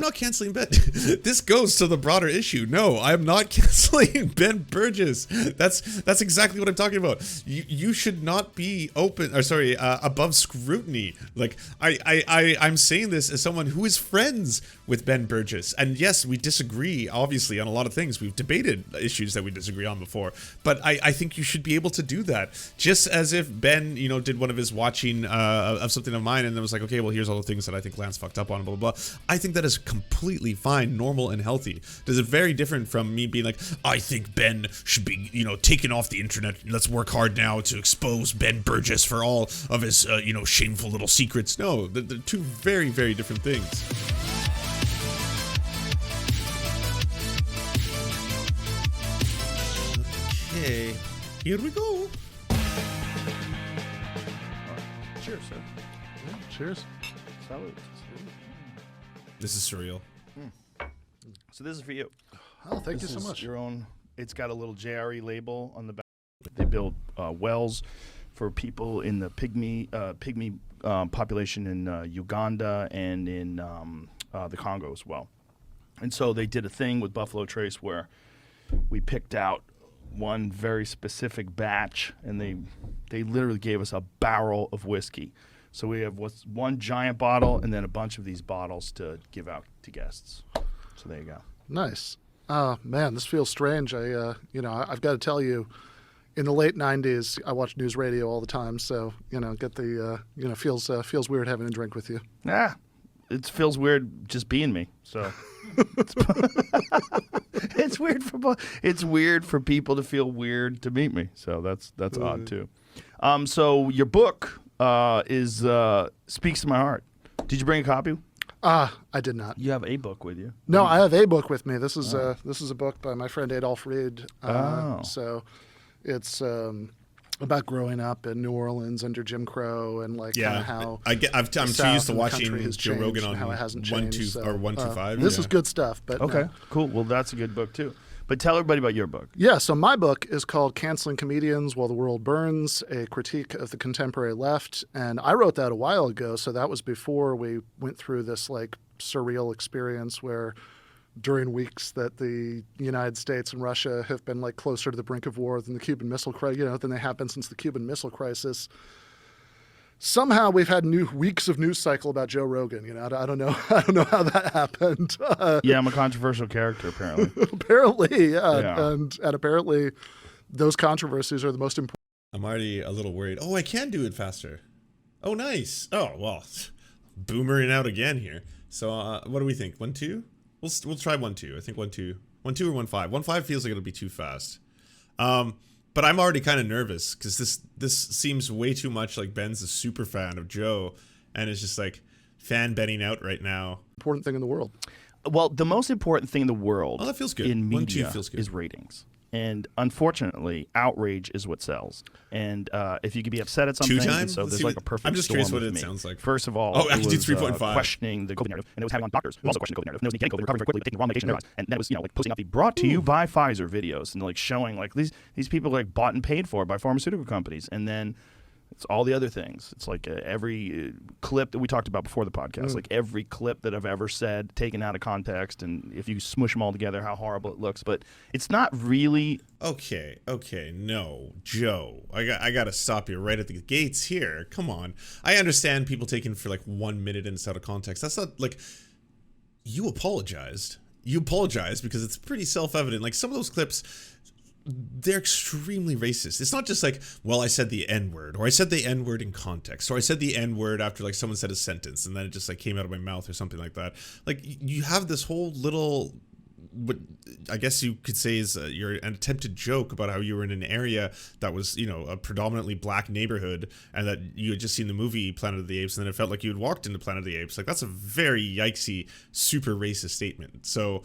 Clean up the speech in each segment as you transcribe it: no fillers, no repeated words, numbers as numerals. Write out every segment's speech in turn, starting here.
not canceling Ben. This goes to the broader issue. No, I'm not canceling Ben Burgess. That's exactly what I'm talking about. You should not be above scrutiny. Like I'm saying this as someone who is friends with Ben Burgess, and yes, we disagree obviously on a lot of things. We've debated issues that we disagree on before, but I think you should be able to do that. Just as if Ben, did one of his watching of something of mine, and then was like, okay, well, here's all the things that I think Lance fucked up on, blah blah blah. I think that is completely fine, normal, and healthy. Does it very different from me being like, I think Ben should be, taken off the internet. Let's work hard now to expose Ben Burgess for all of his, shameful little secrets. No, they're two very, very different things. Okay, here we go. Cheers, sir. Yeah, cheers. Salud. This is surreal. So this is for you. Oh, thank you This so is much. Your own. It's got a little JRE label on the back. They build wells for people in the pygmy population in Uganda and in the Congo as well. And so they did a thing with Buffalo Trace where we picked out one very specific batch, and they literally gave us a barrel of whiskey. So we have one giant bottle and then a bunch of these bottles to give out to guests. So there you go. Nice. Man, this feels strange. I've got to tell you, in the late '90s, I watched news radio all the time. So feels weird having a drink with you. Yeah, it feels weird just being me. So it's weird for people to feel weird to meet me. So that's odd too. So your book is Speaks to My Heart. Did you bring a copy? I did not. You have a book with you. No, I have a book with me. This is a book by my friend Adolph Reed. So it's about growing up in New Orleans under Jim Crow and kind of how I'm too used to watching Joe Rogan on how it hasn't 125. This is good stuff. But Okay, no. cool. Well, that's a good book too. But tell everybody about your book. Yeah, so my book is called Canceling Comedians While the World Burns, a critique of the contemporary left. And I wrote that a while ago, so that was before we went through this surreal experience where during weeks that the United States and Russia have been closer to the brink of war than the Cuban Missile Crisis, than they have been since the Cuban Missile Crisis. Somehow we've had weeks of news cycle about Joe Rogan. I don't know how that happened. Yeah, I'm a controversial character apparently. Apparently, yeah. And apparently those controversies are the most important. I'm already a little worried. Oh, I can do it faster. Oh, nice. Oh, well, boomering out again here. So what do we think? 1-2? We'll try 1-2. I think 1-2. 1-2 or 1-5. 1-5 feels like it'll be too fast. But I'm already kind of nervous because this seems way too much like Ben's a super fan of Joe, and it's just fan benning out right now. Important thing in the world. Well, the most important thing in the world that feels good. in media 1-2 feels good. is ratings. And unfortunately, outrage is what sells. And if you could be upset at something, and so there's a perfect I'm just curious storm what with it me. sounds like. First of all, I can do 3.5. Questioning the COVID narrative, and it was having on doctors who also questioned the COVID narrative. And it was getting COVID, recovering very quickly, taking the wrong medication, and then it was posting up the brought to you by Pfizer videos and showing these people bought and paid for by pharmaceutical companies, and then it's all the other things. It's every clip that we talked about before the podcast, every clip that I've ever said, taken out of context, and if you smush them all together, how horrible it looks. But it's not really... Okay, no, Joe, I got to stop you right at the gates here. Come on. I understand people taking for 1 minute and it's out of context. That's not you apologized. You apologized because it's pretty self-evident. Some of those clips... they're extremely racist. It's not just well, I said the N-word, or I said the N-word in context, or I said the N-word after someone said a sentence and then it just came out of my mouth or something like that. You have this whole little, what I guess you could say is an attempted joke about how you were in an area that was, a predominantly black neighborhood, and that you had just seen the movie Planet of the Apes, and then it felt like you had walked into Planet of the Apes. That's a very yikesy, super racist statement. So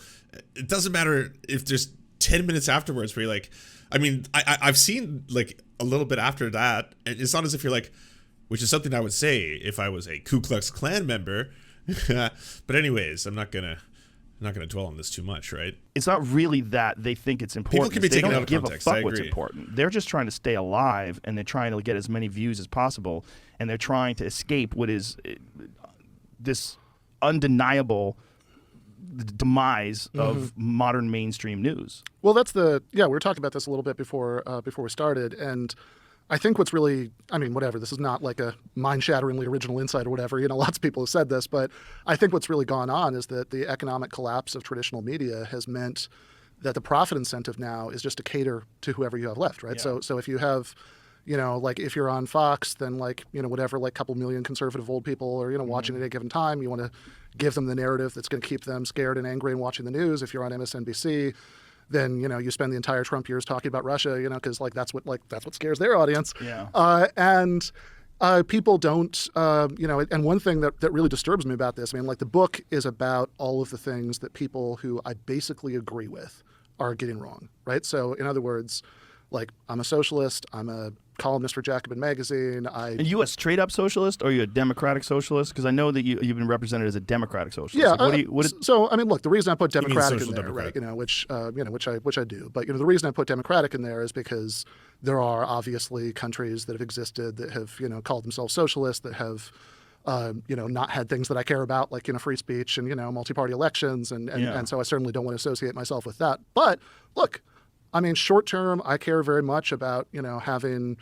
it doesn't matter if there's 10 minutes afterwards where you're I've seen a little bit after that, and it's not as if you're which is something I would say if I was a Ku Klux Klan member. But anyways, I'm not gonna dwell on this too much, right? It's not really that they think it's important. People can be taken out of context. They don't give a fuck I what's agree. important. They're just trying to stay alive, and they're trying to get as many views as possible, and they're trying to escape what is this undeniable demise of modern mainstream news. Well, we were talking about this a little bit before we started, and I think what's really, I mean, whatever, this is not like a mind-shatteringly original insight or whatever, lots of people have said this, but I think what's really gone on is that the economic collapse of traditional media has meant that the profit incentive now is just to cater to whoever you have left, right? Yeah. So if you have, like if you're on Fox, then whatever, like a couple million conservative old people are, watching at any given time, you want to give them the narrative that's going to keep them scared and angry and watching the news. If you're on MSNBC, then you spend the entire Trump years talking about Russia, because that's what scares their audience. Yeah. And people don't, and one thing that really disturbs me about this, I mean, like the book is about all of the things that people who I basically agree with are getting wrong, right? So in other words, like I'm a socialist, I'm a columnist for Jacobin magazine. Are you a straight up socialist or are you a democratic socialist? Because I know that you've been represented as a democratic socialist. Yeah. Like, so I mean, look, the reason I put democratic in there, Democrat. right? Which I do. But the reason I put democratic in there is because there are obviously countries that have existed that have called themselves socialist, that have not had things that I care about, like free speech and multi-party elections, and so I certainly don't want to associate myself with that. But look, I mean, short term, I care very much about having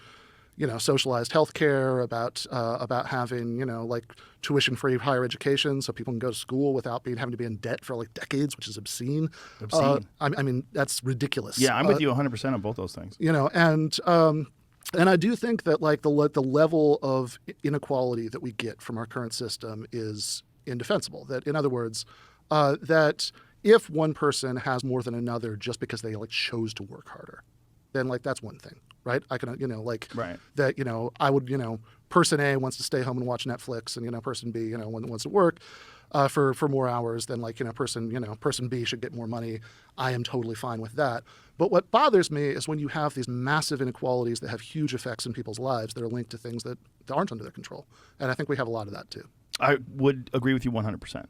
socialized healthcare, about having like tuition-free higher education, so people can go to school without having to be in debt for like decades, which is obscene. I mean, that's ridiculous. Yeah, I'm with you 100% on both those things. And I do think that like the level of inequality that we get from our current system is indefensible. That, in other words, that if one person has more than another just because they like chose to work harder, then like that's one thing, right? I can Right. that I would person A wants to stay home and watch Netflix, and person B wants to work for more hours, than like person B should get more money. I am totally fine with that. But what bothers me is when you have these massive inequalities that have huge effects in people's lives that are linked to things that aren't under their control, and I think we have a lot of that too. I would agree with you 100%.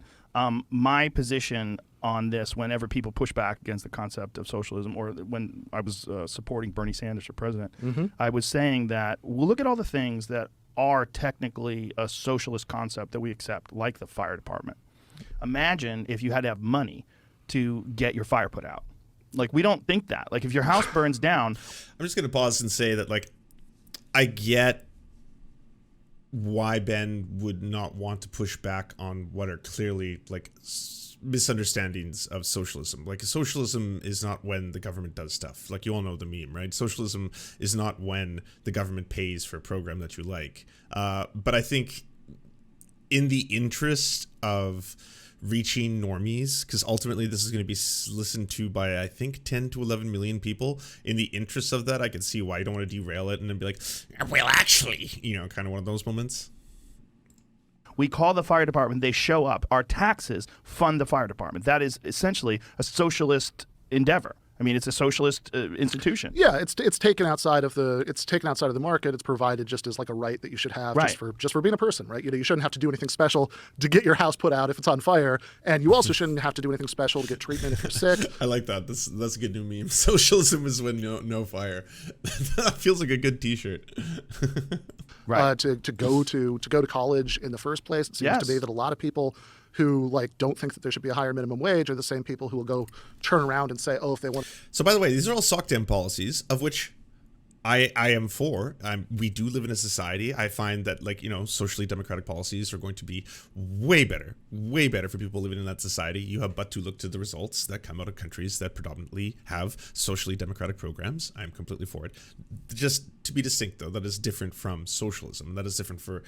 My position on this, whenever people push back against the concept of socialism, or when I was supporting Bernie Sanders for president, I was saying that we'll look at all the things that are technically a socialist concept that we accept, like the fire department. Imagine if you had to have money to get your fire put out. Like, we don't think that. Like, if your house burns down... I'm just going to pause and say that, like, I get why Ben would not want to push back on what are clearly, like, misunderstandings of socialism. Like, socialism is not when the government does stuff. Like, you all know the meme, right? Socialism is not when the government pays for a program that you like. But I think in the interest of reaching normies, because ultimately this is going to be listened to by I think 10 to 11 million people, in the interest of that, I can see why you don't want to derail it and then be like, well, actually, kind of one of those moments. We call the fire department, they show up. Our taxes fund the fire department. That is essentially a socialist endeavor. I mean, it's a socialist institution. Yeah, it's taken outside of the market. It's provided just as like a right that you should have, right, just for being a person, right? You shouldn't have to do anything special to get your house put out if it's on fire, and you also shouldn't have to do anything special to get treatment if you're sick. I like that. That's a good new meme. Socialism is when no fire. That feels like a good T-shirt. Right. To go to college in the first place, it seems to be that a lot of people who like don't think that there should be a higher minimum wage are the same people who will go turn around and say, oh, if they want. So by the way, these are all SOCDEM policies, of which I am for. We do live in a society. I find that, like, socially democratic policies are going to be way better for people living in that society. You have but to look to the results that come out of countries that predominantly have socially democratic programs. I'm completely for it. Just to be distinct, though, that is different from socialism. That is different for,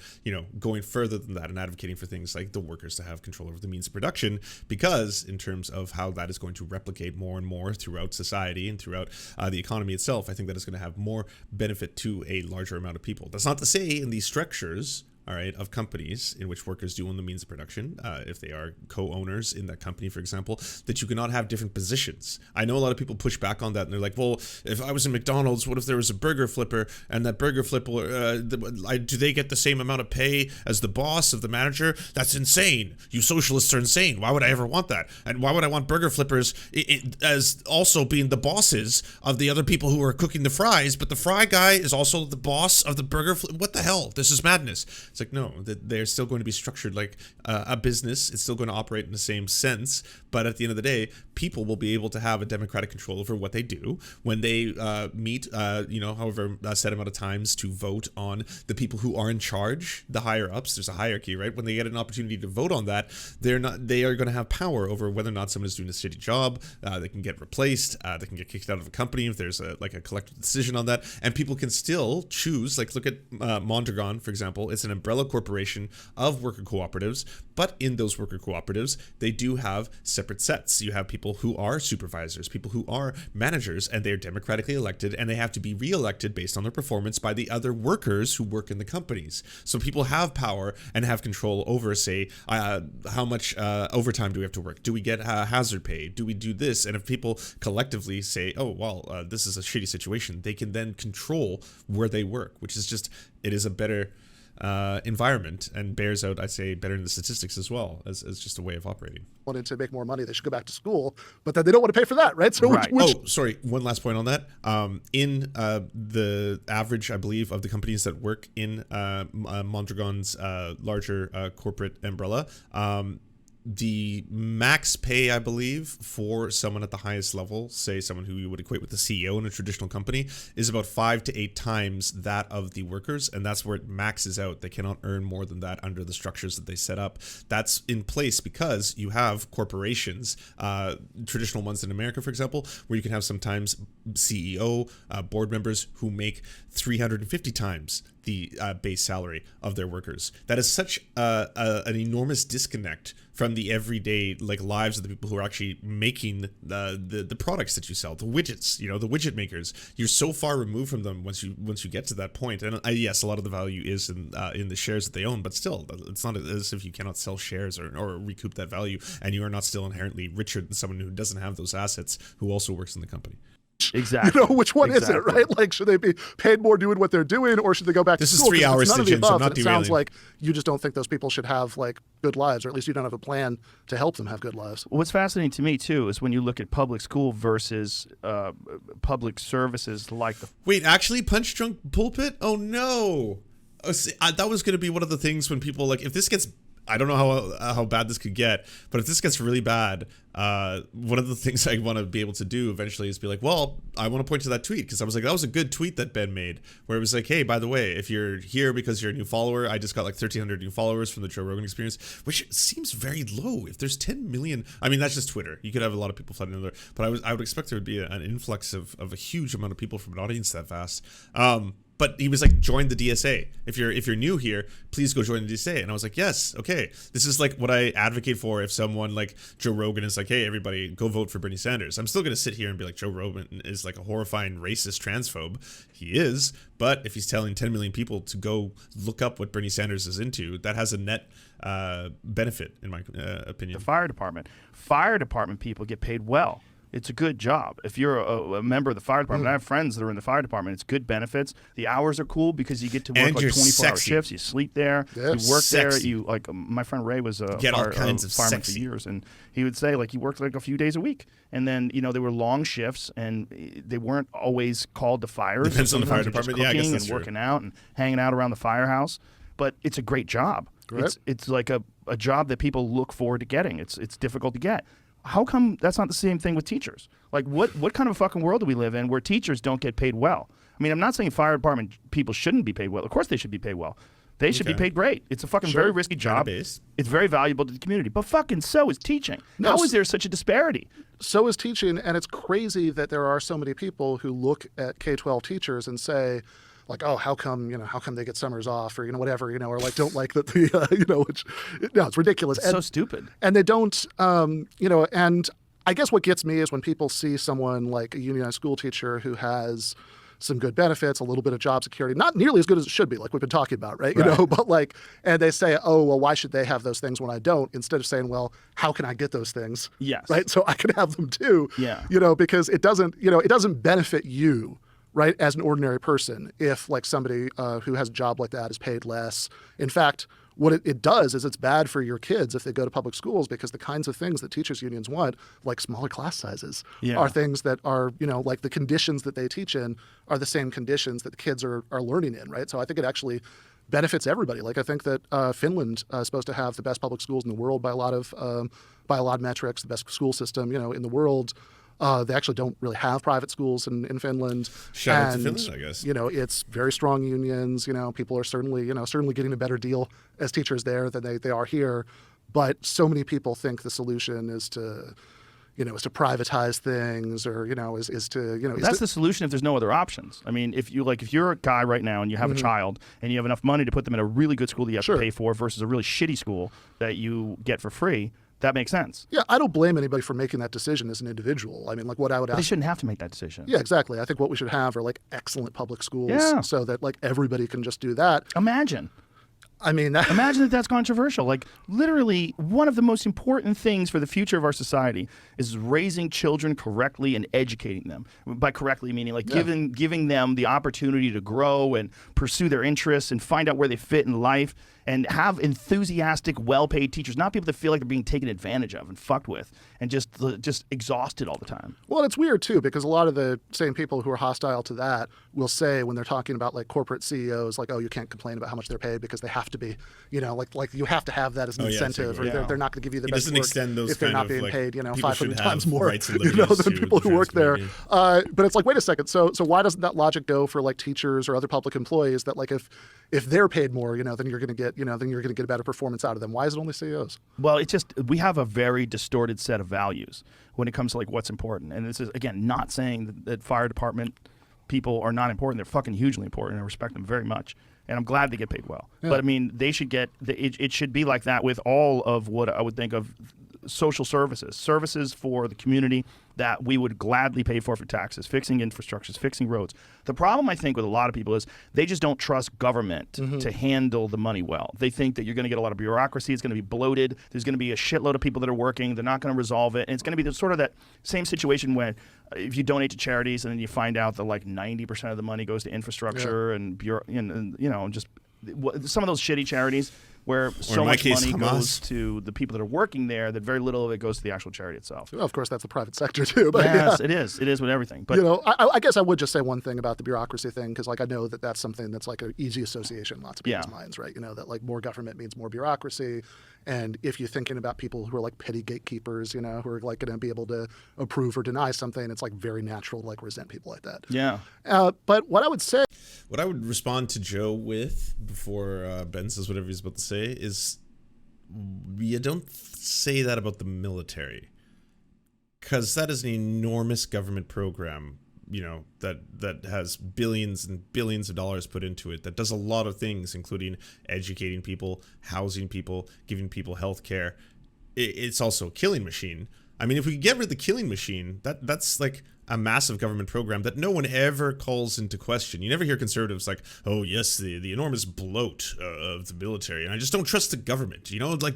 going further than that and advocating for things like the workers to have control over the means of production, because in terms of how that is going to replicate more and more throughout society and throughout the economy itself, I think that is going to have more benefit to a larger amount of people. That's not to say in these structures, all right, of companies in which workers do own the means of production, if they are co-owners in that company, for example, that you cannot have different positions. I know a lot of people push back on that, and they're like, well, if I was in McDonald's, what if there was a burger flipper, and that burger flipper, do they get the same amount of pay as the boss of the manager? That's insane. You socialists are insane. Why would I ever want that? And why would I want burger flippers as also being the bosses of the other people who are cooking the fries, but the fry guy is also the boss of the burger flipper? What the hell? This is madness. It's like, no, that they're still going to be structured like a business. It's still going to operate in the same sense. But at the end of the day, people will be able to have a democratic control over what they do when they meet, however a set amount of times to vote on the people who are in charge, the higher ups. There's a hierarchy, right? When they get an opportunity to vote on that, they are going to have power over whether or not someone is doing a shitty job. They can get replaced. They can get kicked out of a company if there's a collective decision on that. And people can still choose, like look at Mondragon, for example. It's an umbrella corporation of worker cooperatives, but in those worker cooperatives, they do have separate sets. You have people who are supervisors, people who are managers, and they're democratically elected, and they have to be re-elected based on their performance by the other workers who work in the companies. So people have power and have control over, say, how much overtime do we have to work? Do we get hazard pay? Do we do this? And if people collectively say, oh, well, this is a shitty situation, they can then control where they work, which is just, it is a better environment and bears out, I'd say, better in the statistics as well as just a way of operating. Wanted to make more money, they should go back to school, but then they don't want to pay for that, right? So Right. Sorry, one last point on that. In the average, I believe, of the companies that work in Mondragon's larger corporate umbrella, the max pay, I believe, for someone at the highest level, say someone who you would equate with the CEO in a traditional company, is about 5 to 8 times that of the workers, and that's where it maxes out. They cannot earn more than that under the structures that they set up. That's in place because you have corporations, traditional ones in America, for example, where you can have sometimes CEO, board members who make 350 times the base salary of their workers. That is such an enormous disconnect from the everyday lives of the people who are actually making the products that you sell, the widgets, the widget makers. You're so far removed from them once you get to that point. And yes, a lot of the value is in the shares that they own, but still, it's not as if you cannot sell shares or recoup that value, and you are not still inherently richer than someone who doesn't have those assets who also works in the company. Exactly. Which one is it, right? Like, should they be paid more doing what they're doing, or should they go back to school? This is 3 hours to Jim, so I'm not it derailing. sounds like you just don't think those people should have good lives, or at least you don't have a plan to help them have good lives. What's fascinating to me too is when you look at public school versus public services like the. Wait, actually, Punch Drunk Pulpit? Oh no! That was going to be one of the things when people if this gets. I don't know how bad this could get, but if this gets really bad, one of the things I want to be able to do eventually is be like, well, I want to point to that tweet, because I was like, that was a good tweet that Ben made, where it was like, hey, by the way, if you're here because you're a new follower, I just got 1,300 new followers from the Joe Rogan Experience, which seems very low. If there's 10 million, I mean, that's just Twitter. You could have a lot of people flooding in there, but I would expect there would be an influx of a huge amount of people from an audience that fast. But he was like, join the DSA. If you're new here, please go join the DSA. And I was like, yes, okay. This is what I advocate for if someone like Joe Rogan is like, hey, everybody, go vote for Bernie Sanders. I'm still going to sit here and be like, Joe Rogan is a horrifying racist transphobe. He is. But if he's telling 10 million people to go look up what Bernie Sanders is into, that has a net benefit, in my opinion. The fire department people get paid well. It's a good job. If you're a member of the fire department, I have friends that are in the fire department. It's good benefits. The hours are cool because you get to work 24-hour shifts. You sleep there. Yes. You work Sexy. there. You my friend Ray was a fireman for years, and he would say he worked a few days a week, and then there were long shifts, and they weren't always called to fires. Depends on the fire Sometimes department. they're just Yeah, I guess cooking that's and true. working out and hanging out around the firehouse. But it's a great job. Right. It's like a job that people look forward to getting. It's difficult to get. How come that's not the same thing with teachers? What kind of a fucking world do we live in where teachers don't get paid well? I mean, I'm not saying fire department people shouldn't be paid well. Of course they should be paid well. They should be paid great. It's a fucking very risky job. Database. It's very valuable to the community. But fucking so is teaching. How is there such a disparity? So is teaching, and it's crazy that there are so many people who look at K-12 teachers and say, oh, how come they get summers off, or whatever, or don't like that which it's ridiculous. It's so stupid. And they don't, and I guess what gets me is when people see someone like a unionized school teacher who has some good benefits, a little bit of job security, not nearly as good as it should be, like we've been talking about, right? But and they say, oh, well, why should they have those things when I don't? Instead of saying, well, how can I get those things? Yes. Right. So I can have them too. Yeah. Because it doesn't benefit you, right, as an ordinary person, if somebody who has a job like that is paid less. In fact, what it does is it's bad for your kids if they go to public schools, because the kinds of things that teachers unions want, like smaller class sizes, are things that are, the conditions that they teach in are the same conditions that the kids are learning in, right? So I think it actually benefits everybody. Like I think that Finland is supposed to have the best public schools in the world by a lot of metrics, the best school system, in the world. They actually don't really have private schools in Finland. Shout out to Finland, I guess. It's very strong unions. People are certainly getting a better deal as teachers there than they are here. But so many people think the solution is to privatize things, or is to That's the solution if there's no other options. I mean, if you're a guy right now and you have a child and you have enough money to put them in a really good school that you have to pay for versus a really shitty school that you get for free, that makes sense. Yeah, I don't blame anybody for making that decision as an individual. I mean, what I would ask. They shouldn't have to make that decision. Yeah, exactly. I think what we should have are excellent public schools, so that everybody can just do that. Imagine. I mean, imagine that's controversial. Literally, one of the most important things for the future of our society is raising children correctly and educating them. By correctly, meaning giving them the opportunity to grow and pursue their interests and find out where they fit in life, and have enthusiastic, well-paid teachers, not people that feel like they're being taken advantage of and fucked with and just exhausted all the time. Well, it's weird, too, because a lot of the same people who are hostile to that will say when they're talking about corporate CEOs, oh, you can't complain about how much they're paid because they have to be, you have to have that as an incentive, or they're not going to give you the best work if they're not being paid, 500 times more, than people who work there. But it's wait a second. So why doesn't that logic go for teachers or other public employees that if they're paid more, then you're going to get a better performance out of them? Why is it only CEOs? Well, we have a very distorted set of values when it comes to what's important. And this is, again, not saying that fire department people are not important. They're fucking hugely important. I respect them very much. And I'm glad they get paid well. Yeah. But I mean, they should get, it should be like that with all of what I would think of social services for the community that we would gladly pay for taxes, fixing infrastructures, fixing roads. The problem, I think, with a lot of people is they just don't trust government to handle the money well. They think that you're going to get a lot of bureaucracy. It's going to be bloated. There's going to be a shitload of people that are working. They're not going to resolve it. And it's going to be sort of that same situation when if you donate to charities and then you find out that 90% of the money goes to infrastructure and just some of those shitty charities where so much money goes to the people that are working there that very little of it goes to the actual charity itself. Well, of course, that's the private sector too. But yes, it is. It is with everything. But I guess I would just say one thing about the bureaucracy thing, because I know that's something that's an easy association in lots of people's minds, right? That more government means more bureaucracy. And if you're thinking about people who are petty gatekeepers, who are going to be able to approve or deny something, it's very natural to resent people like that. Yeah. But what I would say, what I would respond to Joe with before Ben says whatever he's about to say is, you don't say that about the military, because that is an enormous government program, that has billions and billions of dollars put into it, that does a lot of things, including educating people, housing people, giving people health care. It's also a killing machine. I mean, if we get rid of the killing machine, that's a massive government program that no one ever calls into question. You never hear conservatives oh yes, the enormous bloat of the military, and I just don't trust the government. Do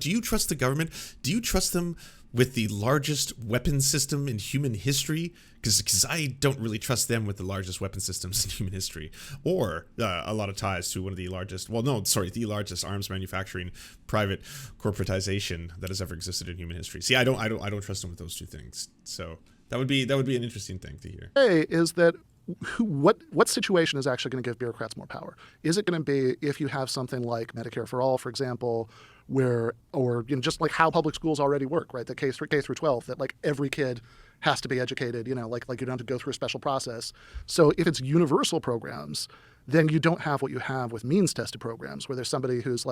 you trust the government? Do you trust them with the largest weapon system in human history? Because I don't really trust them with the largest weapon systems in human history, or a lot of ties to one of the largest, the largest arms manufacturing private corporatization that has ever existed in human history. See, I don't trust them with those two things. So that would be an interesting thing to hear. Hey, is that what situation is actually going to give bureaucrats more power? Is it going to be if you have something like Medicare for all, for example, or just how public schools already work, right? The K through 12, that every kid has to be educated, you don't have to go through a special process. So if it's universal programs, then you don't have what you have with means-tested programs, where there's somebody who's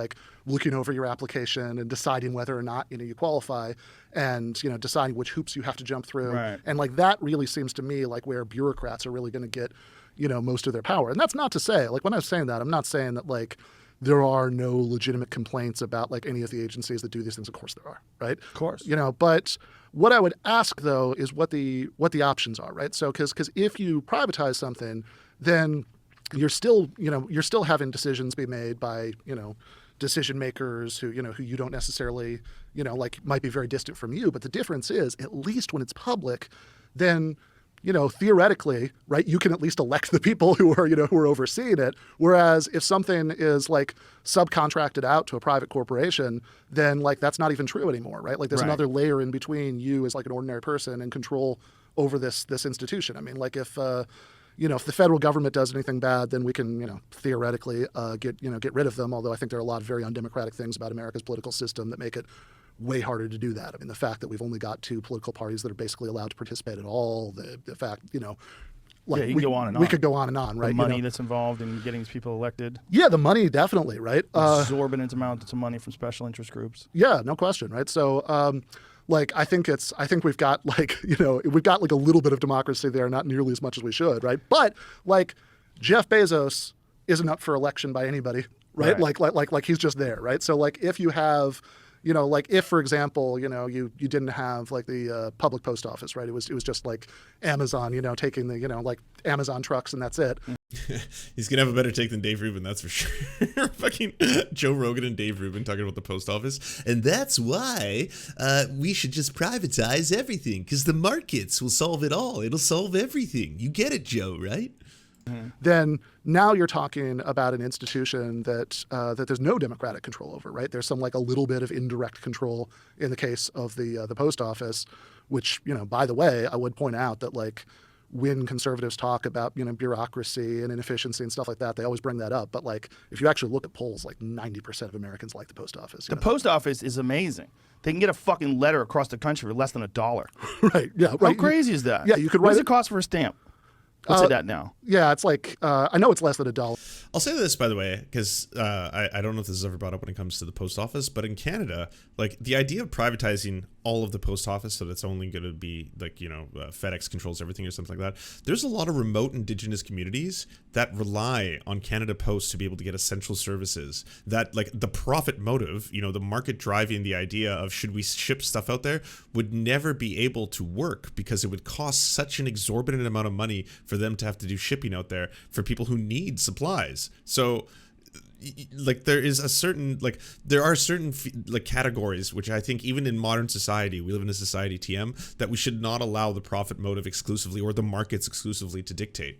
looking over your application and deciding whether or not you qualify, and deciding which hoops you have to jump through. Right. And that really seems to me where bureaucrats are really going to get most of their power. And that's not to say when I'm saying that, I'm not saying that there are no legitimate complaints about any of the agencies that do these things. Of course there are, right? Of course. But what I would ask though is what the options are, right? So because if you privatize something, then you're still having decisions be made by decision makers who you don't necessarily might be very distant from you. But the difference is, at least when it's public, then theoretically, right, you can at least elect the people who are overseeing it. Whereas if something is subcontracted out to a private corporation, then that's not even true anymore, right? There's another layer in between you as an ordinary person and control over this institution. I mean, if the federal government does anything bad, then we can, theoretically get rid of them. Although I think there are a lot of very undemocratic things about America's political system that make it way harder to do that. I mean, the fact that we've only got 2 political parties that are basically allowed to participate at all, the fact, Like you can go on and on. We could go on and on, right? The money that's involved in getting these people elected. Yeah, the money, definitely, right? Exorbitant amounts of money from special interest groups. Yeah, no question, right? So, I think we've got we've got like a little bit of democracy there, not nearly as much as we should, right? But like Jeff Bezos isn't up for election by anybody, right? Like he's just there, right? So like if you have if, for example, you didn't have like the public post office, right? It was just like Amazon, taking the, like Amazon trucks and that's it. He's going to have a better take than Dave Rubin, that's for sure. Fucking Joe Rogan and Dave Rubin talking about the post office. And that's why we should just privatize everything, because the markets will solve it all. It'll solve everything. You get it, Joe, right? Then now you're talking about an institution that there's no democratic control over, right? There's some like a little bit of indirect control in the case of the post office, which, by the way, I would point out that like when conservatives talk about, bureaucracy and inefficiency and stuff like that, they always bring that up. But like if you actually look at polls, like 90% of Americans like the post office. The post office is amazing. They can get a fucking letter across the country for less than $1. Right. Yeah. How Right. crazy is that? Yeah. You could What write does it cost for a stamp? What's it at now? Yeah, it's like I know it's less than $1. I'll say this, by the way, because I don't know if this is ever brought up when it comes to the post office, but in Canada, like the idea of privatizing all of the post office so that's only going to be like, FedEx controls everything or something like that. There's a lot of remote indigenous communities that rely on Canada Post to be able to get essential services, that like the profit motive, the market driving the idea of should we ship stuff out there would never be able to work because it would cost such an exorbitant amount of money for them to have to do shipping out there for people who need supplies. So like there are certain like categories which I think even in modern society, we live in a society, TM, that we should not allow the profit motive exclusively or the markets exclusively to dictate.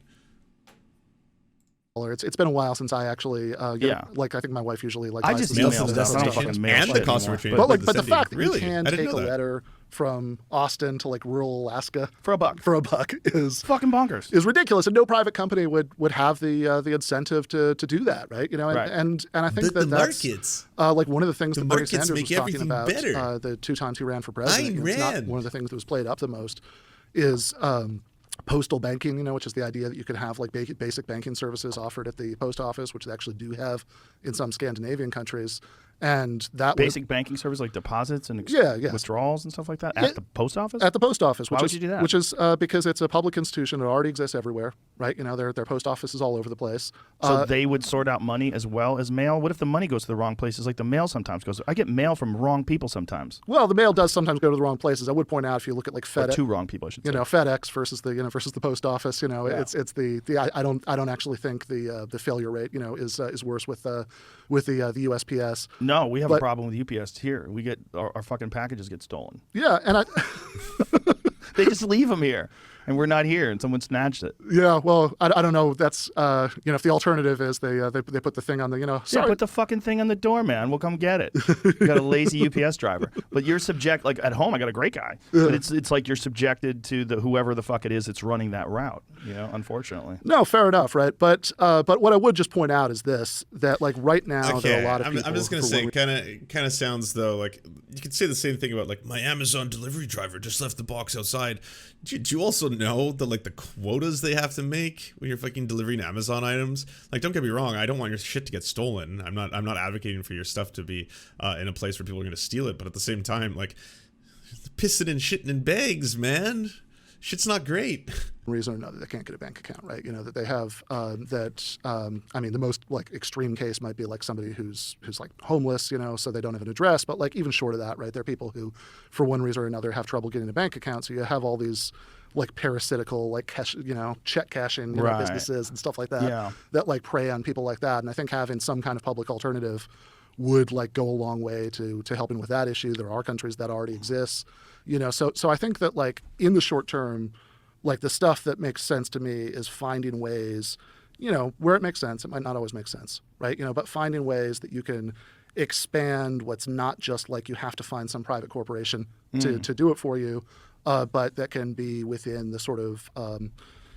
It's been a while since I actually, like I think my wife usually like. I just mail email stuff. stuff. I don't fucking mail And shit the cost of anymore. retrieval. But the fact that Really? you can I didn't take a know that. letter from Austin to like rural Alaska For a buck. is Fucking bonkers. is ridiculous, and no private company would have the incentive to do that, right? Right. And I think But the that's markets. like one of the things The that Bernie markets Sanders was make talking everything about better. the 2 times he ran for president. Ayn It's not Rand. one of the things that was played up the most is postal banking, which is the idea that you can have like basic banking services offered at the post office, which they actually do have in some Scandinavian countries. And that Basic banking service like deposits and Yeah. withdrawals and stuff like that at the post office? at the post office, Why would you do that? which is because it's a public institution that already exists everywhere, right? Their post offices all over the place. So they would sort out money as well as mail? What if the money goes to the wrong places like the mail sometimes goes? I get mail from wrong people sometimes. Well, the mail does sometimes go to the wrong places. I would point out if you look at like Or FedEx, two wrong people, I should say. FedEx versus the versus the post office. It's the I don't actually think the failure rate is worse with the USPS. No, we have a But- problem with UPS here. We get our fucking packages get stolen. Yeah, and They just leave them here, and we're not here, and someone snatched it. yeah, well, I don't know. That's if the alternative is they put the thing on the Yeah, sorry. put the fucking thing on the door, man. We'll come get it. You got a lazy UPS driver, but you're like at home. I got a great guy, but it's like you're subjected to whoever the fuck it is that's running that route. Unfortunately. No, fair enough, right? But what I would just point out is this: that like right now there are a lot of people. I'm just gonna for say, what kind of sounds though like you could say the same thing about like my Amazon delivery driver just left the box outside. Do you also know the quotas they have to make when you're fucking delivering Amazon items? Like, don't get me wrong, I don't want your shit to get stolen. I'm not advocating for your stuff to be in a place where people are gonna steal it. But at the same time, like pissing and shitting in bags, man. Shit's not great. reason or another they can't get a bank account, right? That they have I mean, the most like extreme case might be like somebody who's like homeless, so they don't have an address. But like even short of that, right? There are people who, for one reason or another, have trouble getting a bank account. So you have all these like parasitical like cash, check cashing Right. businesses and stuff like that Yeah. that like prey on people like that. And I think having some kind of public alternative would like go a long way to helping with that issue. There are countries that already exist, so I think that like in the short term, like the stuff that makes sense to me is finding ways, where it makes sense. It might not always make sense, right? But finding ways that you can expand what's not just like you have to find some private corporation to do it for you, but that can be within the sort of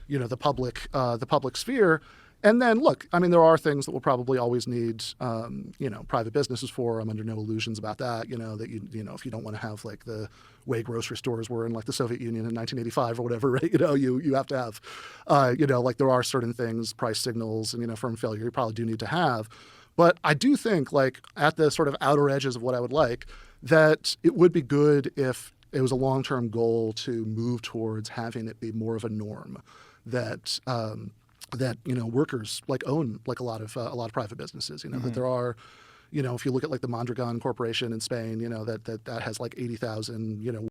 the public sphere. And then, look, I mean, there are things that we'll probably always need, private businesses for. I'm under no illusions about that. That if you don't want to have like the way grocery stores were in like the Soviet Union in 1985 or whatever, right? You have to have, like there are certain things, price signals, and firm failure you probably do need to have. But I do think, like at the sort of outer edges of what I would like, that it would be good if it was a long-term goal to move towards having it be more of a norm that. That workers like own like a lot of private businesses. That there are, if you look at like the Mondragon Corporation in Spain, that has like 80,000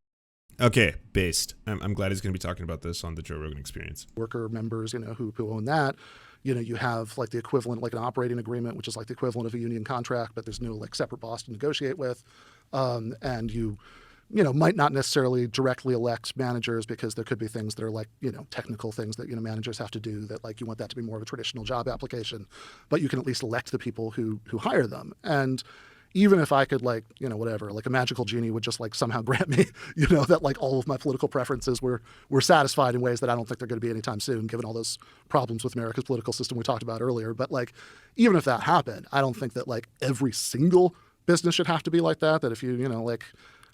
Okay, based. I'm glad he's going to be talking about this on the Joe Rogan Experience. Worker members, who own that. You have like the equivalent, like an operating agreement, which is like the equivalent of a union contract, but there's no like separate boss to negotiate with, and you might not necessarily directly elect managers because there could be things that are like, technical things that, managers have to do that like you want that to be more of a traditional job application, but you can at least elect the people who hire them. And even if I could like, whatever, like a magical genie would just like somehow grant me, that like all of my political preferences were satisfied in ways that I don't think they're going to be anytime soon, given all those problems with America's political system we talked about earlier. But like, even if that happened, I don't think that like every single business should have to be like that, that if you, like,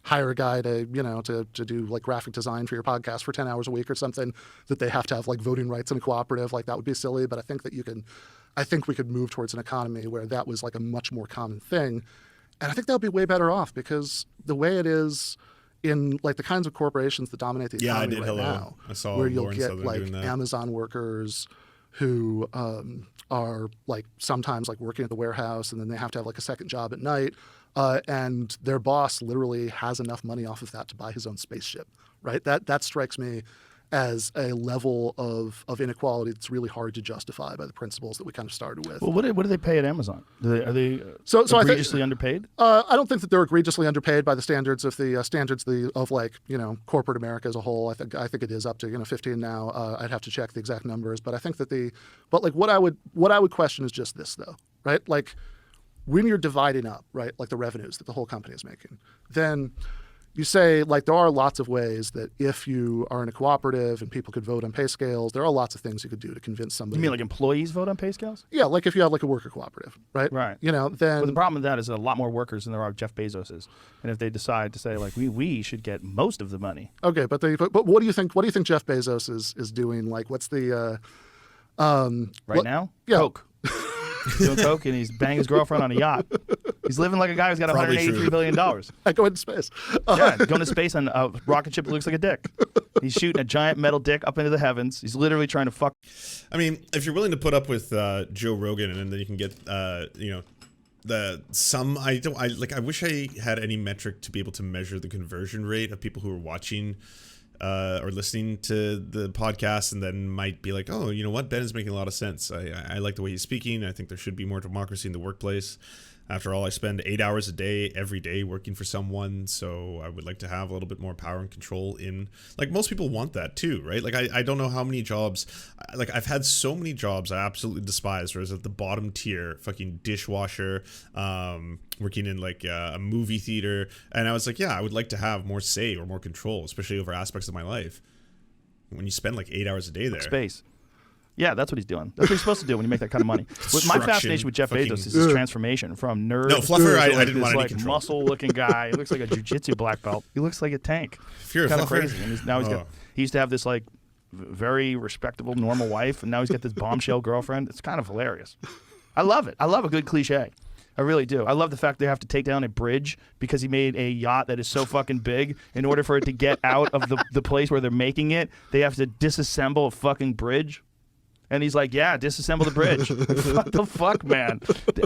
hire a guy to do like graphic design for your podcast for 10 hours a week or something, that they have to have like voting rights in a cooperative. Like that would be silly. But I think that I think we could move towards an economy where that was like a much more common thing. And I think that would be way better off, because the way it is in like the kinds of corporations that dominate the economy now, I saw where you'll Lauren get Southern like doing that. Amazon workers who are like sometimes like working at the warehouse, and then they have to have like a second job at night. And their boss literally has enough money off of that to buy his own spaceship, right? That strikes me as a level of inequality that's really hard to justify by the principles that we kind of started with. Well, what do they pay at Amazon? Are they so egregiously underpaid? I don't think that they're egregiously underpaid by the standards of like corporate America as a whole. I think it is up to 15 now. I'd have to check the exact numbers, but I think that what I would question is just this though, right? Like, when you're dividing up, right, like the revenues that the whole company is making, then you say, like, there are lots of ways that if you are in a cooperative and people could vote on pay scales, there are lots of things you could do to convince somebody. You mean like employees vote on pay scales? Yeah, like if you have like a worker cooperative, right? Right. Then. But the problem with that is a lot more workers than there are Jeff Bezos. And if they decide to say, like, we should get most of the money. Okay, but what do you think? What do you think Jeff Bezos is doing? Like, what's the now? Yeah. Coke. He's doing coke and he's banging his girlfriend on a yacht. He's living like a guy who's got Probably $183 true. billion. I go into space. Yeah, going to space on a rocket ship that looks like a dick. He's shooting a giant metal dick up into the heavens. He's literally trying to fuck. I mean, if you're willing to put up with Joe Rogan, and then you can get I wish I had any metric to be able to measure the conversion rate of people who are watching or listening to the podcast, and then might be like, oh, you know what, Ben is making a lot of sense. I like the way he's speaking. I think there should be more democracy in the workplace. After all, I spend 8 hours a day, every day, working for someone, so I would like to have a little bit more power and control in, like, most people want that too, right? Like, I don't know how many jobs, like, I've had so many jobs I absolutely despise, where I was at the bottom tier, fucking dishwasher, working in, like, a movie theater, and I was like, yeah, I would like to have more say or more control, especially over aspects of my life. When you spend, like, 8 hours a day there. Space. Yeah, that's what he's doing. That's what he's supposed to do when you make that kind of money. My fascination with Jeff Bezos is his transformation from nerd No, fluffer, I to didn't want this any like control. muscle-looking guy. He looks like a jiu-jitsu black belt. He looks like a tank. If you're a Kind of fluffer, crazy. And he used to have this like very respectable, normal wife, and now he's got this bombshell girlfriend. It's kind of hilarious. I love it. I love a good cliche. I really do. I love the fact they have to take down a bridge because he made a yacht that is so fucking big. In order for it to get out of the place where they're making it, they have to disassemble a fucking bridge. And he's like, yeah, disassemble the bridge. What the fuck, man?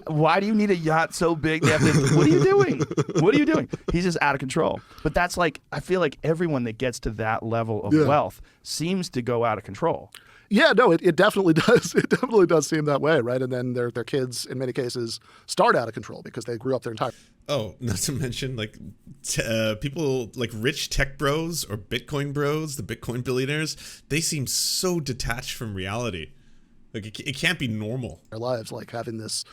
Why do you need a yacht so big? What are you doing? What are you doing? He's just out of control. But that's like, I feel like everyone that gets to that level of wealth seems to go out of control. Yeah, no, it definitely does. It definitely does seem that way, right? And then their kids, in many cases, start out of control because they grew up their entire. Oh, not to mention, like, people like rich tech bros or Bitcoin bros, the Bitcoin billionaires, they seem so detached from reality. Like, it can't be normal. Their lives, like having this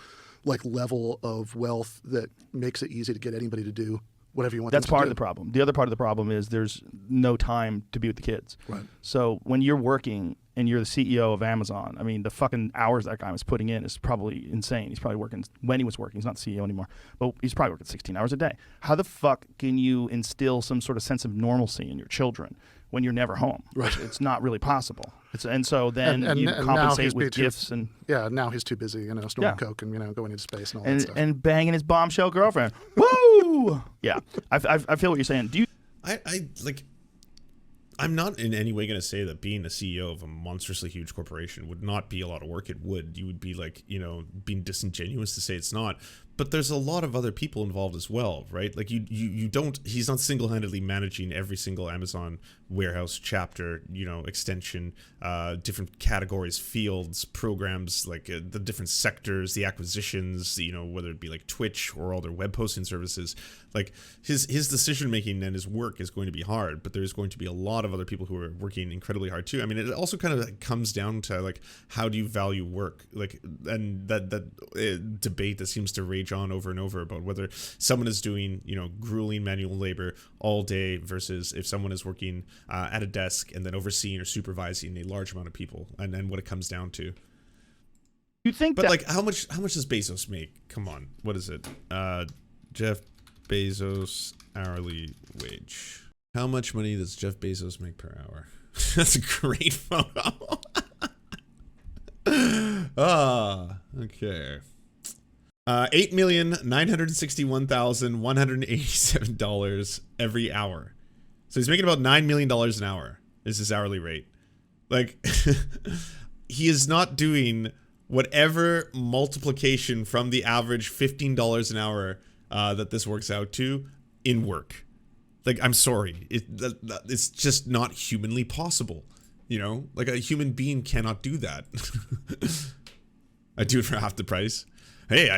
like level of wealth that makes it easy to get anybody to do whatever you want. That's them to part do. of the problem. The other part of the problem is there's no time to be with the kids. Right. So when you're working and you're the CEO of Amazon, I mean, the fucking hours that guy was putting in is probably insane. He's probably working, when he was working, he's not the CEO anymore, but he's probably working 16 hours a day. How the fuck can you instill some sort of sense of normalcy in your children when you're never home? Right. It's not really possible. And so then And you now compensate he's with too- gifts and Yeah, now he's too busy, snorting Yeah. coke and going into space and all that stuff. and banging his bombshell girlfriend. Woo! Yeah, I feel what you're saying. Do you? I'm not in any way going to say that being a CEO of a monstrously huge corporation would not be a lot of work. It would. You would be being disingenuous to say it's not. But there's a lot of other people involved as well, right? Like you don't. He's not single-handedly managing every single Amazon warehouse chapter, extension, different categories, fields, programs, like the different sectors, the acquisitions, whether it be like Twitch or all their web hosting services. Like his decision making and his work is going to be hard, but there's going to be a lot of other people who are working incredibly hard too. I mean, it also kind of comes down to like, how do you value work? Like, and that debate that seems to rage on over and over about whether someone is doing grueling manual labor all day versus if someone is working at a desk and then overseeing or supervising a large amount of people, and then what it comes down to. You think? But that, like, how much does Bezos make? Come on, what is it? Jeff Bezos hourly wage. How much money does Jeff Bezos make per hour? That's a great photo. Okay. $8,961,187 every hour. So he's making about $9 million an hour is his hourly rate. Like, he is not doing whatever multiplication from the average $15 an hour that this works out to in work. Like, I'm sorry. It's just not humanly possible. Like a human being cannot do that. I'd do it for half the price. Hey,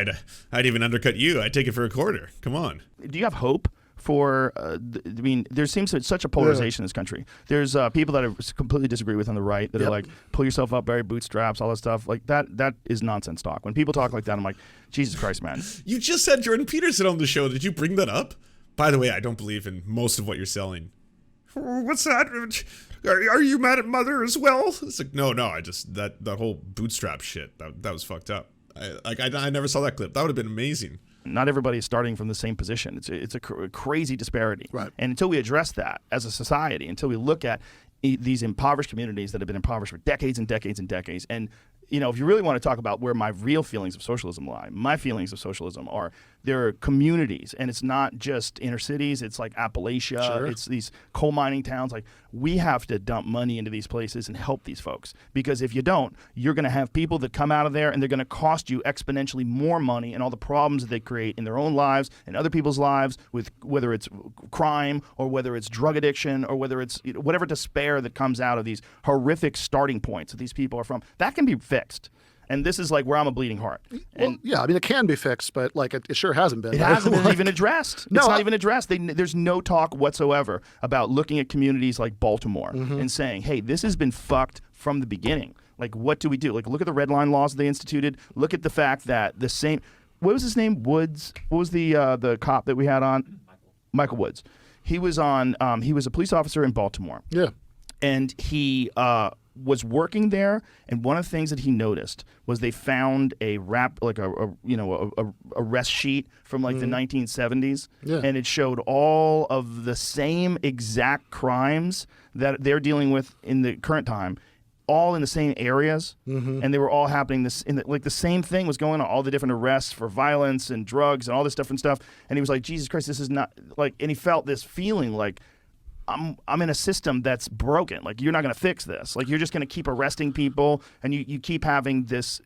I'd even undercut you. I'd take it for a quarter. Come on. Do you have hope for? There seems to be such a polarization in this country. There's people that I completely disagree with on the right that are like, pull yourself up by your bootstraps, all that stuff. Like that is nonsense talk. When people talk like that, I'm like, Jesus Christ, man. You just had Jordan Peterson on the show. Did you bring that up? By the way, I don't believe in most of what you're selling. What's that? Are you mad at Mother as well? It's like, no, I just that whole bootstrap shit that was fucked up. I never saw that clip. That would have been amazing. Not everybody is starting from the same position. It's a crazy disparity. Right. And until we address that as a society, until we look at these impoverished communities that have been impoverished for decades and decades and decades, and if you really want to talk about where my real feelings of socialism lie, my feelings of socialism are there are communities, and it's not just inner cities. It's like Appalachia. Sure. It's these coal mining towns. Like, we have to dump money into these places and help these folks, because if you don't, you're going to have people that come out of there and they're going to cost you exponentially more money and all the problems that they create in their own lives and other people's lives, with whether it's crime or whether it's drug addiction or whether it's whatever despair that comes out of these horrific starting points that these people are from. That can be fixed. And this is like where I'm a bleeding heart. And Well, yeah, I mean, it can be fixed, but like it sure hasn't been. it hasn't been even addressed. No, It's not even addressed. There's no talk whatsoever about looking at communities like Baltimore and saying, hey, this has been fucked from the beginning. Like, what do we do? Like, look at the red line laws they instituted. Look at the fact that the same, what was his name? Woods. What was the cop that we had on? Michael Woods. He was on. He was a police officer in Baltimore. Yeah. And he was working there, and one of the things that he noticed was they found a arrest sheet from like the 1970s, Yeah. and it showed all of the same exact crimes that they're dealing with in the current time, all in the same areas, and they were all happening the same thing was going on, all the different arrests for violence and drugs and all this different stuff, and he was like, Jesus Christ, this is not like, and he felt this feeling like, I'm in a system that's broken. Like, you're not going to fix this. Like, you're just going to keep arresting people, and you keep having this,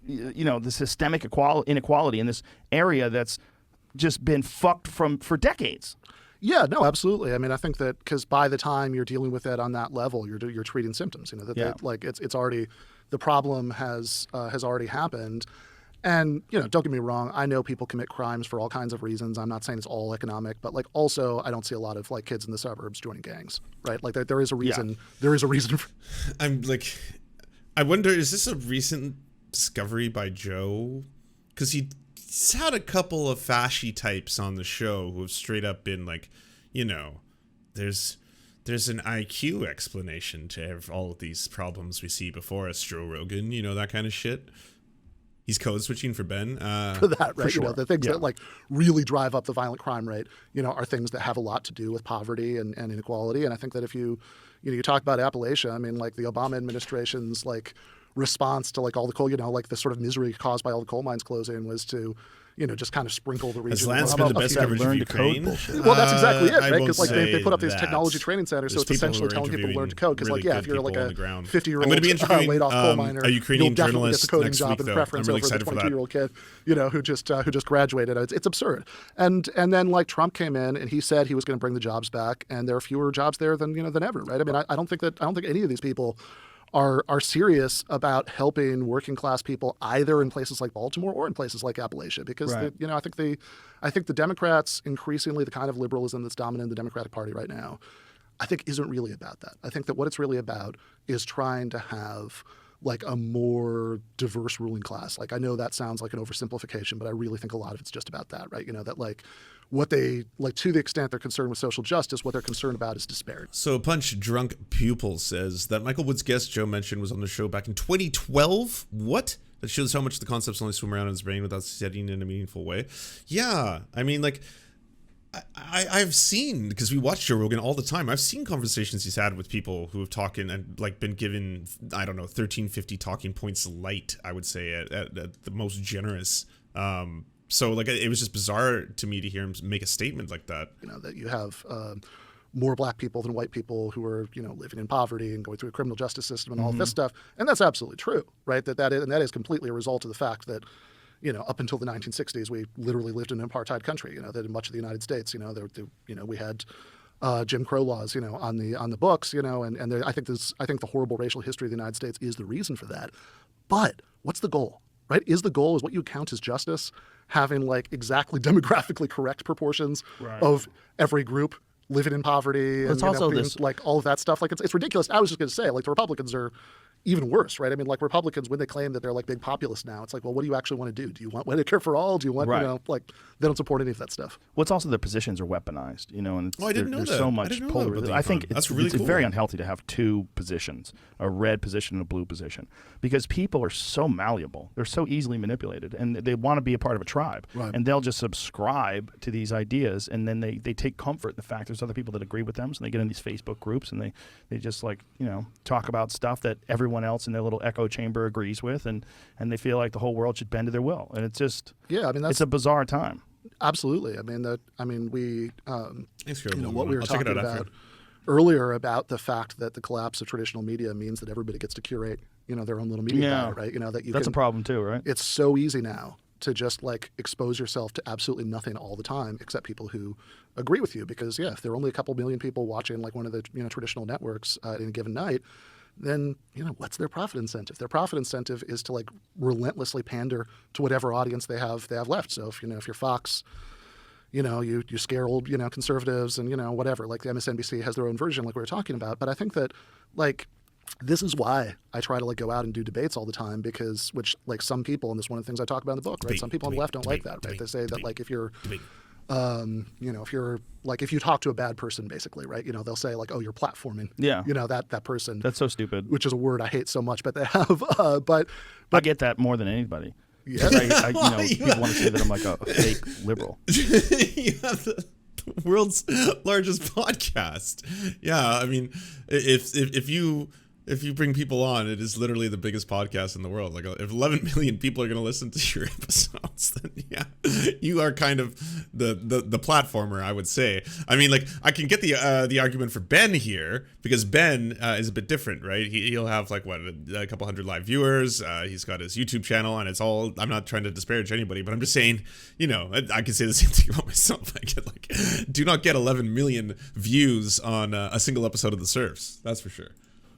the systemic inequality in this area that's just been fucked for decades. Yeah, no, absolutely. I mean, I think that because by the time you're dealing with it on that level, you're treating symptoms. Like it's already, the problem has already happened. And, don't get me wrong, I know people commit crimes for all kinds of reasons. I'm not saying it's all economic, but like also I don't see a lot of like kids in the suburbs joining gangs, right? Like there is a reason. Yeah. There is a reason. I'm like, I wonder, is this a recent discovery by Joe? Because he he's had a couple of fashy types on the show who have straight up been like, there's an IQ explanation to all of these problems we see before us, Joe Rogan, that kind of shit. He's code switching for Ben. For that, right? sure. The things that like really drive up the violent crime rate, are things that have a lot to do with poverty and inequality. And I think that if you talk about Appalachia, I mean, like the Obama administration's like response to like all the coal, like the sort of misery caused by all the coal mines closing was to, just kind of sprinkle the region. Has Lance been the best coverage of Ukraine? Well, that's exactly it, right? Because like say they put up these that. technology training centers, so There's it's people essentially who are telling people to learn to interviewing code. Because really like, good if you're like people on a the ground. 50-year-old I'm gonna be interviewing, laid off coal miner, a Ukrainian you'll definitely get journalist the coding next job week, in though. preference I'm really over the excited for that. 22-year-old kid, who just graduated. It's absurd. And then like Trump came in and he said he was going to bring the jobs back, and there are fewer jobs there than ever, right? I mean, I don't think any of these people are serious about helping working class people either in places like Baltimore or in places like Appalachia, because Right. I think the Democrats, increasingly the kind of liberalism that's dominant in the Democratic Party right now, I think isn't really about that. I think that what it's really about is trying to have like a more diverse ruling class. Like, I know that sounds like an oversimplification, but I really think a lot of it's just about that, right? That like what they like, to the extent they're concerned with social justice, what they're concerned about is disparity. So Punch Drunk Pupil says that Michael Wood's guest Joe mentioned was on the show back in 2012. What? That shows how much the concepts only swim around in his brain without studying in a meaningful way. Yeah, I mean, like, I've seen, because we watch Joe Rogan all the time, I've seen conversations he's had with people who have talked and like been given, 1350 talking points light, I would say, at the most generous. So like, it was just bizarre to me to hear him make a statement like that. That you have more black people than white people who are, living in poverty and going through a criminal justice system and all of this stuff. And that's absolutely true, right? That is completely a result of the fact that, up until the 1960s, we literally lived in an apartheid country, that in much of the United States, we had Jim Crow laws, on the books, and I think the horrible racial history of the United States is the reason for that. But what's the goal, right? Is what you count as justice having like exactly demographically correct proportions of every group living in poverty and it's also being, this, like all of that stuff? Like it's ridiculous. I was just going to say, like, the Republicans are even worse, right? I mean, like, Republicans, when they claim that they're like big populists now, it's like, well, what do you actually want to do? Do you want Medicare for all? Do you want, like, they don't support any of that stuff. What's also their positions are weaponized, and I didn't know there's that. so I much didn't know that about polarization. the I think econ. That's it's, really it's cool. very unhealthy to have two positions, a red position and a blue position, because people are so malleable. They're so easily manipulated, and they want to be a part of a tribe. Right. And they'll just subscribe to these ideas, and then they take comfort in the fact there's other people that agree with them, so they get in these Facebook groups, and they just like, talk about stuff that everyone else in their little echo chamber agrees with, and they feel like the whole world should bend to their will. And it's just, it's a bizarre time. Absolutely. We, Thanks for what we were I'll check it talking out about after. earlier about the fact that the collapse of traditional media means that everybody gets to curate, their own little media diet, right? That That's a problem too, right? It's so easy now to just like expose yourself to absolutely nothing all the time except people who agree with you, because if there are only a couple million people watching like one of the traditional networks in a given night, then what's their profit incentive? Their profit incentive is to like relentlessly pander to whatever audience they have left. So if you're Fox, you scare old conservatives and whatever, like the MSNBC has their own version like we were talking about. But I think that like this is why I try to like go out and do debates all the time, because which like some people, and this is one of the things I talk about in the book, right? Some people on the left don't like that, right? They say that like if you're if you talk to a bad person, basically, right? They'll say like, "Oh, you're platforming." Yeah. That person. That's so stupid. Which is a word I hate so much, but they have. But I get that more than anybody. Yeah. People want to say that I'm like a fake liberal. You have the world's largest podcast. Yeah, I mean, if you bring people on, it is literally the biggest podcast in the world. Like, if 11 million people are going to listen to your episodes, then you are kind of the platformer, I would say. I mean, like, I can get the argument for Ben here, because Ben is a bit different, right? He'll have like a couple hundred live viewers. He's got his YouTube channel, and it's all. I'm not trying to disparage anybody, but I'm just saying, I can say the same thing about myself. I get like, do not get 11 million views on a single episode of the Serfs. That's for sure.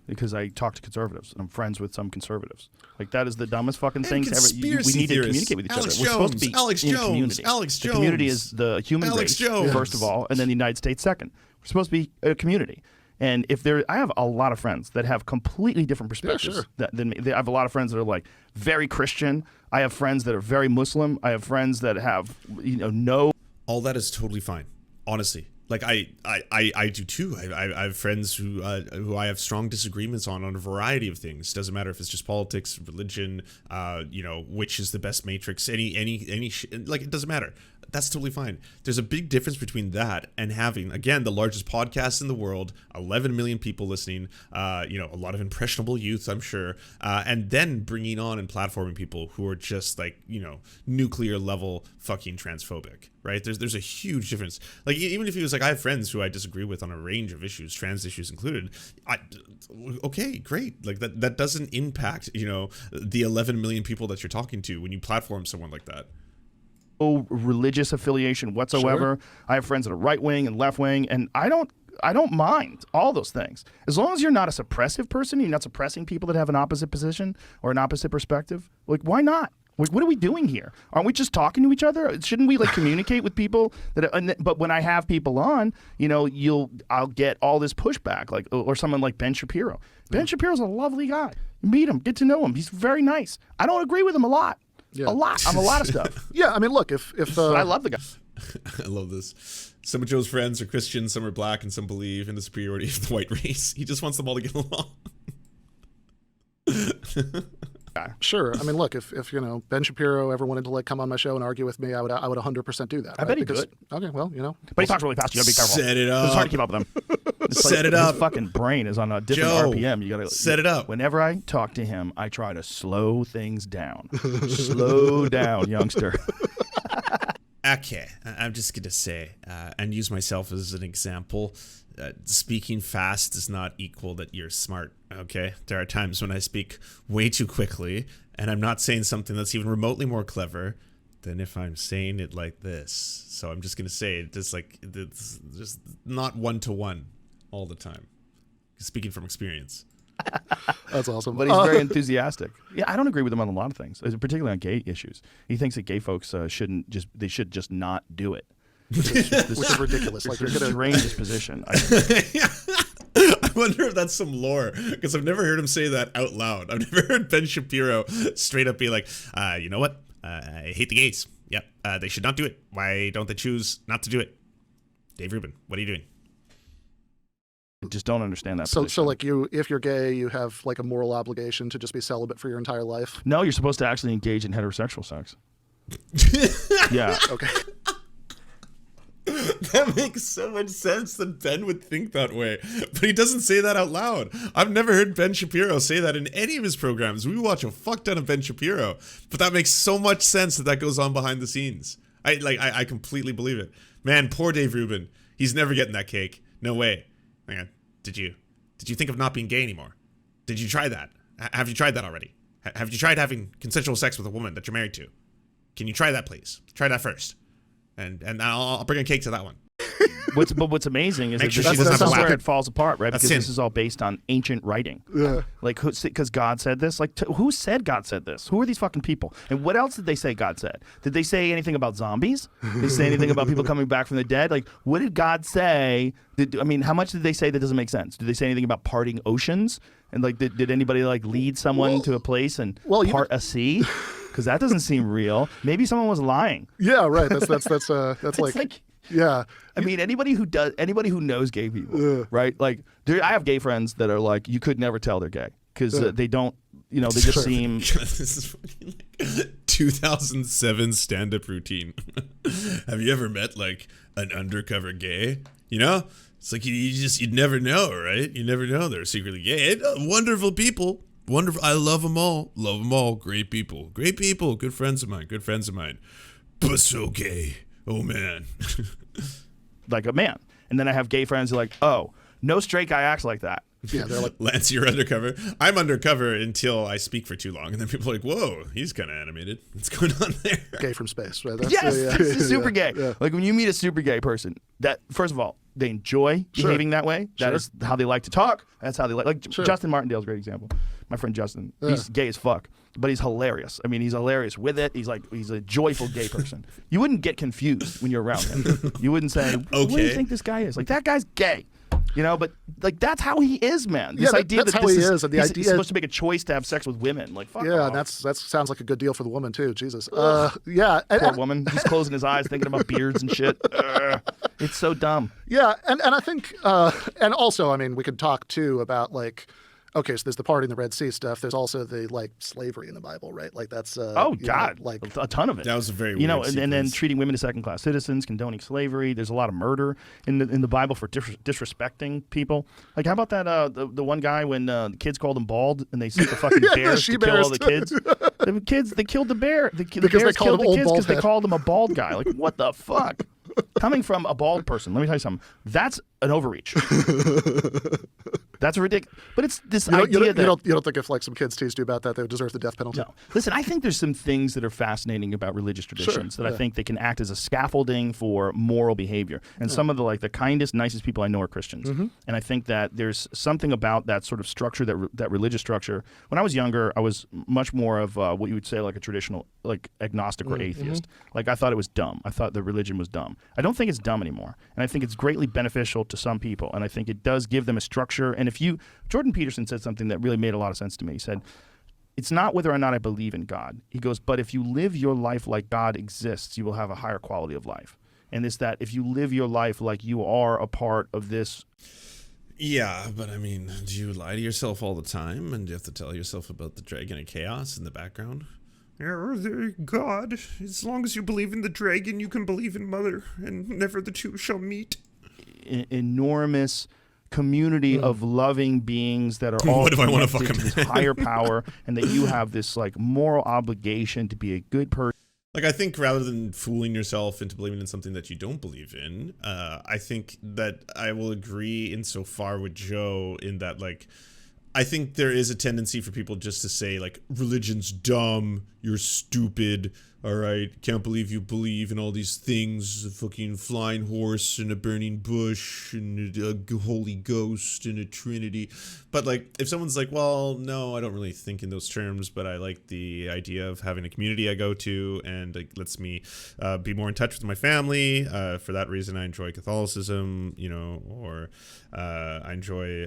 Because I talk to conservatives, and I'm friends with some conservatives. Like, that is the dumbest fucking thing ever. Conspiracy We need to theorists. communicate with each Alex other. We're supposed to be Alex in a Jones. community. Alex The community Jones. is the human Alex race, Jones. first of all, and then the United States second. We're supposed to be a community. And I have a lot of friends that have completely different perspectives than me. I have a lot of friends that are like very Christian. I have friends that are very Muslim. I have friends that have, no. All that is totally fine, honestly. Like I do too. I have friends who I have strong disagreements on a variety of things. Doesn't matter if it's just politics, religion, which is the best matrix. Like it doesn't matter. That's totally fine. There's a big difference between that and having, again, the largest podcast in the world, 11 million people listening, a lot of impressionable youth, I'm sure, and then bringing on and platforming people who are just like, nuclear level fucking transphobic, right? There's a huge difference. Like, even if he was like, I have friends who I disagree with on a range of issues, trans issues included, okay, great. Like that doesn't impact, the 11 million people that you're talking to when you platform someone like that. No religious affiliation whatsoever. Sure. I have friends that are right wing and left wing, and I don't mind all those things as long as you're not a suppressive person. You're not suppressing people that have an opposite position or an opposite perspective. Like, why not? Like, what are we doing here? Aren't we just talking to each other? Shouldn't we communicate with people but when I have people on, I'll get all this pushback, or someone like Ben Shapiro. Ben Shapiro's a lovely guy. Meet him, get to know him. He's very nice. I don't agree with him a lot. Yeah. A lot on a lot of stuff. Yeah, I mean, look, if I love the guy. I love this. Some of Joe's friends are Christian, some are black, and some believe in the superiority of the white race. He just wants them all to get along. Sure. I mean, look, if Ben Shapiro ever wanted to come on my show and argue with me, I would 100% do that. I bet he could. Okay, well, But he talks really fast. You gotta be careful. Set it up. It's hard to keep up with him. Set it up. His fucking brain is on a different Joe, RPM. You gotta set it up. Whenever I talk to him, I try to slow things down. Slow down, youngster. Okay, I'm just gonna say, and use myself as an example. Speaking fast does not equal that you're smart, okay? There are times when I speak way too quickly, and I'm not saying something that's even remotely more clever than if I'm saying it like this. So I'm just going to say it it's just not one-to-one all the time. Speaking from experience. That's awesome. But he's very enthusiastic. Yeah, I don't agree with him on a lot of things, particularly on gay issues. He thinks that gay folks should just not do it. Which is ridiculous. Like, you're gonna strange position. I wonder if that's some lore, because I've never heard him say that out loud. I've never heard Ben Shapiro straight up be like, you know what? I hate the gays. Yep. They should not do it. Why don't they choose not to do it? Dave Rubin, what are you doing? I just don't understand that. So like, if you're gay, you have like a moral obligation to just be celibate for your entire life? No, you're supposed to actually engage in heterosexual sex. Yeah. Okay. That makes so much sense that Ben would think that way, but he doesn't say that out loud. I've never heard Ben Shapiro say that in any of his programs. We watch a fuck ton of Ben Shapiro, but that makes so much sense that goes on behind the scenes. I completely believe it. Man, poor Dave Rubin. He's never getting that cake. No way. Hang on. Did you think of not being gay anymore? Did you try that? Have you tried that already? Have you tried having consensual sex with a woman that you're married to? Can you try that, please? Try that first. And I'll bring a cake to that one. What's amazing is sure that's where it falls apart, right? Because this is all based on ancient writing. Yeah. Like, because God said this? Like, who said God said this? Who are these fucking people? And what else did they say God said? Did they say anything about zombies? Did they say anything about people coming back from the dead? Like, what did God say? How much did they say that doesn't make sense? Did they say anything about parting oceans? And like, did anybody like lead someone to a place and part a sea? Because that doesn't seem real. Maybe someone was lying. Yeah, right. That's like yeah. I mean, anybody who knows gay people, right? Like, I have gay friends that are like, you could never tell they're gay because they don't, they just seem. This is fucking like 2007 stand-up routine. Have you ever met like an undercover gay? It's like you'd never know, right? You never know they're secretly gay. Wonderful people. Wonderful. I love them all. Love them all. Great people. Great people. Good friends of mine. But so gay. Oh, man. Like a man. And then I have gay friends who are like, oh, no straight guy acts like that. Yeah, they're like, Lance, you're undercover. I'm undercover until I speak for too long. And then people are like, whoa, he's kind of animated. What's going on there? Gay from space, right? That's super gay. Yeah. Like, when you meet a super gay person, that, first of all, they enjoy behaving that way. That is how they like to talk. That's how they like. Justin Martindale's a great example. My friend Justin, he's gay as fuck, but he's hilarious. I mean, he's hilarious with it. He's a joyful gay person. You wouldn't get confused when you're around him. You wouldn't say, what do you think this guy is? Like, that guy's gay. You know, but like that's how he is, man. This idea that's that how this he is, is, and the he's idea supposed to make a choice to have sex with women. Like, fuck yeah, off. that sounds like a good deal for the woman too. Jesus, yeah, Poor woman. He's closing his eyes, thinking about beards and shit. It's so dumb. yeah, and I think, and also, I mean, we could talk too about like. Okay, so there's the party in the Red Sea stuff. There's also the like slavery in the Bible, right? Like that's Oh you God, know, like a ton of it. That was a very you know, weird and then sequence. treating women as second-class citizens, condoning slavery. There's a lot of murder in the Bible for disrespecting people. Like, how about that the one guy when the kids called him bald and they sent the fucking bears to kill all the kids. The kids they killed the bear. The Because bears they called killed him the old kids because they bald head. called him a bald guy. Like, what the fuck? Coming from a bald person, let me tell you something. That's an overreach. That's ridiculous. But it's this idea that you don't think if like some kids teased you about that, they would deserve the death penalty? no. Listen, I think there's some things that are fascinating about religious traditions that I think they can act as a scaffolding for moral behavior. And some of the kindest, nicest people I know are Christians. And I think that there's something about that sort of structure, that religious structure. When I was younger, I was much more of what you would say like a traditional, like agnostic or atheist. Like I thought it was dumb. I thought the religion was dumb. I don't think it's dumb anymore. And I think it's greatly beneficial to some people. And I think it does give them a structure. And Jordan Peterson said something that really made a lot of sense to me. He said, it's not whether or not I believe in God. He goes, but if you live your life like God exists, you will have a higher quality of life. And it's that if you live your life like you are a part of this. Yeah, but I mean, do you lie to yourself all the time? And do you have to tell yourself about the dragon of chaos in the background? God, as long as you believe in the dragon, you can believe in Mother, and never the two shall meet. Enormous community of loving beings that are all What if I wanna connected fuck to him? this higher power, and that you have this like moral obligation to be a good person. Like, I think rather than fooling yourself into believing in something that you don't believe in, I think that I will agree insofar with Joe in that, like, I think there is a tendency for people just to say, like, religion's dumb, you're stupid, all right, can't believe you believe in all these things, a fucking flying horse and a burning bush and a holy ghost and a trinity. But, like, if someone's like, well, no, I don't really think in those terms, but I like the idea of having a community I go to, and it lets me be more in touch with my family. For that reason, I enjoy Catholicism, you know, or I enjoy,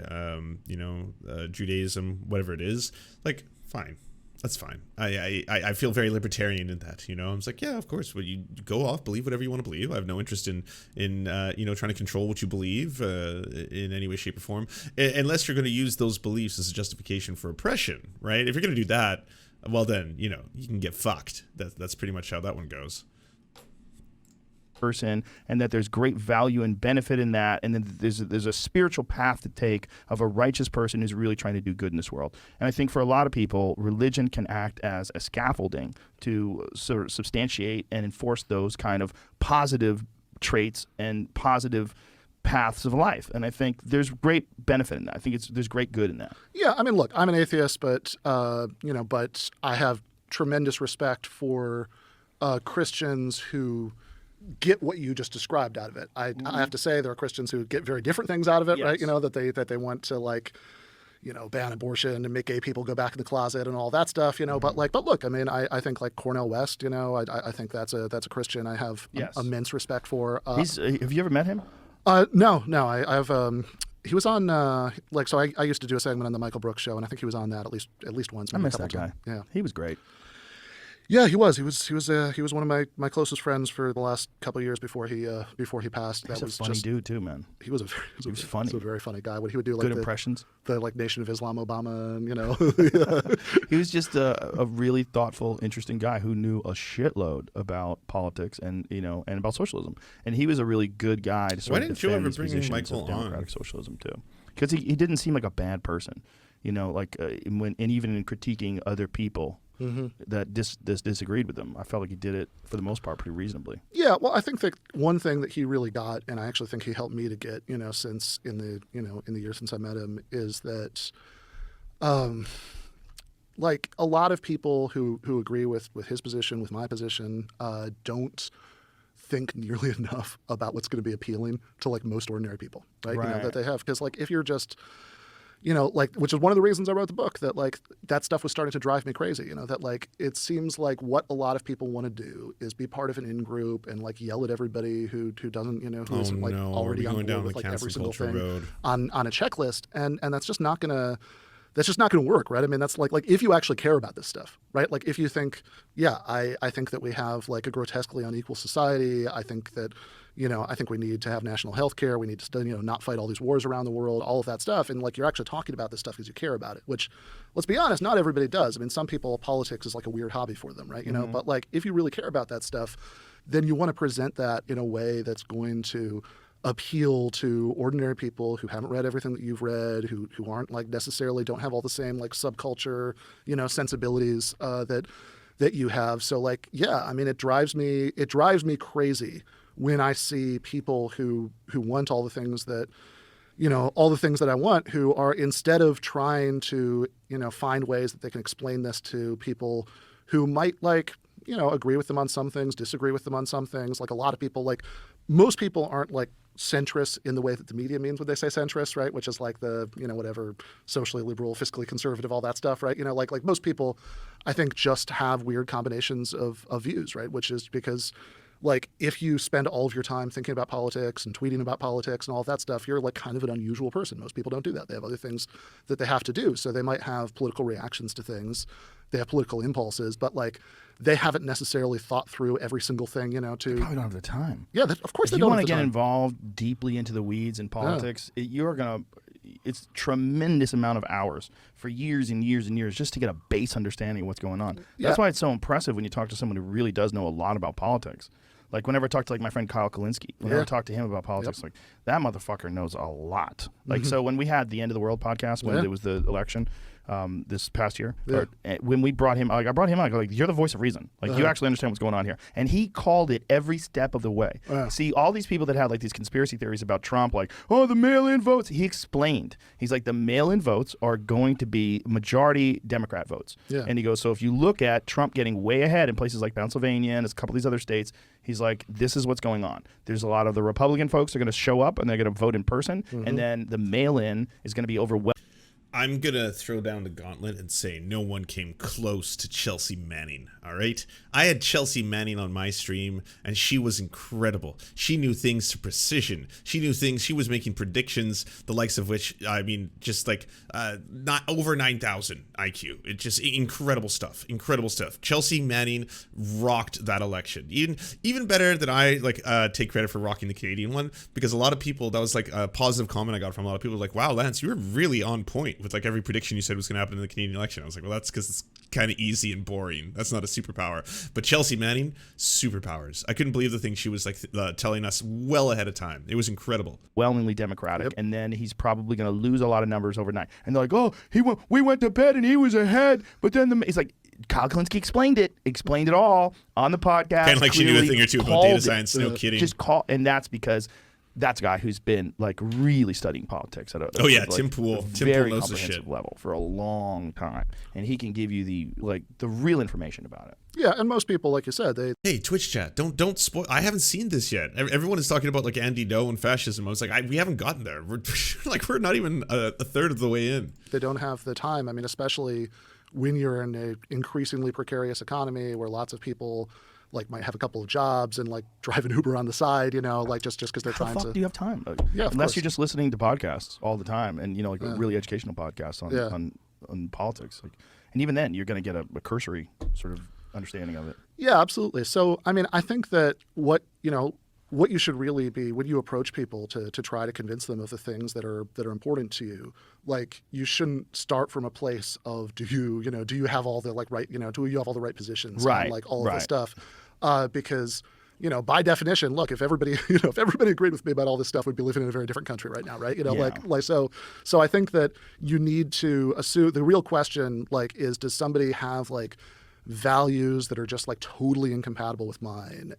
Judaism, whatever it is. Like, fine. That's fine. I feel very libertarian in that, you know. I'm just like, yeah, of course. Well, you go off, believe whatever you want to believe. I have no interest in trying to control what you believe in any way, shape, or form, unless you're going to use those beliefs as a justification for oppression, right? If you're going to do that, well, then you can get fucked. That's pretty much how that one goes. Person, and that there's great value and benefit in that, and then there's a spiritual path to take of a righteous person who's really trying to do good in this world. And I think for a lot of people, religion can act as a scaffolding to sort of substantiate and enforce those kind of positive traits and positive paths of life. And I think there's great benefit in that. I think there's great good in that. Yeah, I mean, look, I'm an atheist, but but I have tremendous respect for Christians who get what you just described out of it. I have to say there are Christians who get very different things out of it, right? You know, that they want to ban abortion and make gay people go back in the closet and all that stuff, but look, I mean, I think like Cornel West, I think that's a Christian I have immense respect for. Have you ever met him? No, I've he was on so I used to do a segment on the Michael Brooks show, and I think he was on that at least once. I maybe a miss couple that guy. times. Yeah. He was great. Yeah, he was. He was one of my closest friends for the last couple of years before he passed. He's a funny dude too, man. He was funny. He was a very funny guy. What he would do, like Good impressions. The Nation of Islam Obama, and He was just a really thoughtful, interesting guy who knew a shitload about politics and and about socialism. And he was a really good guy to sort Why of didn't you defend ever these bring positions Michael of democratic on? socialism too, because he didn't seem like a bad person. And even in critiquing other people that disagreed with him, I felt like he did it for the most part pretty reasonably. Yeah, well, I think that one thing that he really got, and I actually think he helped me to get, since in the year since I met him, is that, like a lot of people who agree with his position, with my position, don't think nearly enough about what's going to be appealing to like most ordinary people, right? Right. That they have, because like if you're just you know, like, which is one of the reasons I wrote the book, that like that stuff was starting to drive me crazy, you know, that like it seems like what a lot of people want to do is be part of an in-group and like yell at everybody who doesn't, you know, who isn't like already on board with like every single thing on a checklist. And that's just not gonna work, right? I mean, that's like if you actually care about this stuff, right? Like if you think, yeah, I think that we have like a grotesquely unequal society. I think that, you know, I think we need to have national health care. We need to, you know, not fight all these wars around the world, all of that stuff. And like you're actually talking about this stuff because you care about it, which, let's be honest, not everybody does. I mean, some people, politics is like a weird hobby for them, right? You know, but like if you really care about that stuff, then you want to present that in a way that's going to appeal to ordinary people who haven't read everything that you've read, who aren't like necessarily don't have all the same like subculture, you know, sensibilities that you have. So like, yeah, I mean, it drives me crazy when I see people who want all the things that, you know, all the things that I want, who are, instead of trying to, you know, find ways that they can explain this to people who might like, you know, agree with them on some things, disagree with them on some things. Like a lot of people, like most people aren't like centrist in the way that the media means when they say centrist, right? Which is like the, you know, whatever, socially liberal, fiscally conservative, all that stuff, right? You know, like most people, I think, just have weird combinations of views, right? Which is because, like, if you spend all of your time thinking about politics and tweeting about politics and all of that stuff, you're like kind of an unusual person. Most people don't do that. They have other things that they have to do. So they might have political reactions to things. They have political impulses, but like they haven't necessarily thought through every single thing, you know, to... They probably don't have the time. Yeah, of course they if don't you have want the to get time. involved deeply into the weeds in politics, you're going to... It's tremendous amount of hours for years and years and years just to get a base understanding of what's going on. That's why it's so impressive when you talk to someone who really does know a lot about politics. Like whenever I talk to like my friend Kyle Kalinske, whenever I talk to him about politics, like that motherfucker knows a lot. Like so when we had the End of the World podcast when it was the election this past year, or, when we brought him, like I brought him on, I go like, you're the voice of reason. Like you actually understand what's going on here, and he called it every step of the way. See, all these people that had like these conspiracy theories about Trump, like the mail-in votes. He explained. He's like, the mail-in votes are going to be majority Democrat votes. And he goes, so if you look at Trump getting way ahead in places like Pennsylvania and a couple of these other states, he's like, this is what's going on. There's a lot of the Republican folks are going to show up and they're going to vote in person, and then the mail-in is going to be overwhelming. I'm going to throw down the gauntlet and say no one came close to Chelsea Manning, all right? I had Chelsea Manning on my stream, and she was incredible. She knew things to precision. She knew things. She was making predictions, the likes of which, I mean, just like not over 9,000 IQ. It just incredible stuff. Incredible stuff. Chelsea Manning rocked that election. Even better than I take credit for rocking the Canadian one, because a lot of people, that was like a positive comment I got from a lot of people, like, wow, Lance, you were really on point with like every prediction you said was going to happen in the Canadian election. I was like, well, that's because it's kind of easy and boring. That's not a superpower. But Chelsea Manning, superpowers. I couldn't believe the thing she was like telling us well ahead of time. It was incredible. Overwhelmingly Democratic, and then he's probably going to lose a lot of numbers overnight. And they're like, oh, we went to bed and he was ahead, but then he's like, Kyle Kalinske explained it all on the podcast. Kind of like she knew a thing or two about data science. No kidding. And that's because that's a guy who's been like really studying politics at a Tim Pool. Tim very Pool knows the comprehensive shit level for a long time, and he can give you the real information about it. Yeah, and most people, like you said, Hey, Twitch chat, don't spoil. I haven't seen this yet. Everyone is talking about like Andy Ngo and fascism. I was like, we haven't gotten there. We're not even a third of the way in. They don't have the time. I mean, especially when you're in an increasingly precarious economy where lots of people like might have a couple of jobs and like drive an Uber on the side, you know, like just because they're trying to. How the fuck do you have time? Unless you're just listening to podcasts all the time, and you know, like really educational podcasts on politics. Like, and even then, you're going to get a cursory sort of understanding of it. Yeah, absolutely. So, I mean, I think that what you should really be when you approach people to try to convince them of the things that are important to you, like you shouldn't start from a place of do you have all the do you have all the right positions, right, and like all of the stuff, because by definition, look, if everybody agreed with me about all this stuff, we'd be living in a very different country right now, right? So I think that you need to assume the real question is, does somebody have values that are just totally incompatible with mine,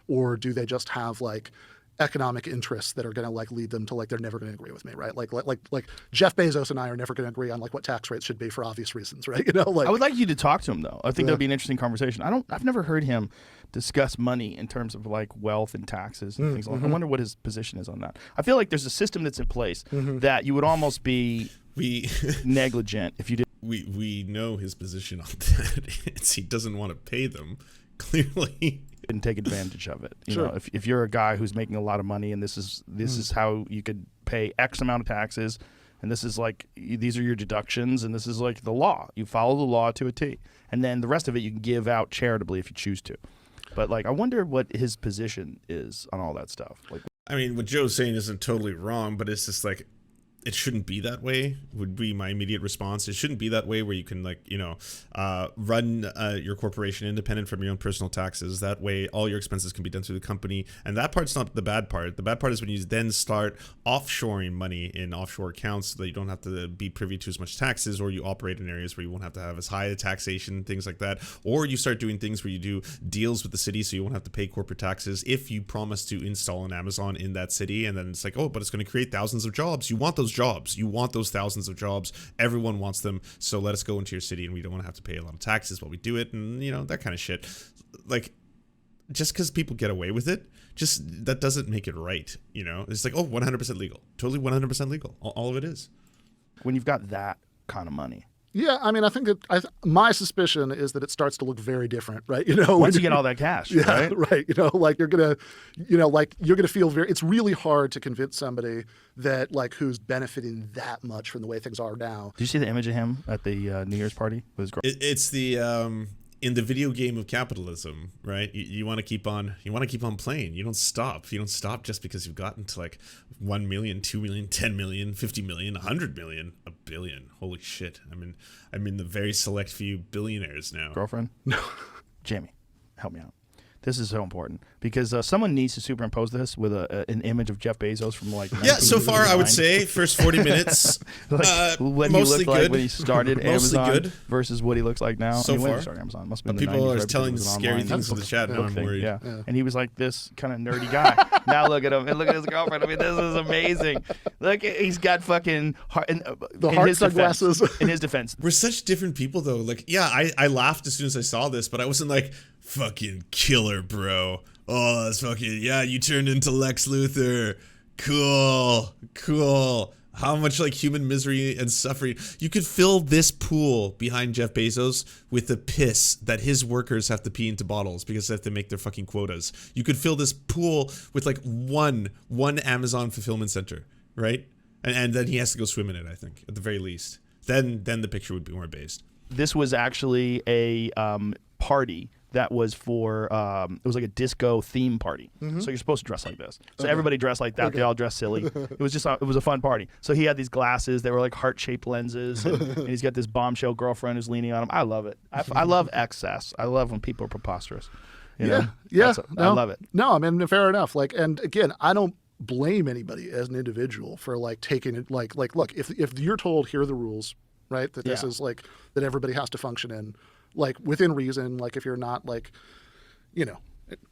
or do they just have economic interests that are going to lead them to they're never going to agree with me, right? Like Jeff Bezos and I are never going to agree on what tax rates should be for obvious reasons, right? I would like you to talk to him though. I think that'd be an interesting conversation. I've never heard him discuss money in terms of wealth and taxes and things like that. I wonder what his position is on that. I feel like there's a system that's in place that you would almost be we negligent if you did. we know his position on that. He doesn't want to pay them. Clearly, and take advantage of it. You Sure. know, if you're a guy who's making a lot of money and this is how you could pay X amount of taxes, and this is like these are your deductions, and this is like the law. You follow the law to a T, and then the rest of it you can give out charitably if you choose to. But like, I wonder what his position is on all that stuff. Like, I mean, what Joe's saying isn't totally wrong, but it's just like, it shouldn't be that way, would be my immediate response. It shouldn't be that way where you can, like, you know, run your corporation independent from your own personal taxes. That way all your expenses can be done through the company. And that part's not the bad part. The bad part is when you then start offshoring money in offshore accounts so that you don't have to be privy to as much taxes, or you operate in areas where you won't have to have as high a taxation, things like that. Or you start doing things where you do deals with the city so you won't have to pay corporate taxes if you promise to install an Amazon in that city. And then it's like, oh, but it's going to create thousands of jobs. You want those jobs. You want those thousands of jobs. Everyone wants them. So let us go into your city and we don't want to have to pay a lot of taxes while we do it. And, you know, that kind of shit. Like, just because people get away with it, just that doesn't make it right. You know, it's like, oh, 100% legal. Totally 100% legal. All of it is. when you've got that kind of money. Yeah, I mean, I think that my suspicion is that it starts to look very different, right? You know, once you get all that cash, yeah, right? You know, like you're gonna feel very. It's really hard to convince somebody that like who's benefiting that much from the way things are now. Did you see the image of him at the New Year's party with his girl? It's the in the video game of capitalism, right? You want to keep on playing. You don't stop. You don't stop just because you've gotten to like 1 million, 2 million, 10 million, 50 million, 100 million, a billion. Holy shit. I'm in the very select few billionaires now. Girlfriend? No. Jamie, help me out. This is so important because someone needs to superimpose this with an image of Jeff Bezos from like. Yeah, so far I would say first 40 minutes, like what he mostly looked like good. when he started Amazon good. Versus what he looks like now. So when far, he started Amazon must have been people the 90s, are right? telling Because it was scary online. things in the chat. Now I'm Thing, worried. yeah. And he was like this kind of nerdy guy. Now look at him and look at his girlfriend. I mean, this is amazing. Look, he's got fucking heart, the heart sunglasses. In his defense, we're such different people though. Like, yeah, I laughed as soon as I saw this, but I wasn't like fucking killer, bro. Oh, that's fucking, yeah, you turned into Lex Luthor. Cool. How much like human misery and suffering. You could fill this pool behind Jeff Bezos with the piss that his workers have to pee into bottles because they have to make their fucking quotas. You could fill this pool with like one Amazon fulfillment center, right? And then he has to go swim in it, I think, at the very least. Then the picture would be more based. This was actually a party that was for it was like a disco theme party. Mm-hmm. So you're supposed to dress like this. So everybody dressed like that. Okay. They all dressed silly. It was just it was a fun party. So he had these glasses. They were like heart-shaped lenses, and he's got this bombshell girlfriend who's leaning on him. I love it. I love excess. I love when people are preposterous. You know? I love it. No, I mean, fair enough. Like, and again, I don't blame anybody as an individual for like taking it. Like, look, if you're told here are the rules, right? That this is like that everybody has to function in. Like within reason, like if you're not like, you know,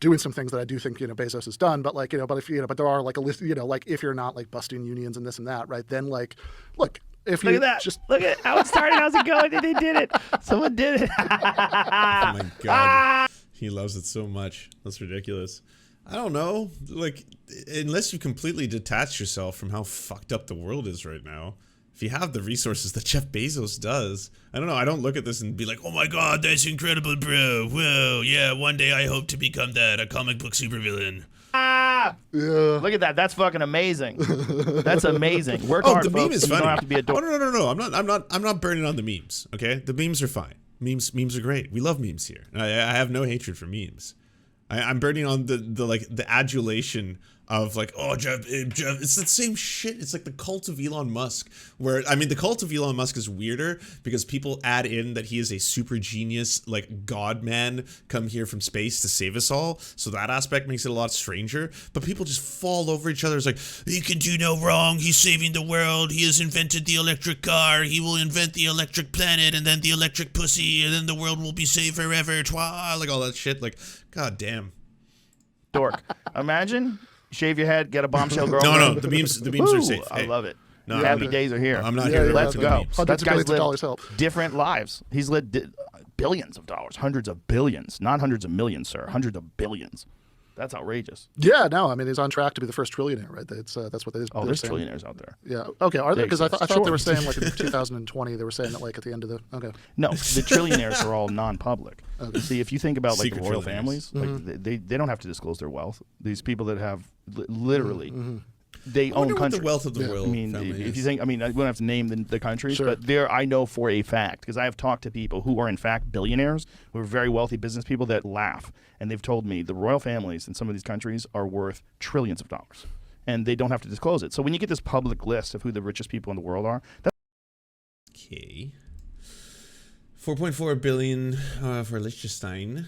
doing some things that I do think, you know, Bezos has done, but like, you know, but if, you know, but there are like a list, you know, like if you're not like busting unions and this and that, right? Then like, look, if look you at that, just look at how it started, how's it going? They did it. Someone did it. Oh my God. He loves it so much. That's ridiculous. I don't know. Like, unless you completely detach yourself from how fucked up the world is right now, if you have the resources that Jeff Bezos does, I don't know. I don't look at this and be like, oh my God, that's incredible, bro. Whoa, yeah, one day I hope to become that, a comic book supervillain. yeah. Look at that. That's fucking amazing. That's amazing. Work Oh, hard, the folks. meme is You funny. don't have to be a dork. Oh, no. I'm not burning on the memes, okay? The memes are fine. Memes are great. We love memes here. I have no hatred for memes. I'm burning on the adulation of like, oh, Jeff, it's the same shit. It's like the cult of Elon Musk, where, I mean, the cult of Elon Musk is weirder because people add in that he is a super genius, like God man come here from space to save us all. So that aspect makes it a lot stranger, but people just fall over each other. It's like, he can do no wrong. He's saving the world. He has invented the electric car. He will invent the electric planet and then the electric pussy and then the world will be saved forever. Twa, like all that shit. Like, God damn. Dork. Imagine, shave your head, get a bombshell girl. No, the memes are safe. I love it. No, Happy days are here. I'm not here to Let's talk go. about memes. That guy's $100 billion help. different lives. He's lived billions of dollars, hundreds of billions, not hundreds of millions, sir, hundreds of billions. That's outrageous. Yeah, no, I mean he's on track to be the first trillionaire, right? That's what they. Oh, there's saying. trillionaires out there. Yeah. Okay. Are there? Because I thought Sure. they were saying like in 2020 they were saying that like at the end of the. Okay. No, the trillionaires are all non-public. Okay. See, if you think about like the Secret royal trillionaires. families, like they don't have to disclose their wealth. These people that have literally. They I own wonder what countries. the wealth of the royal I mean, family if is. you think, I mean, I wouldn't have to name the countries, Sure. but there, I know for a fact, because I have talked to people who are in fact billionaires, who are very wealthy business people that laugh, and they've told me the royal families in some of these countries are worth trillions of dollars, and they don't have to disclose it. So when you get this public list of who the richest people in the world are, that's Okay. 4.4 billion for Liechtenstein.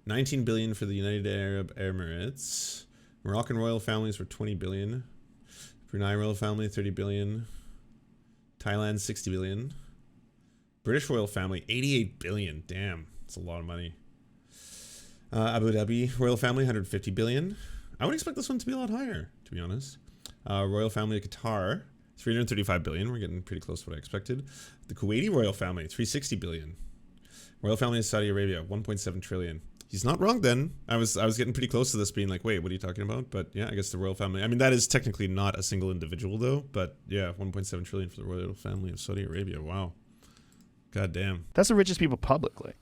19 billion for the United Arab Emirates. Moroccan royal families were 20 billion. Brunei royal family 30 billion. Thailand 60 billion. British royal family 88 billion. Damn, that's a lot of money. Abu Dhabi royal family 150 billion. I would expect this one to be a lot higher, to be honest. Royal family of Qatar 335 billion. We're getting pretty close to what I expected. The Kuwaiti royal family 360 billion. Royal family of Saudi Arabia 1.7 trillion. He's not wrong then. I was getting pretty close to this being like, wait, what are you talking about? But yeah, I guess the royal family. I mean, that is technically not a single individual though, but yeah, 1.7 trillion for the royal family of Saudi Arabia. Wow. God damn. the richest people publicly.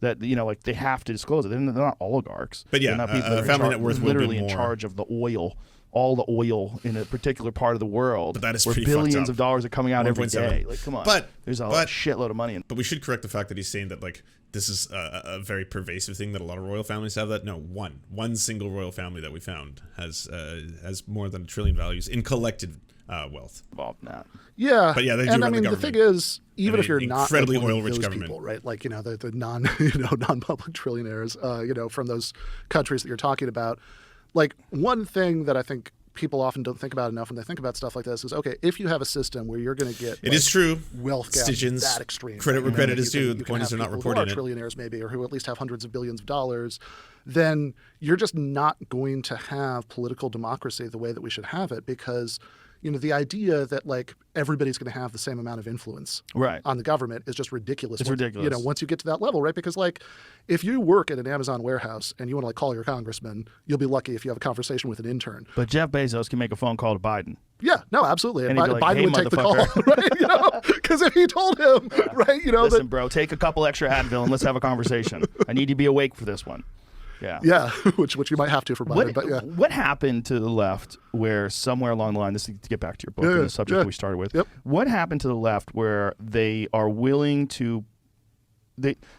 That like they have to disclose it. They're not oligarchs. But yeah, they're not people that are family net worth will be literally in more. charge of the oil. All the oil in a particular part of the world, But that is where pretty fucked billions up. of dollars are coming out every 1.7. day. Like, come on. But- there's a but- shitload of money in. But we should correct the fact that he's saying that like this is a very pervasive thing that a lot of royal families have. That no, one single royal family that we found has more than $1 trillion values in collected wealth. Involved in that. Yeah, But yeah, they do and I run the mean the government. thing is, even And if you're an not incredibly like one of oil-rich those government. people, right? Like the non non-public trillionaires, from those countries that you're talking about. Like one thing that I think people often don't think about enough when they think about stuff like this is, okay, if you have a system where you're going to get It is true. wealth gap Stygians, that extreme, credit where right? credit You is can- due. you The can point is have they're not people who reporting are it. trillionaires maybe, or who at least have hundreds of billions of dollars, then you're just not going to have political democracy the way that we should have it, because the idea that like everybody's going to have the same amount of influence Right. on the government is just ridiculous. It's ridiculous. Once you get to that level, right? Because like if you work at an Amazon warehouse and you want to like call your congressman, you'll be lucky if you have a conversation with an intern. But Jeff Bezos can make a phone call to Biden. Yeah, no, absolutely. And And he'd be like, Biden "Hey, would take the call, motherfucker." right? Because if he told him, right, Listen, that, bro, take a couple extra Advil and let's have a conversation. I need you to be awake for this one. Yeah. yeah, which you might have to for Biden, but yeah. What happened to the left where somewhere along the line, this is to get back to your book Yeah, and the subject yeah. we started with, Yep. what happened to the left where they are willing to,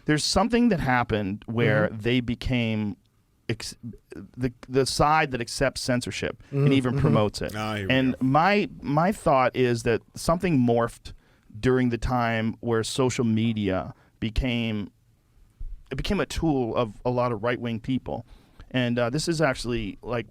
there's something that happened where Mm-hmm. they became the side that accepts censorship Mm-hmm. and even promotes it. Here we And go. my thought is that something morphed during the time where social media became a tool of a lot of right-wing people. And this is actually like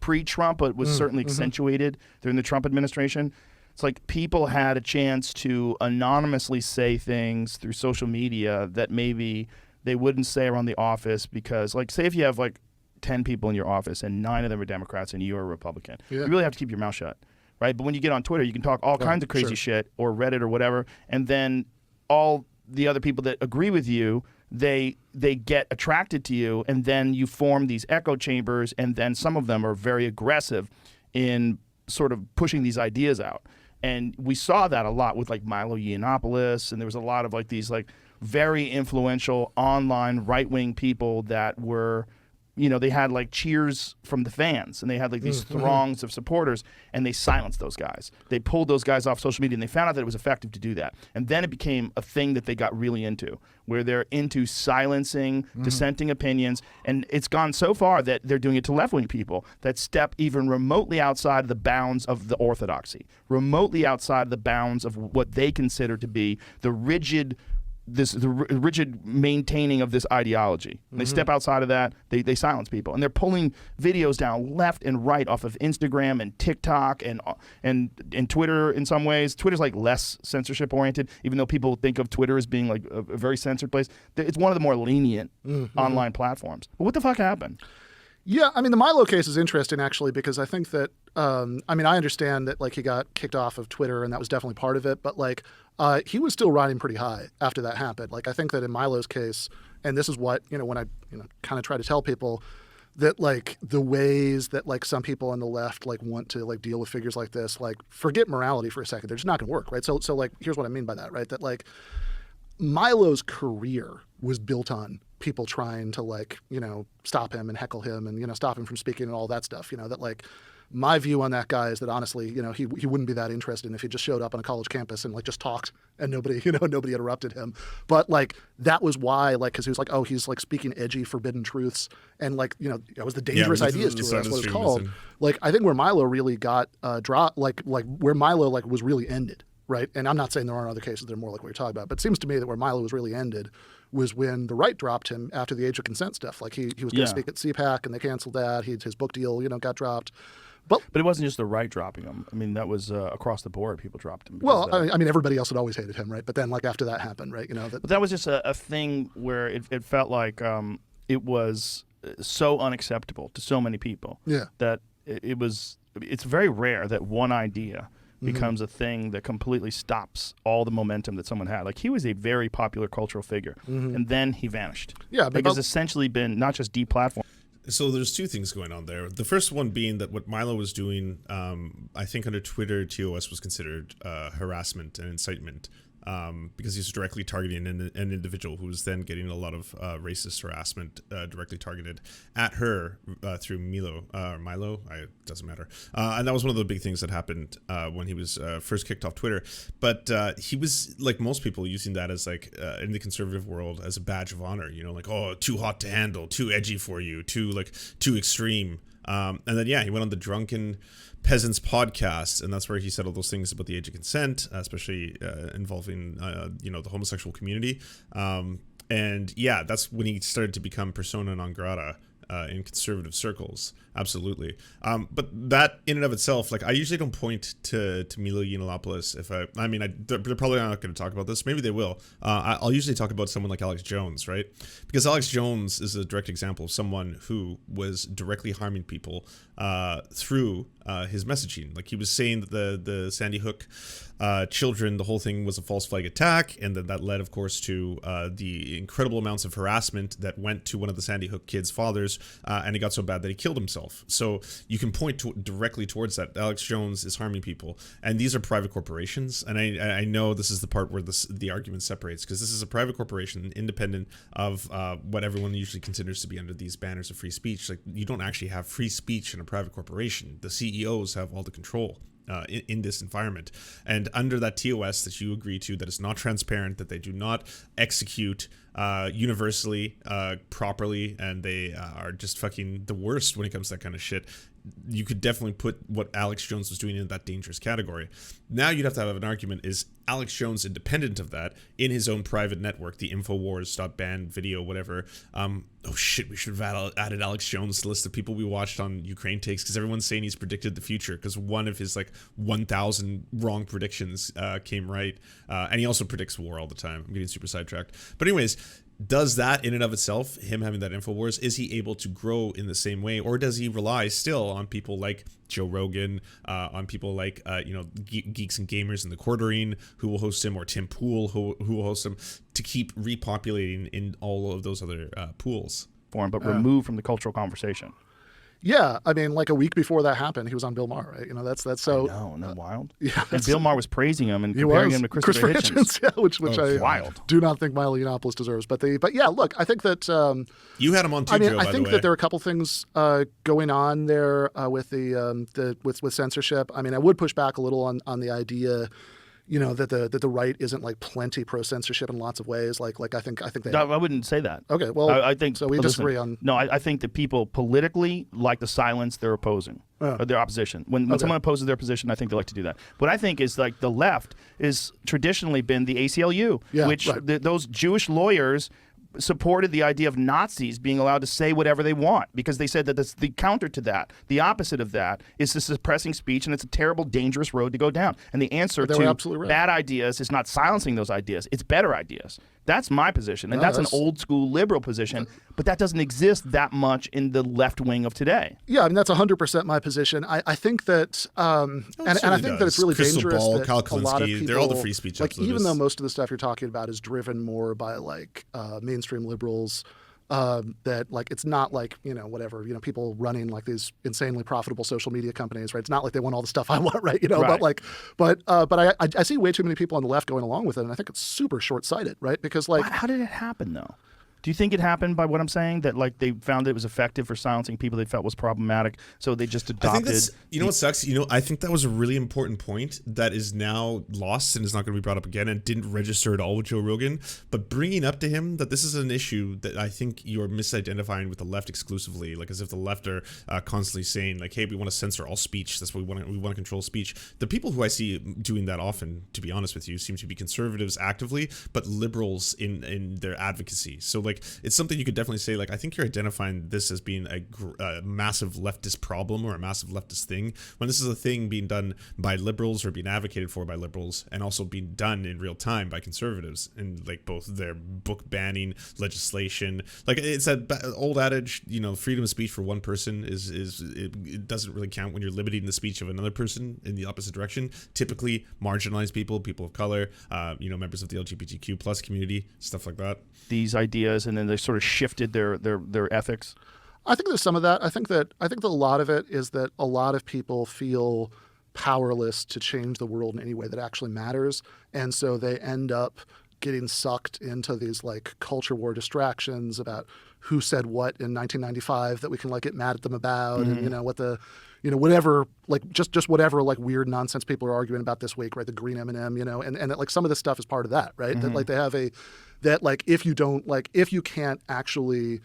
pre-Trump, but was certainly accentuated during the Trump administration. It's like people had a chance to anonymously say things through social media that maybe they wouldn't say around the office, because like say if you have like 10 people in your office and 9 of them are Democrats and you're a Republican, Yeah. you really have to keep your mouth shut, right? But when you get on Twitter, you can talk all kinds of crazy sure. shit, or Reddit or whatever, and then all the other people that agree with you, they get attracted to you, and then you form these echo chambers, and then some of them are very aggressive in sort of pushing these ideas out. And we saw that a lot with like Milo Yiannopoulos, and there was a lot of like these like very influential online right-wing people that were, they had like cheers from the fans, and they had like these throngs of supporters, and they silenced those guys. They pulled those guys off social media, and they found out that it was effective to do that. And then it became a thing that they got really into, where they're into silencing dissenting opinions. And it's gone so far that they're doing it to left-wing people that step even remotely outside of the bounds of the orthodoxy, remotely outside of the bounds of what they consider to be the rigid maintaining of this ideology. They step outside of that, they silence people, and they're pulling videos down left and right off of Instagram and TikTok and Twitter. In some ways, Twitter's like less censorship oriented, even though people think of Twitter as being like a very censored place. It's one of the more lenient online platforms. But what the fuck happened? Yeah, I mean, the Milo case is interesting, actually, because I think that, I understand that, like, he got kicked off of Twitter, and that was definitely part of it, but, like, he was still riding pretty high after that happened. Like, I think that in Milo's case, and this is what, when I, kind of try to tell people, that like the ways that like some people on the left like want to like deal with figures like this, like forget morality for a second. They're just not going to work, right? So like here's what I mean by that, right? That like Milo's career was built on people trying to like, you know, stop him and heckle him and, you know, stop him from speaking and all that stuff, you know, that like my view on that guy is that honestly, you know, he wouldn't be that interested if he just showed up on a college campus and like just talked and nobody interrupted him. But like that was why, like, because he was like, oh, he's like speaking edgy, forbidden truths, and like, you know, that was the dangerous ideas to it. That's what it's called. Like I think where Milo really got dropped, like where Milo like was really ended. Right. And I'm not saying there aren't other cases that are more like what you're talking about, but it seems to me that where Milo was really ended was when the right dropped him after the age of consent stuff. Like he was going to speak at CPAC and they canceled that. His book deal, you know, got dropped. But it wasn't just the right dropping him. I mean, that was across the board. People dropped him. Well, I mean, everybody else had always hated him, right? But then, like after that happened, right? You know, but that was just a thing where it felt like it was so unacceptable to so many people. Yeah. That it's very rare that one idea becomes a thing that completely stops all the momentum that someone had. Like he was a very popular cultural figure, and then he vanished. Yeah, but has essentially been not just deplatformed. So there's two things going on there. The first one being that what Milo was doing, I think under Twitter, TOS was considered harassment and incitement. Because he was directly targeting an individual who was then getting a lot of racist harassment directly targeted at her through Milo. It doesn't matter. And that was one of the big things that happened when he was first kicked off Twitter. But he was, like most people, using that as like in the conservative world as a badge of honor. You know, like, oh, too hot to handle, too edgy for you, too extreme. And then, yeah, he went on the Drunken Peasants podcast, and that's where he said all those things about the age of consent, especially involving, the homosexual community. And yeah, that's when he started to become persona non grata in conservative circles. Absolutely. But that in and of itself, like I usually don't point to Milo Yiannopoulos if they're probably not going to talk about this. Maybe they will. I'll usually talk about someone like Alex Jones, right? Because Alex Jones is a direct example of someone who was directly harming people through his messaging. Like he was saying that the Sandy Hook children, the whole thing was a false flag attack, and that led, of course, to the incredible amounts of harassment that went to one of the Sandy Hook kids' fathers, and it got so bad that he killed himself. So you can point directly towards that. Alex Jones is harming people, and these are private corporations. And I know this is the part where the argument separates, because this is a private corporation, independent of what everyone usually considers to be under these banners of free speech. Like you don't actually have free speech in a private corporation. The CEOs have all the control in this environment, and under that TOS that you agree to, that is not transparent, that they do not execute universally properly, and they are just fucking the worst when it comes to that kind of shit. You could definitely put what Alex Jones was doing in that dangerous category. Now you'd have to have an argument, is Alex Jones independent of that in his own private network, the InfoWars.ban video, whatever. Oh shit, we should have added Alex Jones to the list of people we watched on Ukraine Takes, because everyone's saying he's predicted the future, because one of his like 1,000 wrong predictions came right. And he also predicts war all the time. I'm getting super sidetracked. But anyways, does that in and of itself, him having that InfoWars, is he able to grow in the same way, or does he rely still on people like Joe Rogan, on people like Geeks and Gamers in the Quartering who will host him, or Tim Pool who will host him, to keep repopulating in all of those other pools? But removed from the cultural conversation. Yeah, I mean, like a week before that happened, he was on Bill Maher, right? You know, that's so. No, isn't that wild? Yeah, and Bill Maher was praising him and comparing him to Christopher Hitchens. Yeah, which I wild. Do not think Milo Yiannopoulos deserves. But yeah, look, I think that you had him on too. I mean, Joe, I think that there are a couple things going on there with with censorship. I mean, I would push back a little on the idea, you know, that the right isn't like plenty pro censorship in lots of ways. Like I think they. No, I wouldn't say that. Okay, well, I think so. We disagree on. No, I think that people politically like to silence their opposing, or their opposition. When someone opposes their position, I think they like to do that. What I think is like the left is traditionally been the ACLU, which those Jewish lawyers supported the idea of Nazis being allowed to say whatever they want, because they said that the counter to that, the opposite of that, is the suppressing speech, and it's a terrible, dangerous road to go down. And the answer to bad ideas is not silencing those ideas, it's better ideas. That's my position, and that's an old school liberal position, but that doesn't exist that much in the left wing of today. Yeah, I mean, that's 100% my position. I think that, and I think that it's really dangerous that a lot of people, they're all the free speech like, absolutists. even though most of the stuff you're talking about is driven more by like mainstream liberals, that like it's not like whatever people running like these insanely profitable social media companies, right? It's not like they want all the stuff I want, right? Right. But I see way too many people on the left going along with it, and I think it's super short-sighted, right? Because like How did it happen though? Do you think it happened by what I'm saying, that like they found it was effective for silencing people they felt was problematic, so they just adopted? I think that's, what sucks? I think that was a really important point that is now lost and is not going to be brought up again and didn't register at all with Joe Rogan. But bringing up to him that this is an issue that I think you're misidentifying with the left exclusively, like as if the left are constantly saying like, hey, we want to censor all speech. That's what we want to control speech. The people who I see doing that often, to be honest with you, seem to be conservatives actively, but liberals in their advocacy. So like, it's something you could definitely say, like, I think you're identifying this as being a massive leftist problem or a massive leftist thing, when this is a thing being done by liberals or being advocated for by liberals and also being done in real time by conservatives, and like both their book banning legislation. Like, it's that old adage, freedom of speech for one person it doesn't really count when you're limiting the speech of another person in the opposite direction. Typically marginalized people of color, members of the LGBTQ plus community, stuff like that. These ideas, and then they sort of shifted their ethics. I think there's some of that. I think that a lot of it is that a lot of people feel powerless to change the world in any way that actually matters, and so they end up getting sucked into these like culture war distractions about who said what in 1995 that we can like get mad at them about, and what the whatever, like just whatever like weird nonsense people are arguing about this week, right? The green M&M, and that, like, some of this stuff is part of that, right? That like they have that like if you can't actually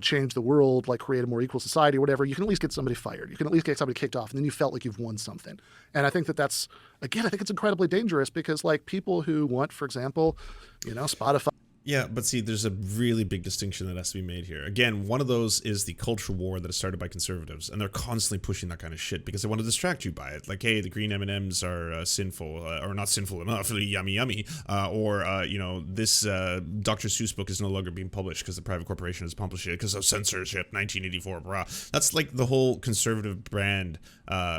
change the world, like create a more equal society or whatever, you can at least get somebody fired. You can at least get somebody kicked off, and then you felt like you've won something. And I think that's, again, I think it's incredibly dangerous because like people who want, for example, Spotify. Yeah, but see, there's a really big distinction that has to be made here. Again, one of those is the culture war that is started by conservatives, and they're constantly pushing that kind of shit because they want to distract you by it. Like, hey, the green M&Ms are sinful, or not sinful enough, yummy, yummy, or this Dr. Seuss book is no longer being published because the private corporation has published it because of censorship, 1984, brah. That's like the whole conservative brand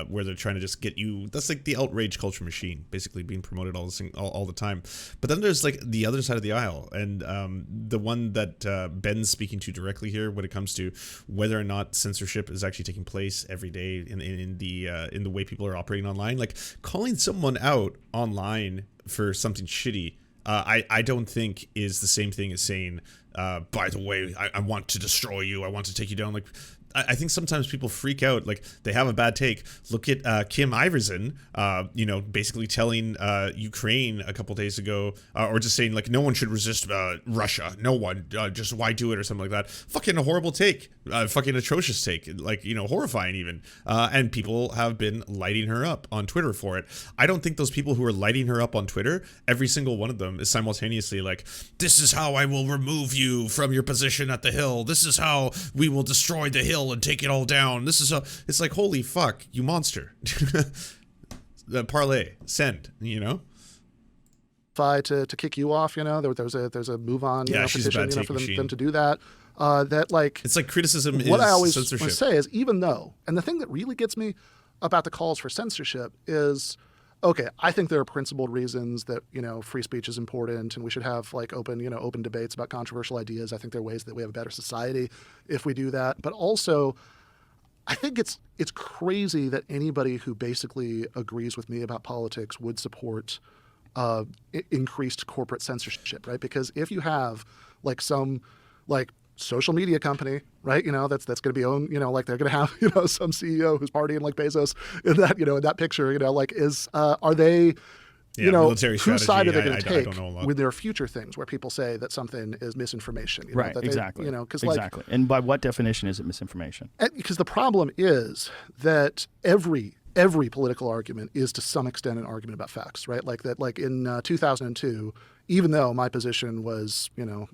where they're trying to just get you. That's like the outrage culture machine, basically being promoted all the time. But then there's like the other side of the aisle, and the one that Ben's speaking to directly here, when it comes to whether or not censorship is actually taking place every day in the way people are operating online, like calling someone out online for something shitty, I don't think is the same thing as saying, by the way, I want to destroy you, I want to take you down. Like, I think sometimes people freak out, like they have a bad take. Look at Kim Iversen, basically telling Ukraine a couple days ago, or just saying like no one should resist Russia, no one, just why do it or something like that. Fucking a horrible take, fucking atrocious take, like horrifying even. And people have been lighting her up on Twitter for it. I don't think those people who are lighting her up on Twitter, every single one of them is simultaneously like, this is how I will remove you from your position at the Hill. This is how we will destroy the Hill and take it all down. This is it's like, holy fuck, you monster. Parlay, send, to kick you off, there's a move on petition, for them to do that. That like, it's like criticism what is I always censorship. want to say is, even though, and the thing that really gets me about the calls for censorship is, okay, I think there are principled reasons that, free speech is important and we should have like open debates about controversial ideas. I think there are ways that we have a better society if we do that. But also, I think it's crazy that anybody who basically agrees with me about politics would support increased corporate censorship, right? Because if you have like some like social media company, right? That's going to be owned, like they're going to have, some CEO who's partying like Bezos in that, in that picture, are they, military whose side are they going I to take don't know a lot. with their future things where people say that something is misinformation? Right, that exactly. Because exactly. And by what definition is it misinformation? Because the problem is that every political argument is to some extent an argument about facts, right? Like that, like in 2002, even though my position was,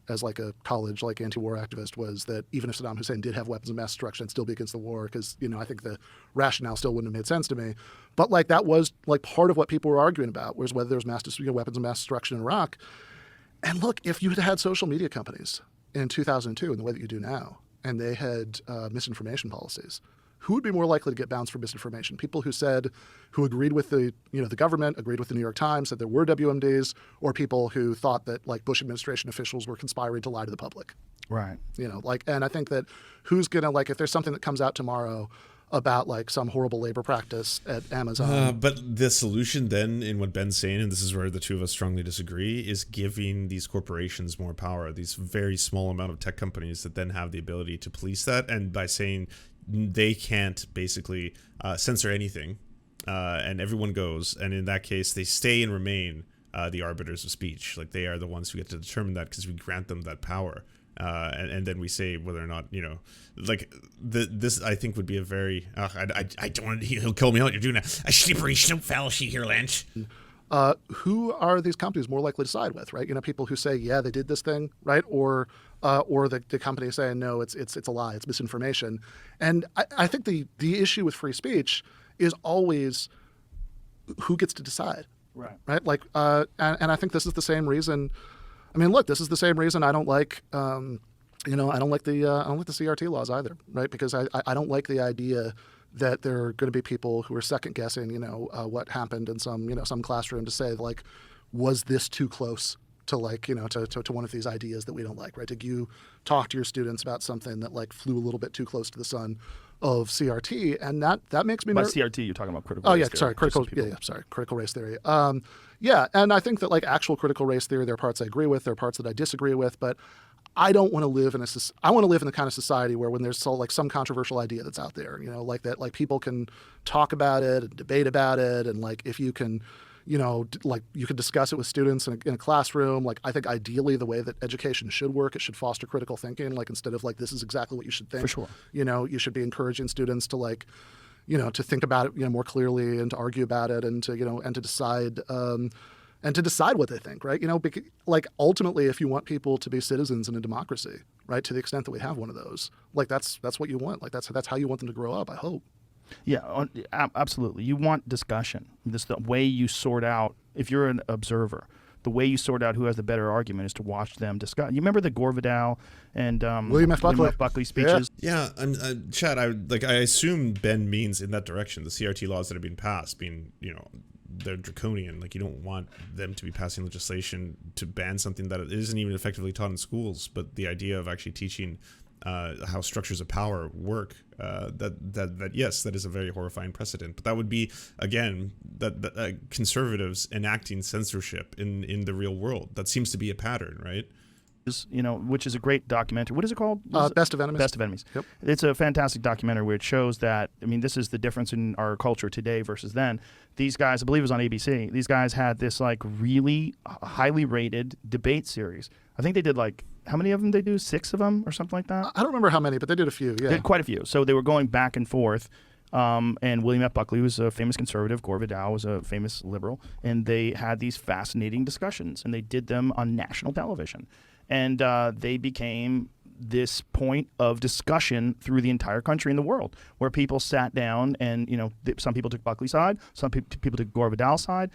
as like a college, like anti-war activist, was that even if Saddam Hussein did have weapons of mass destruction, I'd still be against the war because, I think the rationale still wouldn't have made sense to me. But like that was like part of what people were arguing about, was whether there was weapons of mass destruction in Iraq. And look, if you had social media companies in 2002 in the way that you do now, and they had misinformation policies, who would be more likely to get bounced for misinformation? People who agreed with the government, agreed with the New York Times, that there were WMDs, or people who thought that like Bush administration officials were conspiring to lie to the public. Right. And I think that who's gonna, like, if there's something that comes out tomorrow about like some horrible labor practice at Amazon. But the solution then, in what Ben's saying, and this is where the two of us strongly disagree, is giving these corporations more power, these very small amount of tech companies that then have the ability to police that, and by saying they can't basically censor anything, and everyone goes, and in that case they stay and remain the arbiters of speech. Like, they are the ones who get to determine that because we grant them that power. And then we say whether or not, this I think would be a very, I don't want to, he'll kill me out. You're doing a slippery slope fallacy here, Lynch. Who are these companies more likely to side with, right? People who say, yeah, they did this thing, right? Or the company saying, no, it's a lie, it's misinformation. And I think the issue with free speech is always who gets to decide, right? Like, and I think this is the same reason. I mean, look, this is the same reason I don't like, I don't like the CRT laws either, right? Because I don't like the idea that there are going to be people who are second guessing, what happened in some classroom to say, like, was this too close to, like, to one of these ideas that we don't like, right? Did you talk to your students about something that, like, flew a little bit too close to the sun of CRT? And that makes me nervous. By CRT, you're talking about critical race theory. Critical race theory. And I think that, like, actual critical race theory, there are parts I agree with, there are parts that I disagree with, but I don't want to live in I want to live in the kind of society where, when there's some controversial idea that's out there, like that, like, people can talk about it and debate about it, and, like, if you can, like, you can discuss it with students in a classroom. Like, I think ideally the way that education should work, it should foster critical thinking, like, instead of, like, this is exactly what you should think. For sure. You should be encouraging students to, like, to think about it, more clearly, and to argue about it, and to decide, what they think, right? Because, like, ultimately, if you want people to be citizens in a democracy, right, to the extent that we have one of those, like, that's what you want. Like, that's how you want them to grow up, I hope. Yeah, absolutely. You want discussion. This the way you sort out, if you're an observer, the way you sort out who has the better argument is to watch them discuss. You remember the Gore Vidal and William F. Buckley speeches? Yeah, and Chad, I assume Ben means in that direction. The CRT laws that have been passed being, they're draconian. Like, you don't want them to be passing legislation to ban something that isn't even effectively taught in schools. But the idea of actually teaching how structures of power work, yes, that is a very horrifying precedent. But that would be, again, that conservatives enacting censorship in the real world. That seems to be a pattern, right? Which is a great documentary. What is it called? Best of Enemies. Best of Enemies. Yep. It's a fantastic documentary where it shows that, this is the difference in our culture today versus then. These guys, I believe it was on ABC, these guys had this, like, really highly rated debate series. I think they did, like, how many of them they do? 6 of them or something like that? I don't remember how many, but they did a few, yeah. They did quite a few. So they were going back and forth. And William F. Buckley was a famous conservative. Gore Vidal was a famous liberal. And they had these fascinating discussions, and they did them on national television. And they became this point of discussion through the entire country and the world, where people sat down and, some people took Buckley's side, some people took Gore Vidal's side.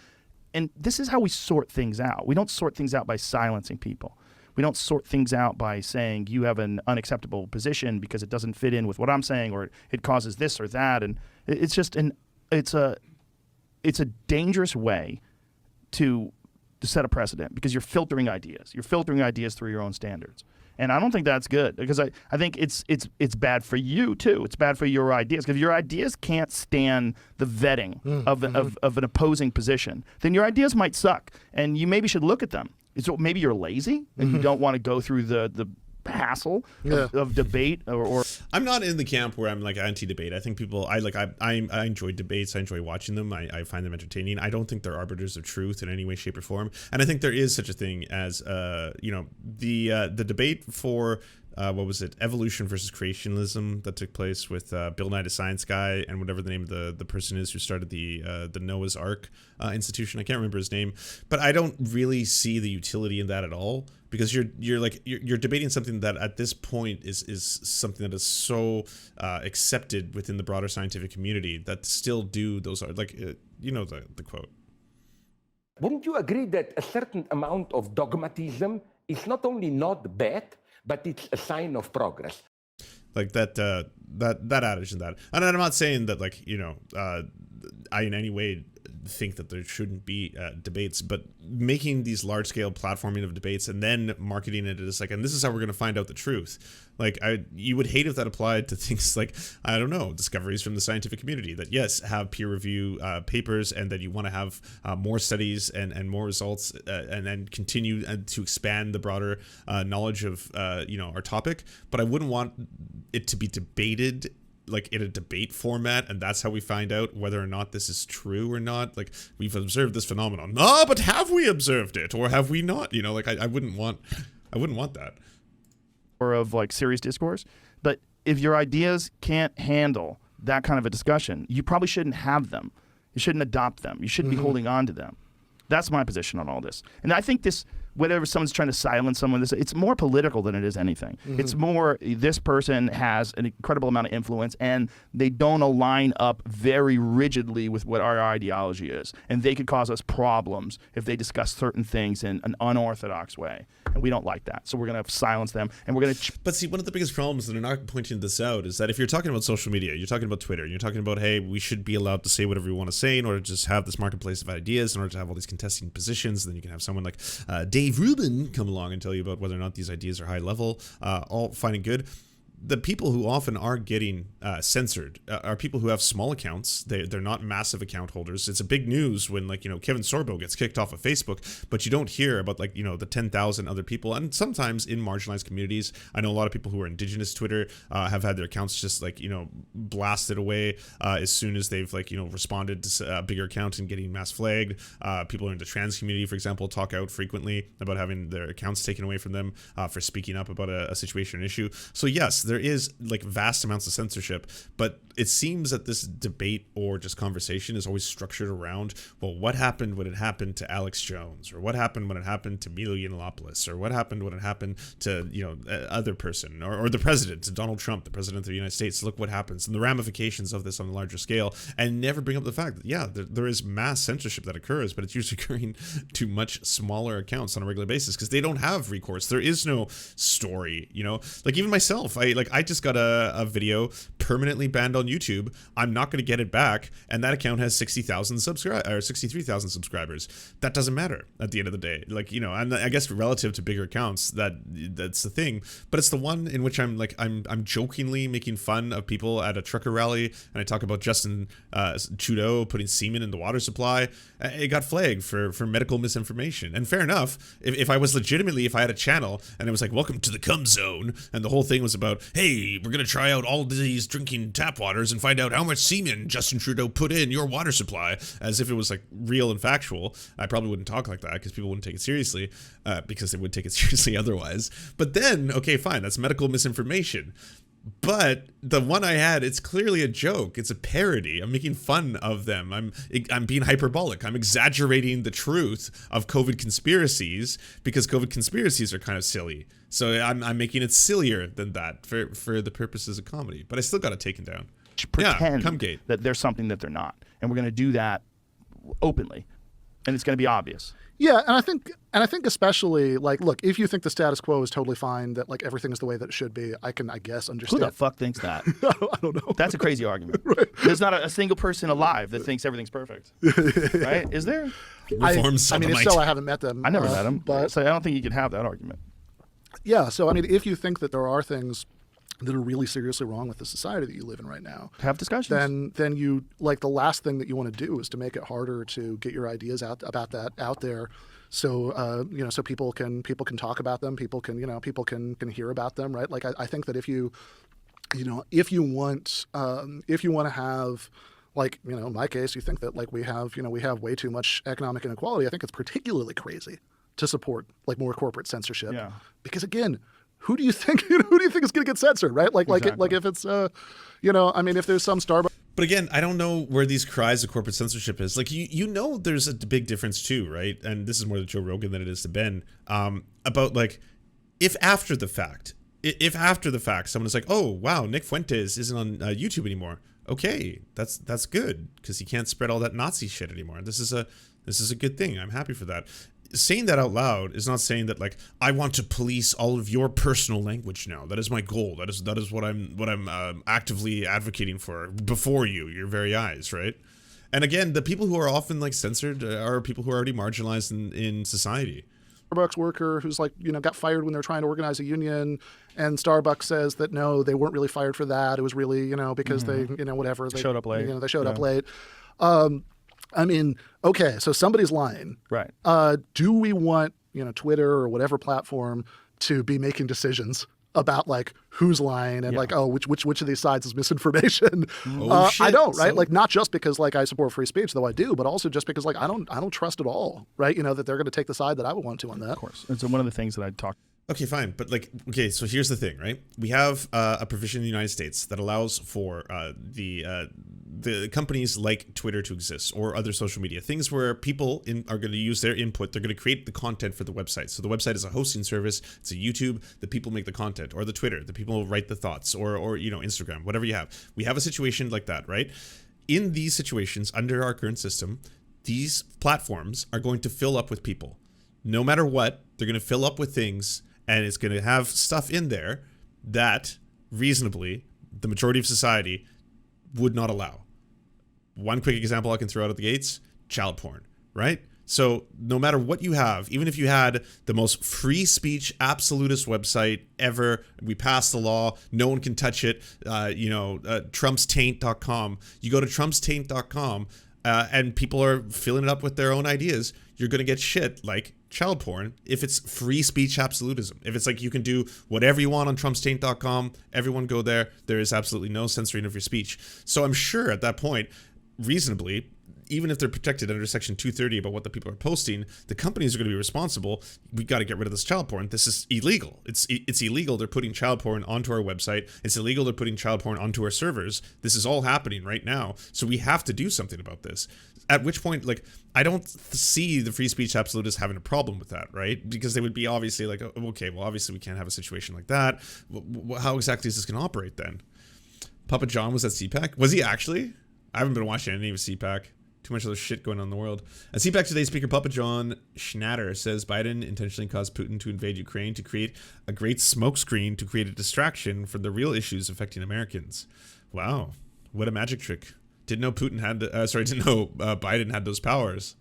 And this is how we sort things out. We don't sort things out by silencing people. We don't sort things out by saying you have an unacceptable position because it doesn't fit in with what I'm saying, or it causes this or that. And it's just it's a dangerous way to set a precedent, because you're filtering ideas. You're filtering ideas through your own standards. And I don't think that's good, because I think it's bad for you too. It's bad for your ideas, because if your ideas can't stand the vetting of an opposing position, then your ideas might suck, and you maybe should look at them. So maybe you're lazy and you don't want to go through the hassle of debate, or I'm not in the camp where I'm, like, anti-debate. I think people, I enjoy debates. I enjoy watching them. I find them entertaining. I don't think they're arbiters of truth in any way, shape, or form. And I think there is such a thing as the debate for what was it, evolution versus creationism, that took place with Bill Nye the Science Guy and whatever the name of the person is who started the Noah's Ark institution. I can't remember his name, but I don't really see the utility in that at all, because you're debating something that at this point is something that is so accepted within the broader scientific community that still do those are like the quote. Wouldn't you agree that a certain amount of dogmatism is not only not bad, but it's a sign of progress? Like that adage and that. And I'm not saying that like, I in any way think that there shouldn't be debates, but making these large scale platforming of debates and then marketing it as like, and this is how we're going to find out the truth. Like you would hate if that applied to things like, I don't know, discoveries from the scientific community that yes, have peer review papers, and that you want to have more studies and more results and then continue to expand the broader knowledge of, our topic. But I wouldn't want it to be debated like in a debate format, and that's how we find out whether or not this is true or not. Like, we've observed this phenomenon. No, but have we observed it or have we not? Like I wouldn't want that. Or of like serious discourse. But if your ideas can't handle that kind of a discussion, you probably shouldn't have them. You shouldn't adopt them. You shouldn't be holding on to them. That's my position on all this. And I think this, whenever someone's trying to silence someone, it's more political than it is anything. It's more, this person has an incredible amount of influence and they don't align up very rigidly with what our ideology is. And they could cause us problems if they discuss certain things in an unorthodox way. And we don't like that. So we're going to silence them, and we're going to... But see, one of the biggest problems, and I'm not pointing this out, is that if you're talking about social media, you're talking about Twitter, and you're talking about, hey, we should be allowed to say whatever we want to say in order to just have this marketplace of ideas, in order to have all these contesting positions, and then you can have someone like Dave Rubin come along and tell you about whether or not these ideas are high level, all fine and good. The people who often are getting censored are people who have small accounts. They're not massive account holders. It's a big news when Kevin Sorbo gets kicked off of Facebook, but you don't hear about the 10,000 other people. And sometimes in marginalized communities, I know a lot of people who are indigenous Twitter have had their accounts just blasted away as soon as they've responded to a bigger account and getting mass flagged. People in the trans community, for example, talk out frequently about having their accounts taken away from them for speaking up about a situation or issue. So yes, there is vast amounts of censorship, but it seems that this debate or just conversation is always structured around, well, what happened when it happened to Alex Jones, or what happened when it happened to Milo Yiannopoulos, or what happened when it happened to other person, or the president, to Donald Trump, the president of the United States. Look what happens, and the ramifications of this on a larger scale, and never bring up the fact that there is mass censorship that occurs, but it's usually occurring to much smaller accounts on a regular basis because they don't have recourse. There is no story, even myself. I just got a video permanently banned on YouTube. I'm not going to get it back, and that account has 60,000 or 63,000 subscribers. That doesn't matter at the end of the day. And I guess relative to bigger accounts, that's the thing. But it's the one in which I'm jokingly making fun of people at a trucker rally, and I talk about Justin Trudeau putting semen in the water supply. It got flagged for medical misinformation. And fair enough, if I had a channel and it was like, welcome to the cum zone, and the whole thing was about, hey, we're going to try out all these drinking tap waters and find out how much semen Justin Trudeau put in your water supply, as if it was real and factual, I probably wouldn't talk like that because people wouldn't take it seriously, because they would take it seriously otherwise. But then, okay, fine, that's medical misinformation. But the one I had, it's clearly a joke. It's a parody. I'm making fun of them. I'm being hyperbolic. I'm exaggerating the truth of COVID conspiracies because COVID conspiracies are kind of silly. So I'm making it sillier than that for the purposes of comedy. But I still got it taken down. Pretend Cumgate. that there's something that they're not. And we're going to do that openly. And it's going to be obvious. Yeah, and I think especially look, if you think the status quo is totally fine, that everything is the way that it should be, I guess understand. Who the fuck thinks that? I don't know. That's a crazy argument. Right. There's not a single person alive that thinks everything's perfect. Right? Is there? Reform if so, I haven't met them. I never met them, but so I don't think you can have that argument. Yeah, so if you think that there are things that are really seriously wrong with the society that you live in right now, have discussions. Then you the last thing that you want to do is to make it harder to get your ideas out there, so so people can talk about them, people can hear about them, right? I think that if you want to have, in my case, you think that we have way too much economic inequality, I think it's particularly crazy to support more corporate censorship. Yeah. Because again, who do you think is going to get censored, right? Exactly. If it's if there's some Starbucks. But again, I don't know where these cries of corporate censorship is. There's a big difference too, right? And this is more to Joe Rogan than it is to Ben, about if after the fact someone is like, oh wow, Nick Fuentes isn't on YouTube anymore. Okay, that's good because he can't spread all that Nazi shit anymore. This is a good thing. I'm happy for that. saying that out loud is not saying that like I want to police all of your personal language now. That is my goal. That is what I'm actively advocating for before your very eyes, right? And again, the people who are often like censored are people who are already marginalized in society. Starbucks worker who's like, got fired when they're trying to organize a union, and Starbucks says that no, they weren't really fired for that. It was really, because they, whatever. They showed up late. They showed up late. I mean, okay, so somebody's lying. Right. Do we want, Twitter or whatever platform to be making decisions about like who's lying and like, oh, which of these sides is misinformation? I don't, right? So, like, not just because like I support free speech, though I do, but also just because like I don't trust at all, right? That they're going to take the side that I would want to on that. Of course. And so one of the things that I talked. Okay, fine. But like, okay, so here's the thing, right? We have a provision in the United States that allows for the companies like Twitter to exist or other social media, things where people are going to use their input. They're going to create the content for the website. So the website is a hosting service. It's a YouTube. The people make the content, or the Twitter. The people write the thoughts, or Instagram, whatever you have. We have a situation like that, right? In these situations, under our current system, these platforms are going to fill up with people. No matter what, they're going to fill up with things. And it's going to have stuff in there that reasonably the majority of society would not allow. One quick example I can throw out at the gates, child porn, right? So no matter what you have, even if you had the most free speech absolutist website ever, we passed the law, no one can touch it, trumpstaint.com. You go to trumpstaint.com and people are filling it up with their own ideas. You're going to get shit like child porn if it's free speech absolutism. If it's like you can do whatever you want on trumpstaint.com, everyone go there. There is absolutely no censoring of your speech. So I'm sure at that point, reasonably, even if they're protected under Section 230 about what the people are posting, the companies are going to be responsible. We got to get rid of this child porn. This is illegal. It's illegal. They're putting child porn onto our website. It's illegal. They're putting child porn onto our servers. This is all happening right now. So we have to do something about this. At which point, like, I don't see the free speech absolutists having a problem with that, right? Because they would be obviously like, okay, well, obviously we can't have a situation like that. How exactly is this going to operate then? Papa John was at CPAC. Was he actually? I haven't been watching any of CPAC. Too much other shit going on in the world. At CPAC today, Speaker Papa John Schnatter says Biden intentionally caused Putin to invade Ukraine to create a great smokescreen to create a distraction from the real issues affecting Americans. Wow, what a magic trick! Didn't know Biden had those powers.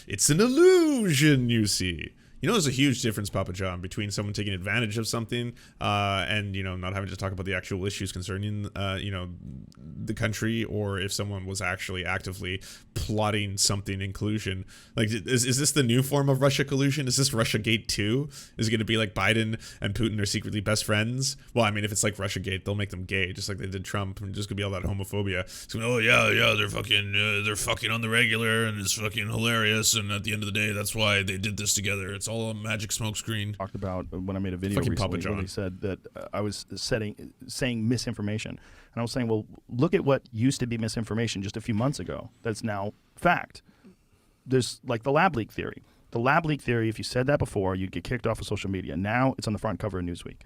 It's an illusion, you see. There's a huge difference, Papa John, between someone taking advantage of something and, not having to talk about the actual issues concerning, the country, or if someone was actually actively plotting something in collusion. Like, is this the new form of Russia collusion? Is this Russiagate 2? Is it going to be like Biden and Putin are secretly best friends? Well, I mean, if it's like Russiagate, they'll make them gay, just like they did Trump, and just going to be all that homophobia. So, they're fucking on the regular, and it's fucking hilarious, and at the end of the day, that's why they did this together. It's all a magic smokescreen. Talked about when I made a video fucking recently where they said that I was saying misinformation. And I was saying, well, look at what used to be misinformation just a few months ago. That's now fact. There's like the lab leak theory. The lab leak theory, if you said that before, you'd get kicked off of social media. Now it's on the front cover of Newsweek.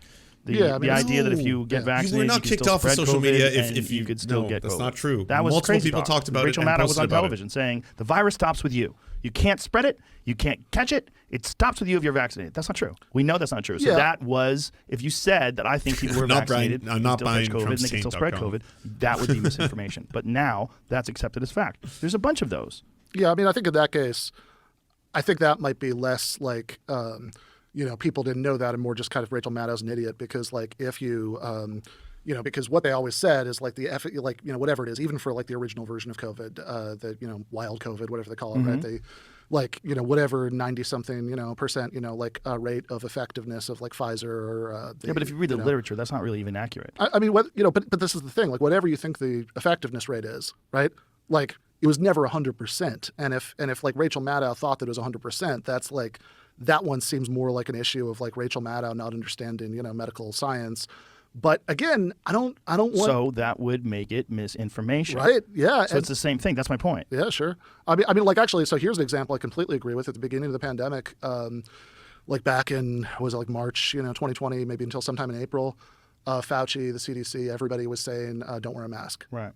The idea that if you get vaccinated, you were not kicked off of social media if you could still get COVID. That's not true. That was multiple crazy people talk. talked about Rachel it. Rachel Maddow was on television saying the virus stops with you. You can't spread it. You can't catch it. It stops with you if you're vaccinated. That's not true. We know that's not true. So that was, if you said that I think people were vaccinated, I'm not buying COVID, and they can still spread COVID, that would be misinformation. But now that's accepted as fact. There's a bunch of those. Yeah, I mean, I think in that case, I think that might be less like, people didn't know that and more just kind of Rachel Maddow's an idiot because like if you, because what they always said is like whatever it is, even for like the original version of COVID, the, wild COVID, whatever they call it, right? They whatever 90-something, percent, rate of effectiveness of like Pfizer or but if you read the literature, that's not really even accurate. I mean, but this is the thing, like whatever you think the effectiveness rate is, right? Like it was never 100%. And if like Rachel Maddow thought that it was 100%, that's like, that one seems more like an issue of like Rachel Maddow not understanding, medical science. But again, I don't want. So that would make it misinformation, right? Yeah. So it's the same thing. That's my point. Yeah, sure. I mean, like actually. So here's an example I completely agree with. At the beginning of the pandemic, like back in March, 2020, maybe until sometime in April, Fauci, the CDC, everybody was saying don't wear a mask, right?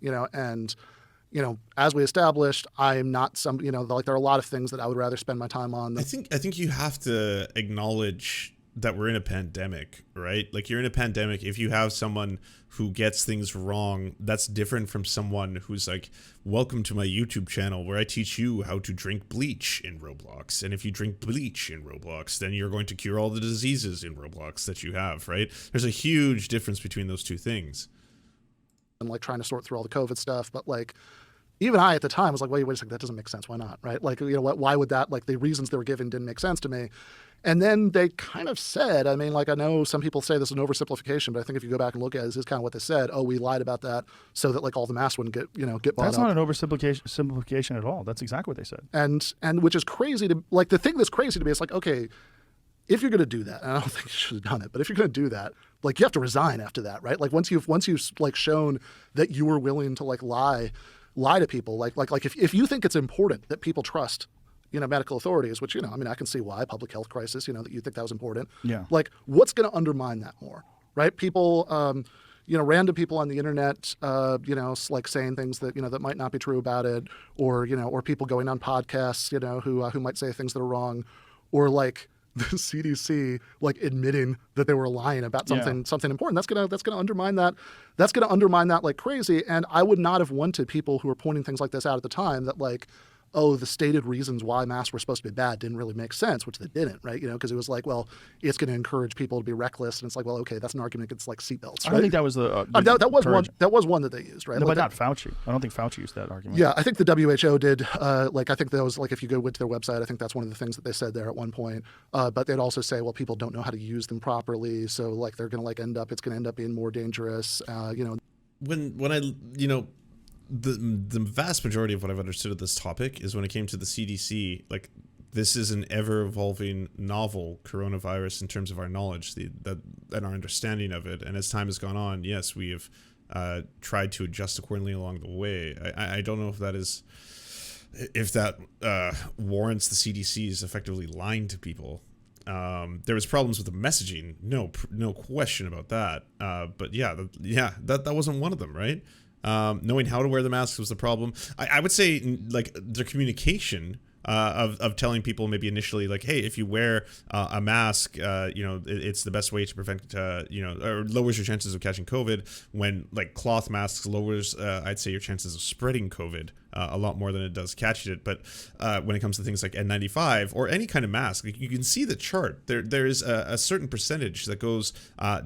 as we established, I'm not some, like there are a lot of things that I would rather spend my time on. I think you have to acknowledge that we're in a pandemic, right? Like you're in a pandemic. If you have someone who gets things wrong, that's different from someone who's like, welcome to my YouTube channel where I teach you how to drink bleach in Roblox. And if you drink bleach in Roblox, then you're going to cure all the diseases in Roblox that you have, right? There's a huge difference between those two things. And like trying to sort through all the COVID stuff. But like, even I at the time was like, wait a second, that doesn't make sense. Why not? Right? Like, why would that, like the reasons they were given didn't make sense to me. And then they kind of said, I mean, like I know some people say this is an oversimplification, but I think if you go back and look at it, this is kind of what they said. Oh, we lied about that so that like all the masks wouldn't get bought That's up. not an oversimplification at all. That's exactly what they said. And which is crazy to, like, the thing that's crazy to me is like, okay, if you're going to do that, and I don't think you should have done it, but if you're going to do that, like you have to resign after that, right? Like once you've like shown that you were willing to like lie to people, like if you think it's important that people trust medical authorities, which, I mean, I can see why, public health crisis, that you think that was important. Yeah. Like, what's going to undermine that more, right? People, random people on the internet, like saying things that, that might not be true about it, or, or people going on podcasts, who might say things that are wrong, or like the CDC, like admitting that they were lying about something important. That's gonna undermine that. That's gonna undermine that like crazy. And I would not have wanted people who were pointing things like this out at the time that like, oh, the stated reasons why masks were supposed to be bad didn't really make sense, which they didn't, right? Because it was like, well, it's going to encourage people to be reckless, and it's like, well, okay, that's an argument against like seatbelts. Right? I don't think that was the that was one. That was one that they used, right? No, like but not Fauci. I don't think Fauci used that argument. Yeah, I think the WHO did. I think that was like if you go to their website, I think that's one of the things that they said there at one point. But they'd also say, well, people don't know how to use them properly, so like they're going to like it's going to end up being more dangerous. When I the vast majority of what I've understood of this topic is when it came to the CDC, like this is an ever-evolving novel coronavirus in terms of our knowledge and our understanding of it. And as time has gone on, yes, we have tried to adjust accordingly along the way. I don't know if that warrants the CDC's effectively lying to people. There was problems with the messaging, no question about that. But that wasn't one of them, right? Knowing how to wear the masks was the problem. I would say like their communication of telling people maybe initially like, hey, if you wear a mask, it's the best way to prevent, or lowers your chances of catching COVID, when like cloth masks lowers, I'd say, your chances of spreading COVID a lot more than it does catching it. But when it comes to things like N95 or any kind of mask, like, you can see the chart. There is a certain percentage that goes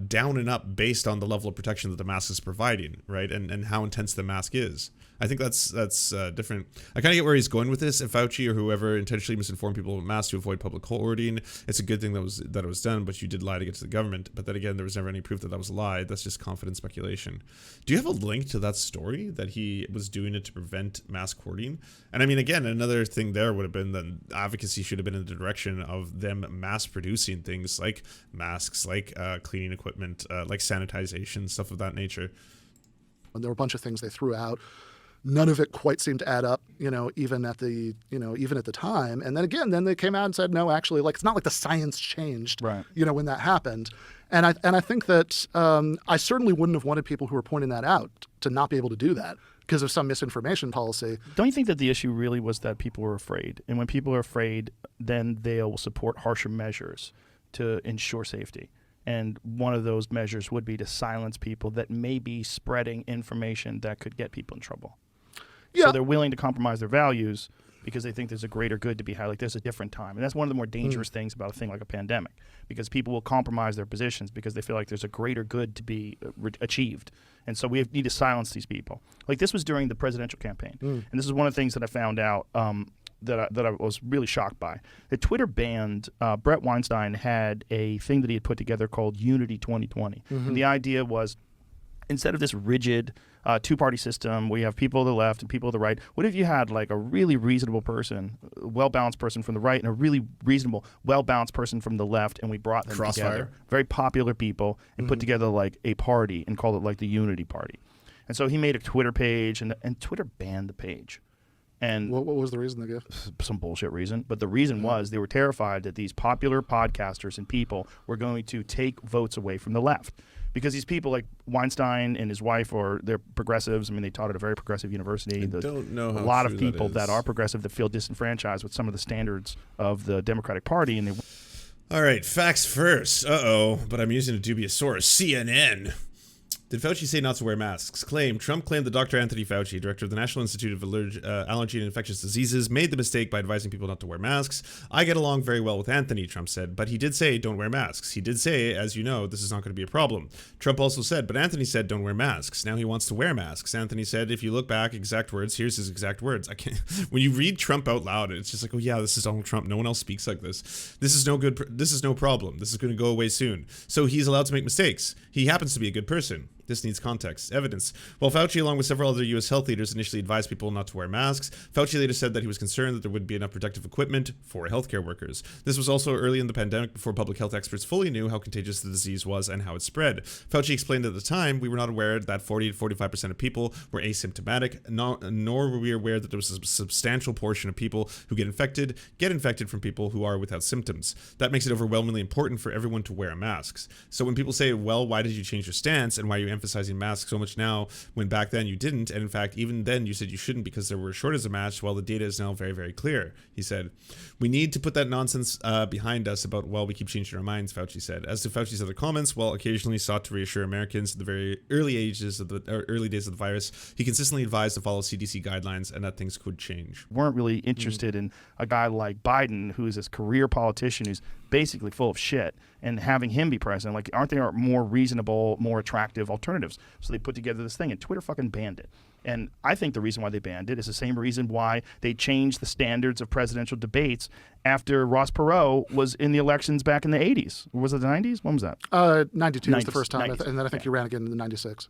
down and up based on the level of protection that the mask is providing, right? And how intense the mask is. I think that's different. I kind of get where he's going with this. If Fauci or whoever intentionally misinformed people about masks to avoid public hoarding, it's a good thing that it was done, but you did lie to get to the government. But then again, there was never any proof that was a lie. That's just confident speculation. Do you have a link to that story that he was doing it to prevent mask hoarding? And I mean, again, another thing there would have been that advocacy should have been in the direction of them mass producing things like masks, like cleaning equipment, like sanitization, stuff of that nature. And there were a bunch of things they threw out. None of it quite seemed to add up, even at the time. And then they came out and said, no, actually, like, it's not like the science changed, right, when that happened. And I think that I certainly wouldn't have wanted people who were pointing that out to not be able to do that because of some misinformation policy. Don't you think that the issue really was that people were afraid? And when people are afraid, then they'll support harsher measures to ensure safety. And one of those measures would be to silence people that may be spreading information that could get people in trouble. Yeah. So they're willing to compromise their values because they think there's a greater good to be had. Like, there's a different time. And that's one of the more dangerous things about a thing like a pandemic, because people will compromise their positions because they feel like there's a greater good to be achieved. And so we need to silence these people. Like, this was during the presidential campaign. And this is one of the things that I found out that I was really shocked by. The Twitter banned, Brett Weinstein had a thing that he had put together called Unity 2020. And the idea was, instead of this rigid two-party system where you have people on the left and people on the right, what if you had like a really reasonable person, a well-balanced person from the right, and a really reasonable, well-balanced person from the left, and we brought them together, very popular people, and put together like a party and called it like the Unity Party. And so he made a Twitter page, and Twitter banned the page. And what was the reason they gave? Some bullshit reason. But the reason was they were terrified that these popular podcasters and people were going to take votes away from the left. because these people like Weinstein and his wife, or they're progressives. I mean, they taught at a very progressive university. I don't know how a lot true of people that that are progressive that feel disenfranchised with some of the standards of the Democratic Party, and they. All right, facts first. But I'm using a dubious source. CNN. Did Fauci say not to wear masks? Trump claimed that Dr. Anthony Fauci, director of the National Institute of Allergy and Infectious Diseases, made the mistake by advising people not to wear masks. I get along very well with Anthony, Trump said, but he did say don't wear masks. He did say, as you know, this is not going to be a problem. Trump also said, but Anthony said don't wear masks. Now he wants to wear masks. Anthony said, if you look back, exact words, here's his exact words. I can't. When you read Trump out loud, it's just like, oh yeah, this is Donald Trump. No one else speaks like this. This is no good. This is no problem. This is going to go away soon. So he's allowed to make mistakes. He happens to be a good person. This needs context, evidence. While Fauci, along with several other U.S. health leaders, initially advised people not to wear masks, Fauci later said that he was concerned that there wouldn't be enough protective equipment for healthcare workers. This was also early in the pandemic, before public health experts fully knew how contagious the disease was and how it spread. Fauci explained at the time, we were not aware that 40 to 45% of people were asymptomatic, nor were we aware that there was a substantial portion of people who get infected from people who are without symptoms. That makes it overwhelmingly important for everyone to wear masks. So when people say, well, why did you change your stance, and why are you emphasizing masks so much now when back then you didn't, and in fact even then you said you shouldn't because there were shortages of masks, while the data is now very, very clear. He said, we need to put that nonsense behind us about, well, we keep changing our minds, Fauci said. As to Fauci's other comments, while occasionally sought to reassure Americans in the very early days of the virus, he consistently advised to follow CDC guidelines and that things could change. Weren't really interested in a guy like Biden, who is this career politician who's basically full of shit, and having him be president. Like, aren't there more reasonable, more attractive alternatives? So they put together this thing, and Twitter fucking banned it. And I think the reason why they banned it is the same reason why they changed the standards of presidential debates after Ross Perot was in the elections back in the 80s. Was it the 90s? When was that? 92 was the first time, 90s. and then I think he ran again in the 96.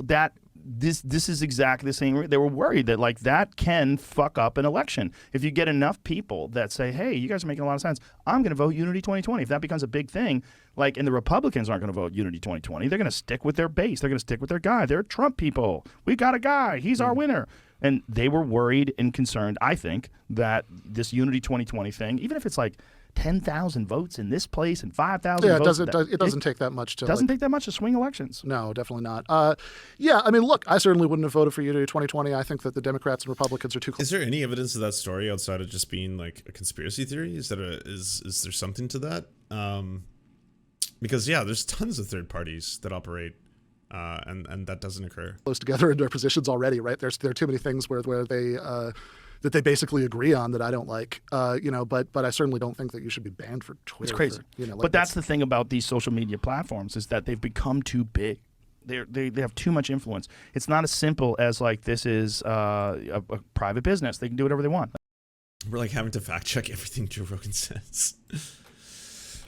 This is exactly the same. They were worried that like that can fuck up an election. If you get enough people that say, hey, you guys are making a lot of sense, I'm going to vote Unity 2020. If that becomes a big thing, like, and the Republicans aren't going to vote Unity 2020, they're going to stick with their base. They're going to stick with their guy. They're Trump people. We got a guy. He's our winner. And they were worried and concerned, I think, that this Unity 2020 thing, even if it's like 10,000 votes in this place and 5,000 votes. It doesn't take that much to take that much to swing elections. No, definitely not. Yeah, I mean, look, I certainly wouldn't have voted for Unity 2020. I think that the Democrats and Republicans are too close. Is there any evidence of that story outside of just being like a conspiracy theory? Is there something to that? Because yeah, there's tons of third parties that operate, and that doesn't occur. Close together in their positions already, right? There are too many things where they that they basically agree on that I don't like, but I certainly don't think that you should be banned for Twitter. It's crazy. But that's the thing about these social media platforms, is that they've become too big. They have too much influence. It's not as simple as like this is a private business. They can do whatever they want. We're like having to fact check everything Joe Rogan says.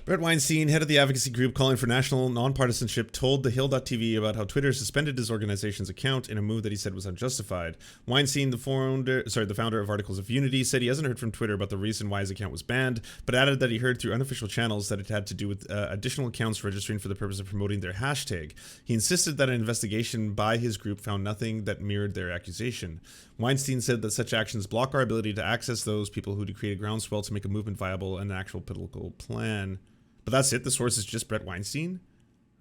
Bret Weinstein, head of the advocacy group calling for national nonpartisanship, told thehill.tv about how Twitter suspended his organization's account in a move that he said was unjustified. Weinstein, the founder of Articles of Unity, said he hasn't heard from Twitter about the reason why his account was banned, but added that he heard through unofficial channels that it had to do with additional accounts registering for the purpose of promoting their hashtag. He insisted that an investigation by his group found nothing that mirrored their accusation. Weinstein said that such actions block our ability to access those people who create a groundswell to make a movement viable and an actual political plan. But that's it? The source is just Bret Weinstein?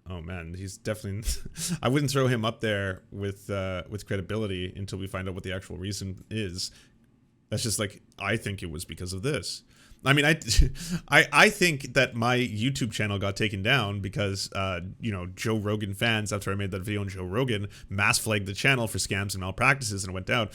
Oh man, he's definitely... I wouldn't throw him up there with credibility until we find out what the actual reason is. That's just like, I think it was because of this. I mean, I think that my YouTube channel got taken down because, Joe Rogan fans, after I made that video on Joe Rogan, mass flagged the channel for scams and malpractices, and it went down.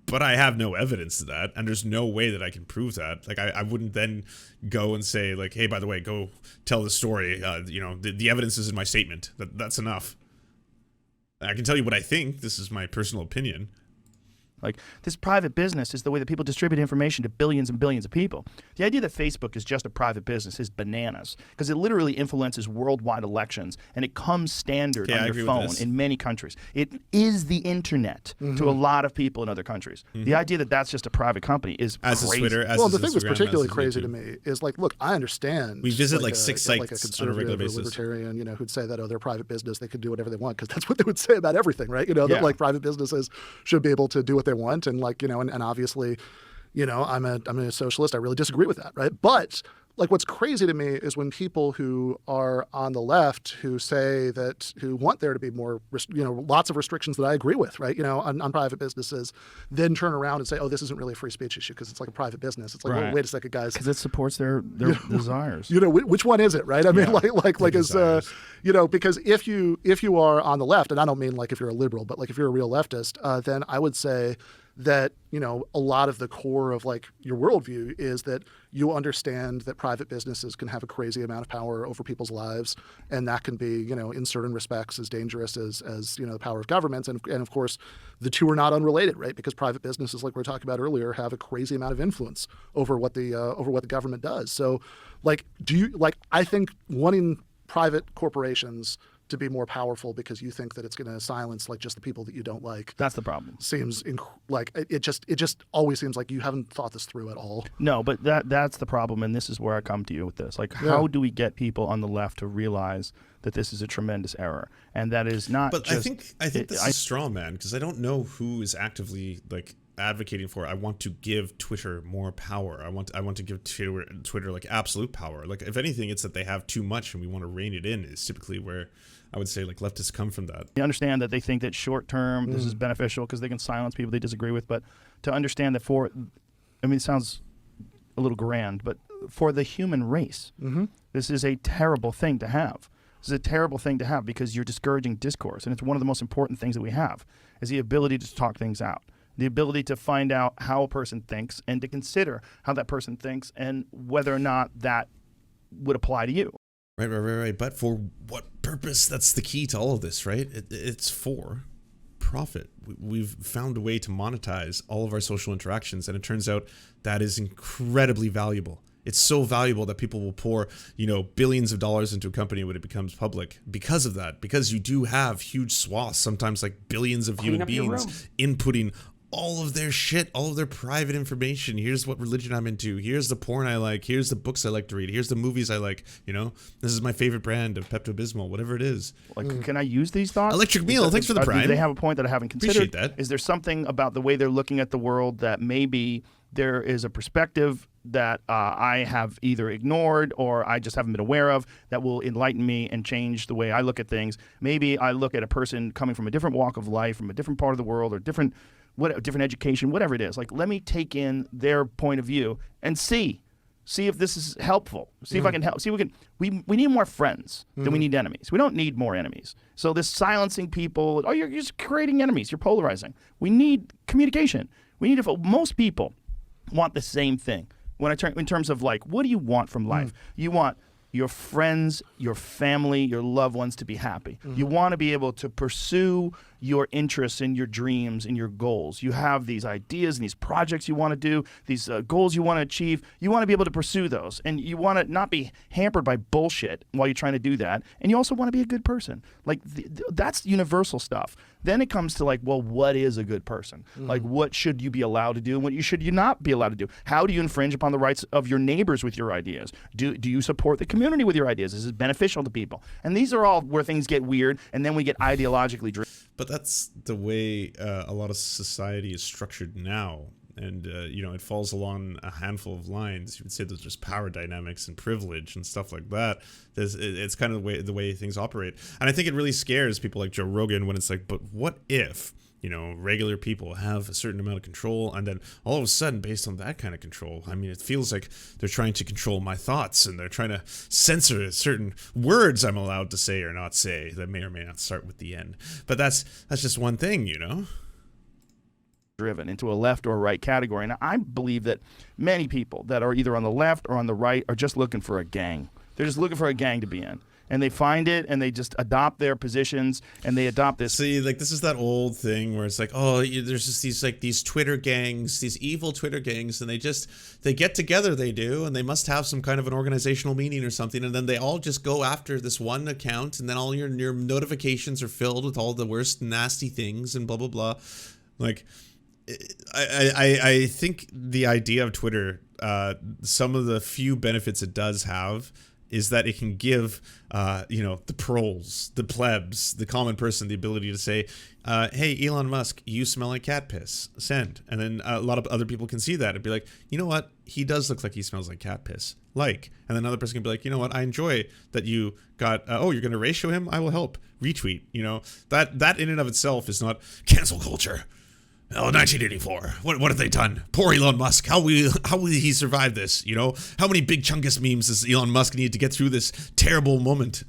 But I have no evidence to that, and there's no way that I can prove that. Like, I wouldn't then go and say, like, hey, by the way, go tell the story. The evidence is in my statement. That's enough. I can tell you what I think. This is my personal opinion. Like, this private business is the way that people distribute information to billions and billions of people. The idea that Facebook is just a private business is bananas, because it literally influences worldwide elections, and it comes standard on your phone in many countries. It is the internet to a lot of people in other countries. The idea that that's just a private company is as crazy. Twitter, as well, the thing that's particularly crazy to me is, like, look, I understand. We visit like 6 sites like a conservative on a regular or basis. Libertarian, who'd say that, they're private business, they could do whatever they want, because that's what they would say about everything, right? That like private businesses should be able to do what they want, and like, and obviously, I'm a socialist. I really disagree with that, right? But like what's crazy to me is when people who are on the left who say that, who want there to be more, lots of restrictions that I agree with, right? On private businesses, then turn around and say, oh, this isn't really a free speech issue because it's like a private business. It's like, well, wait a second, guys. Because it supports their desires. Which one is it, right? I mean, because if you are on the left, and I don't mean like if you're a liberal, but like if you're a real leftist, then I would say that, a lot of the core of like your worldview is that you understand that private businesses can have a crazy amount of power over people's lives. And that can be, in certain respects as dangerous as the power of governments. And of course, the two are not unrelated, right? Because private businesses, like we were talking about earlier, have a crazy amount of influence over what the government does. So I think wanting private corporations to be more powerful because you think that it's going to silence like just the people that you don't like. That's the problem. Seems like it just always seems like you haven't thought this through at all. No, but that's the problem, and this is where I come to you with this. Like, how do we get people on the left to realize that this is a tremendous error, and that is not? But I think this is straw man, because I don't know who is actively like advocating for I want to give Twitter more power. I want to give Twitter like absolute power. Like, if anything, it's that they have too much and we want to rein it in, is typically where I would say like leftists come from that. You understand that they think that short term this is beneficial because they can silence people they disagree with, but to understand that it sounds a little grand, but for the human race, this is a terrible thing to have. This is a terrible thing to have because you're discouraging discourse, and it's one of the most important things that we have is the ability to talk things out. The ability to find out how a person thinks and to consider how that person thinks and whether or not that would apply to you. Right. But for what purpose? That's the key to all of this, right? It's for profit. We've found a way to monetize all of our social interactions, and it turns out that is incredibly valuable. It's so valuable that people will pour, billions of dollars into a company when it becomes public because of that. Because you do have huge swaths, sometimes like billions of human beings inputting all of their shit, all of their private information. Here's what religion I'm into. Here's the porn I like. Here's the books I like to read. Here's the movies I like. This is my favorite brand of Pepto-Bismol, whatever it is. Like, can I use these thoughts? Electric Meal, thanks for the prime. Do they have a point that I haven't considered? Appreciate that. Is there something about the way they're looking at the world that maybe there is a perspective that I have either ignored or I just haven't been aware of that will enlighten me and change the way I look at things? Maybe I look at a person coming from a different walk of life, from a different part of the world, or different education, whatever it is. Like, let me take in their point of view and see if this is helpful. See if I can help. See if we need more friends than we need enemies. We don't need more enemies. So this silencing people, you're just creating enemies. You're polarizing. We need communication. Most people want the same thing. In terms of like, what do you want from life? You want your friends, your family, your loved ones to be happy. You want to be able to pursue your interests and your dreams and your goals. You have these ideas and these projects you want to do, these goals you want to achieve. You want to be able to pursue those, and you want to not be hampered by bullshit while you're trying to do that. And you also want to be a good person. Like, that's universal stuff. Then it comes to like, well, what is a good person? Like, what should you be allowed to do and what should you not be allowed to do? How do you infringe upon the rights of your neighbors with your ideas? Do you support the community with your ideas? Is it beneficial to people? And these are all where things get weird, and then we get ideologically driven. But that's the way a lot of society is structured now. And, it falls along a handful of lines. You would say there's just power dynamics and privilege and stuff like that. It's kind of the way things operate. And I think it really scares people like Joe Rogan when it's like, but what if, regular people have a certain amount of control, and then all of a sudden, based on that kind of control, I mean, it feels like they're trying to control my thoughts, and they're trying to censor certain words I'm allowed to say or not say that may or may not start with the N. But that's just one thing, driven into a left or right category. And I believe that many people that are either on the left or on the right are just looking for a gang. They're just looking for a gang to be in. And they find it, and they just adopt their positions, and they adopt this. See, like, this is that old thing where it's like, there's just these Twitter gangs, these evil Twitter gangs, and they get together, they do, and they must have some kind of an organizational meeting or something, and then they all just go after this one account, and then all your notifications are filled with all the worst nasty things and blah, blah, blah. Like, I think the idea of Twitter, some of the few benefits it does have is that it can give, the proles, the plebs, the common person, the ability to say, hey, Elon Musk, you smell like cat piss, send. And then a lot of other people can see that and be like, you know what? he does look like he smells like cat piss. Like, and then another person can be like, you know what? I enjoy that you got, you're going to ratio him? I will help. Retweet, you know, that in and of itself is not cancel culture. Oh, 1984. What have they done? Poor Elon Musk. How will he survive this? You know, how many big chungus memes does Elon Musk need to get through this terrible moment?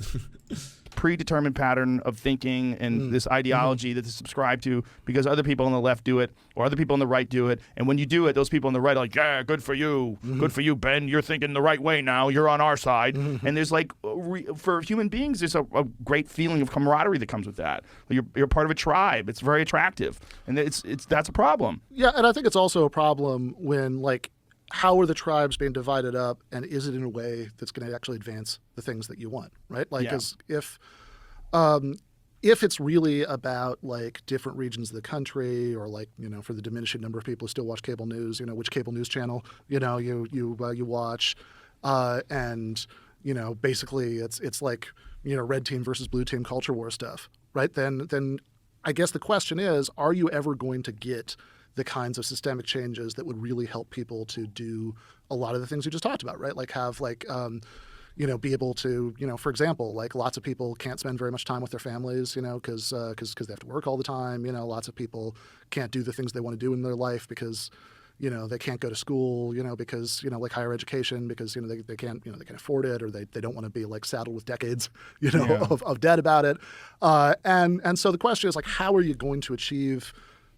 Predetermined pattern of thinking and this ideology that they subscribe to because other people on the left do it or other people on the right do it. And when you do it, those people on the right are like, yeah, good for you. Good for you, Ben. You're thinking the right way now. You're on our side. And there's like, for human beings, there's a great feeling of camaraderie that comes with that. You're part of a tribe. It's very attractive. And that's a problem. Yeah, and I think it's also a problem when, like, how are the tribes being divided up, and is it in a way that's going to actually advance the things that you want, right? Like, if it's really about like different regions of the country, or like, you know, for the diminishing number of people who still watch cable news, you know, which cable news channel, you know, you watch, and you know, basically it's like, you know, red team versus blue team culture war stuff, right? Then I guess the question is, are you ever going to get the kinds of systemic changes that would really help people to do a lot of the things we just talked about, right? Like have like, you know, be able to, you know, for example, like lots of people can't spend very much time with their families, you know, because they have to work all the time. You know, lots of people can't do the things they want to do in their life because, you know, they can't go to school, you know, because, you know, like higher education, because, you know, they can't, you know, they can afford it, or they don't want to be like saddled with decades, you know, of debt about it. And so the question is like, how are you going to achieve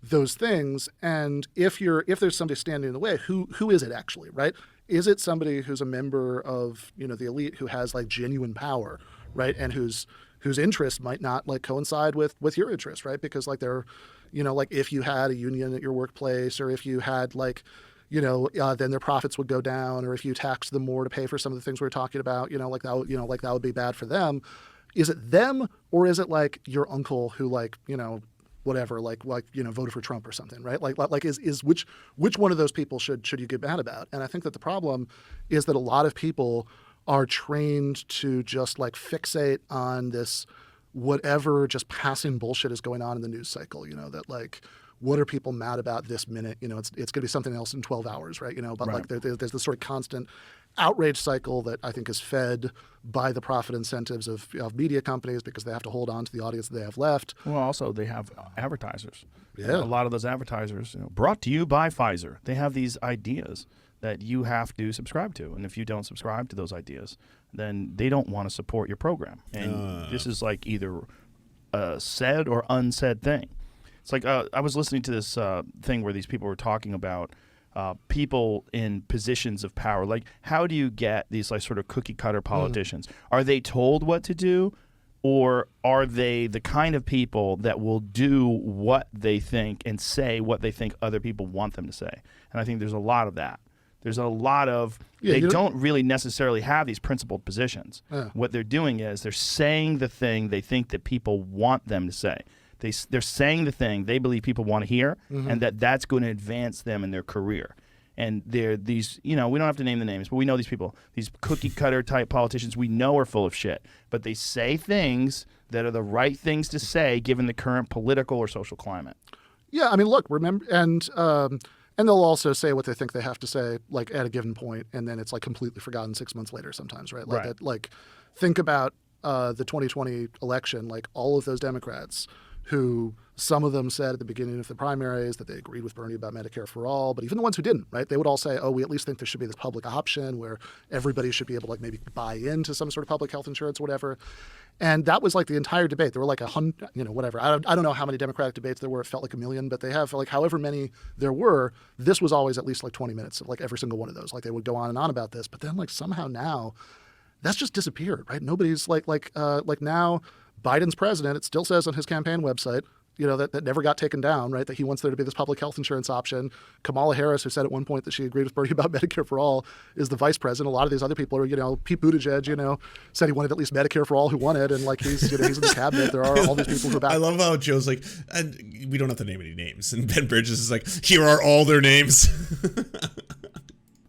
those things? And if there's somebody standing in the way, who is it actually, right? Is it somebody who's a member of, you know, the elite who has like genuine power, right? And whose interests might not like coincide with your interests, right? Because like they're, you know, like if you had a union at your workplace, or if you had like, you know, then their profits would go down, or if you taxed them more to pay for some of the things we were talking about, you know, like that would be bad for them. Is it them, or is it like your uncle who like, you know, whatever, like you know, voted for Trump or something, right? Like is which one of those people should you get mad about? And I think that the problem is that a lot of people are trained to just like fixate on this whatever just passing bullshit is going on in the news cycle, you know, that like, what are people mad about this minute? You know, it's going to be something else in 12 hours, right? You know, but like there's this sort of constant outrage cycle that I think is fed by the profit incentives of media companies, because they have to hold on to the audience that they have left. Well, also they have advertisers. Yeah. A lot of those advertisers, you know, brought to you by Pfizer. They have these ideas that you have to subscribe to. And if you don't subscribe to those ideas, then they don't want to support your program. And this is like either a said or unsaid thing. It's like I was listening to this thing where these people were talking about people in positions of power. Like, how do you get these like sort of cookie cutter politicians? Are they told what to do, or are they the kind of people that will do what they think and say what they think other people want them to say? And I think there's a lot of that. There's a lot of they don't really necessarily have these principled positions. What they're doing is they're saying the thing they think that people want them to say. They're saying the thing they believe people want to hear, and that's going to advance them in their career. And they're these, you know, we don't have to name the names, but we know these people, these cookie cutter type politicians we know are full of shit. But they say things that are the right things to say given the current political or social climate. Yeah, I mean, look, remember, and they'll also say what they think they have to say, like at a given point, and then it's like completely forgotten 6 months later sometimes, right? Like, like think about the 2020 election, like all of those Democrats who some of them said at the beginning of the primaries that they agreed with Bernie about Medicare for all, but even the ones who didn't, right? They would all say, oh, we at least think there should be this public option where everybody should be able to like maybe buy into some sort of public health insurance or whatever. And that was like the entire debate. There were like 100, you know, whatever. I don't know how many Democratic debates there were. It felt like 1 million, but they have like however many there were. This was always at least like 20 minutes of like every single one of those. Like they would go on and on about this, but then like somehow now that's just disappeared, right? Nobody's like now Biden's president. It still says on his campaign website, you know, that never got taken down, right? That he wants there to be this public health insurance option. Kamala Harris, who said at one point that she agreed with Bernie about Medicare for all, is the vice president. A lot of these other people are, you know, Pete Buttigieg, you know, said he wanted at least Medicare for all who wanted, and like he's in the cabinet. There are all these people who are back. I love how Joe's like, and we don't have to name any names. And Ben Bridges is like, here are all their names.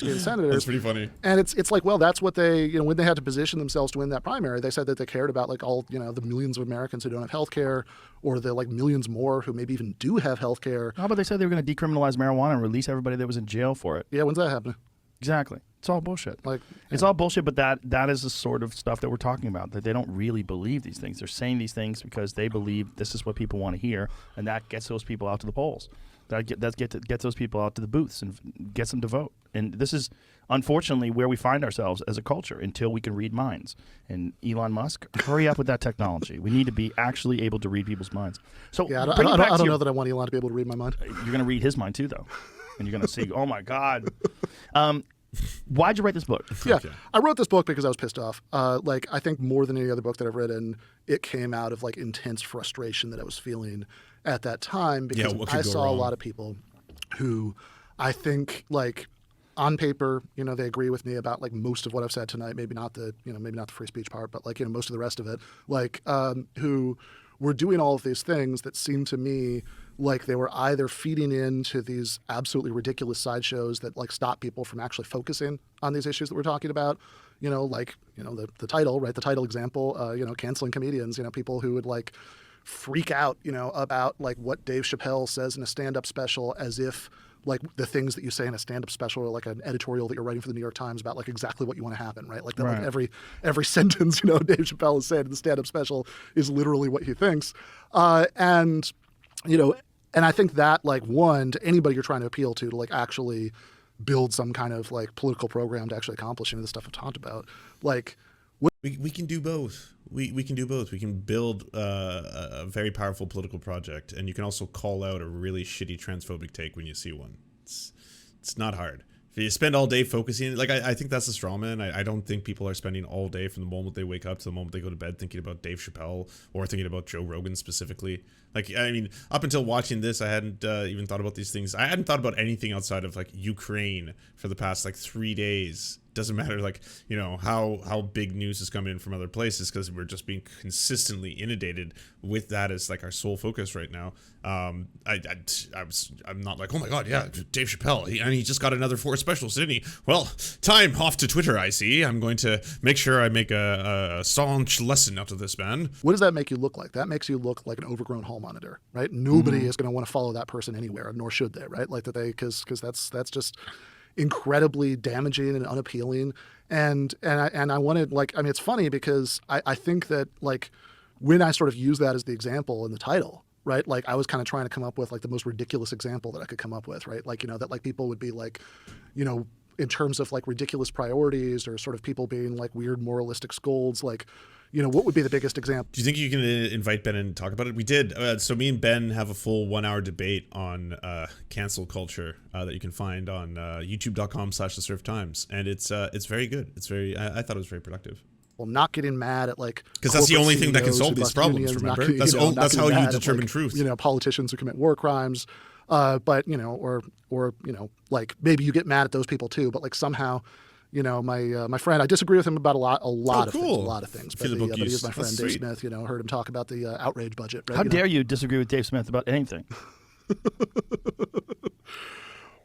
The senators. That's pretty funny. And it's like, well, that's what they, you know, when they had to position themselves to win that primary, they said that they cared about like all, you know, the millions of Americans who don't have health care, or the like millions more who maybe even do have health care. How about they said they were going to decriminalize marijuana and release everybody that was in jail for it? Yeah, when's that happening? Exactly. It's all bullshit. Like, it's all bullshit, but that is the sort of stuff that we're talking about, that they don't really believe these things. They're saying these things because they believe this is what people want to hear, and that gets those people out to the polls. That gets those people out to the booths and gets them to vote. And this is, unfortunately, where we find ourselves as a culture until we can read minds. And Elon Musk, hurry up with that technology. We need to be actually able to read people's minds. So yeah, I don't know that I want Elon to be able to read my mind. You're going to read his mind too, though. And you're going to see, oh, my God. Why'd you write this book? Yeah, okay. I wrote this book because I was pissed off. Like, I think more than any other book that I've written, it came out of like intense frustration that I was feeling at that time, because I saw a lot of people who I think, like, on paper, you know, they agree with me about like most of what I've said tonight. Maybe not the free speech part, but like, you know, most of the rest of it. Like, who were doing all of these things that seemed to me like they were either feeding into these absolutely ridiculous sideshows that like stop people from actually focusing on these issues that we're talking about. You know, like, you know, the title, right? The title example, you know, canceling comedians, you know, people who would like freak out, you know, about like what Dave Chappelle says in a stand-up special, as if like the things that you say in a stand-up special are like an editorial that you're writing for the New York Times about like exactly what you want to happen, right? Like that, right. Like every sentence, you know, Dave Chappelle has said in the stand-up special is literally what he thinks. And, you know, and I think that, like, one, to anybody you're trying to appeal to like actually build some kind of like political program to actually accomplish any of the stuff I've talked about, like, we can do both. We can do both. We can build a very powerful political project, and you can also call out a really shitty transphobic take when you see one. It's not hard. If you spend all day focusing, like, I think that's a straw man. I don't think people are spending all day from the moment they wake up to the moment they go to bed thinking about Dave Chappelle or thinking about Joe Rogan specifically. Like, I mean, up until watching this, I hadn't even thought about these things. I hadn't thought about anything outside of like Ukraine for the past like 3 days. Doesn't matter, like, you know, how big news is coming in from other places, because we're just being consistently inundated with that as like our sole focus right now. I'm not like, oh my god, yeah, Dave Chappelle, he just got another 4 specials, didn't he? Well, time off to Twitter, I see. I'm going to make sure I make a staunch lesson out of this man. What does that make you look like? That makes you look like an overgrown hall monitor, right? Nobody is going to want to follow that person anywhere, nor should they, right? Like that they, because that's just incredibly damaging and unappealing. And I wanted, like, I mean, it's funny because I think that, like, when I sort of use that as the example in the title, right? Like, I was kind of trying to come up with like the most ridiculous example that I could come up with, right? Like, you know, that like people would be like, you know, in terms of like ridiculous priorities or sort of people being like weird moralistic scolds, like, you know, what would be the biggest example? Do you think you can invite Ben and talk about it? We did. So me and Ben have a full 1-hour debate on cancel culture that you can find on youtube.com/the Serf Times. And it's very good. It's very, I thought it was very productive. Well, not getting mad at like, because that's the only thing that can solve these problems, remember? That's how you determine truth. You know, politicians who commit war crimes, but, you know, or, you know, like maybe you get mad at those people too, but like somehow, you know, my friend, I disagree with him about a lot of things. But he is my friend, Dave Smith. You know, heard him talk about the outrage budget. Right? How dare you disagree with Dave Smith about anything?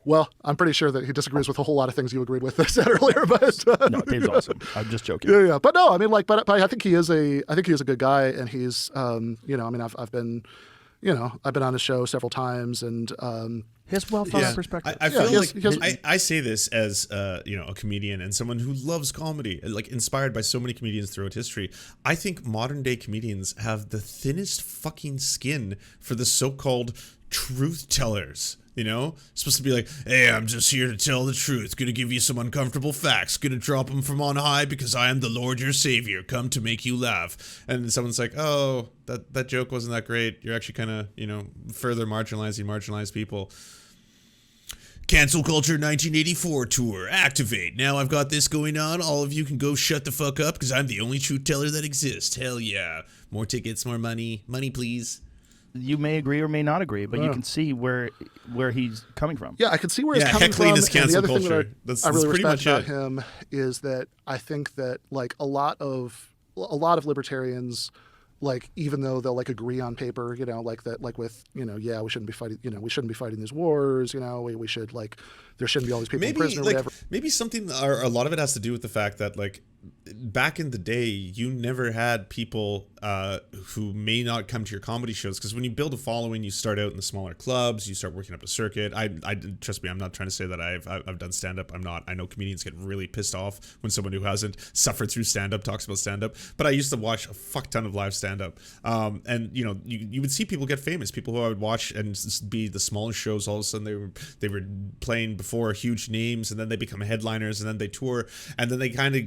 Well, I'm pretty sure that he disagrees with a whole lot of things you agreed with that I said earlier. But no, Dave's awesome. I'm just joking. Yeah. But no, I mean, like, but I think he is a good guy, and he's, you know, I mean, I've been, you know, I've been on his show several times, and his well-thought-out perspective. I feel I say this as you know, a comedian and someone who loves comedy, like inspired by so many comedians throughout history. I think modern day comedians have the thinnest fucking skin for the so-called truth tellers. You know, supposed to be like, hey, I'm just here to tell the truth, gonna give you some uncomfortable facts, gonna drop them from on high because I am the Lord your savior, come to make you laugh. And someone's like, oh, that joke wasn't that great, you're actually kind of, you know, further marginalized people. Cancel Culture 1984 tour, activate. Now I've got this going on, all of you can go shut the fuck up because I'm the only truth teller that exists. Hell yeah. More tickets, more money please. You may agree or may not agree, but you can see where he's coming from. Yeah, I can see where he's coming from. Is cancel and the other culture. Thing that's I really pretty respect much about him is that I think that like a lot of libertarians, like even though they'll like agree on paper, you know, like that, like with, you know, yeah, we shouldn't be fighting these wars, you know, we should, like, there shouldn't be all these people in prison or whatever. Maybe something, or a lot of it has to do with the fact that, like, back in the day, you never had people who may not come to your comedy shows, because when you build a following, you start out in the smaller clubs, you start working up a circuit. I trust me, I'm not trying to say that I've done stand-up. I'm not. I know comedians get really pissed off when someone who hasn't suffered through stand-up talks about stand-up, but I used to watch a fuck ton of live stand-up, and you know, you would see people get famous, people who I would watch and be the smaller shows, all of a sudden they were playing before huge names, and then they become headliners, and then they tour, and then they kind of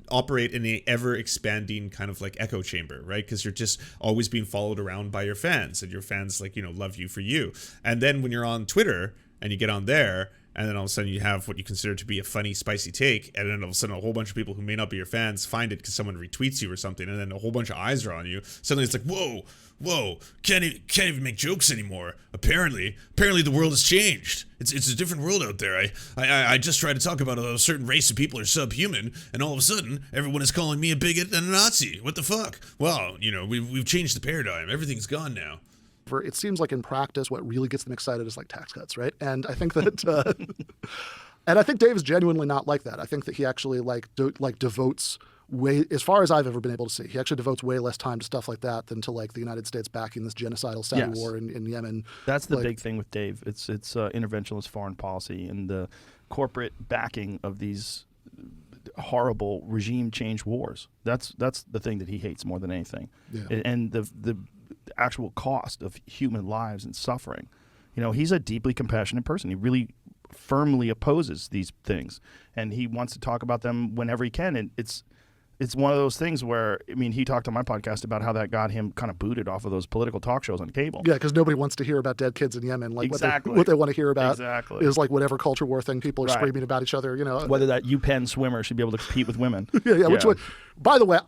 operate in a ever expanding kind of like echo chamber, right? Because you're just always being followed around by your fans, and your fans, like, you know, love you for you. And then when you're on Twitter and you get on there, and then all of a sudden you have what you consider to be a funny, spicy take, and then all of a sudden a whole bunch of people who may not be your fans find it because someone retweets you or something, and then a whole bunch of eyes are on you. Suddenly it's like, whoa, can't even make jokes anymore. Apparently the world has changed. It's a different world out there. I just tried to talk about a certain race of people are subhuman, and all of a sudden everyone is calling me a bigot and a Nazi. What the fuck? Well, you know, we've changed the paradigm. Everything's gone now. It seems like in practice, what really gets them excited is like tax cuts, right? And I think that, and I think Dave is genuinely not like that. I think that he actually devotes way, as far as I've ever been able to see, he actually devotes way less time to stuff like that than to like the United States backing this genocidal Saudi war in Yemen. That's the big thing with Dave. It's interventionist foreign policy and the corporate backing of these horrible regime change wars. That's the thing that he hates more than anything. Yeah. And the actual cost of human lives and suffering. You know, he's a deeply compassionate person. He really firmly opposes these things, and he wants to talk about them whenever he can. And it's one of those things where, I mean, he talked on my podcast about how that got him kind of booted off of those political talk shows on cable. Yeah, because nobody wants to hear about dead kids in Yemen. Like exactly. what they want to hear about is like whatever culture war thing people are screaming about each other. You know, whether that UPenn swimmer should be able to compete with women. yeah. Which one? By the way,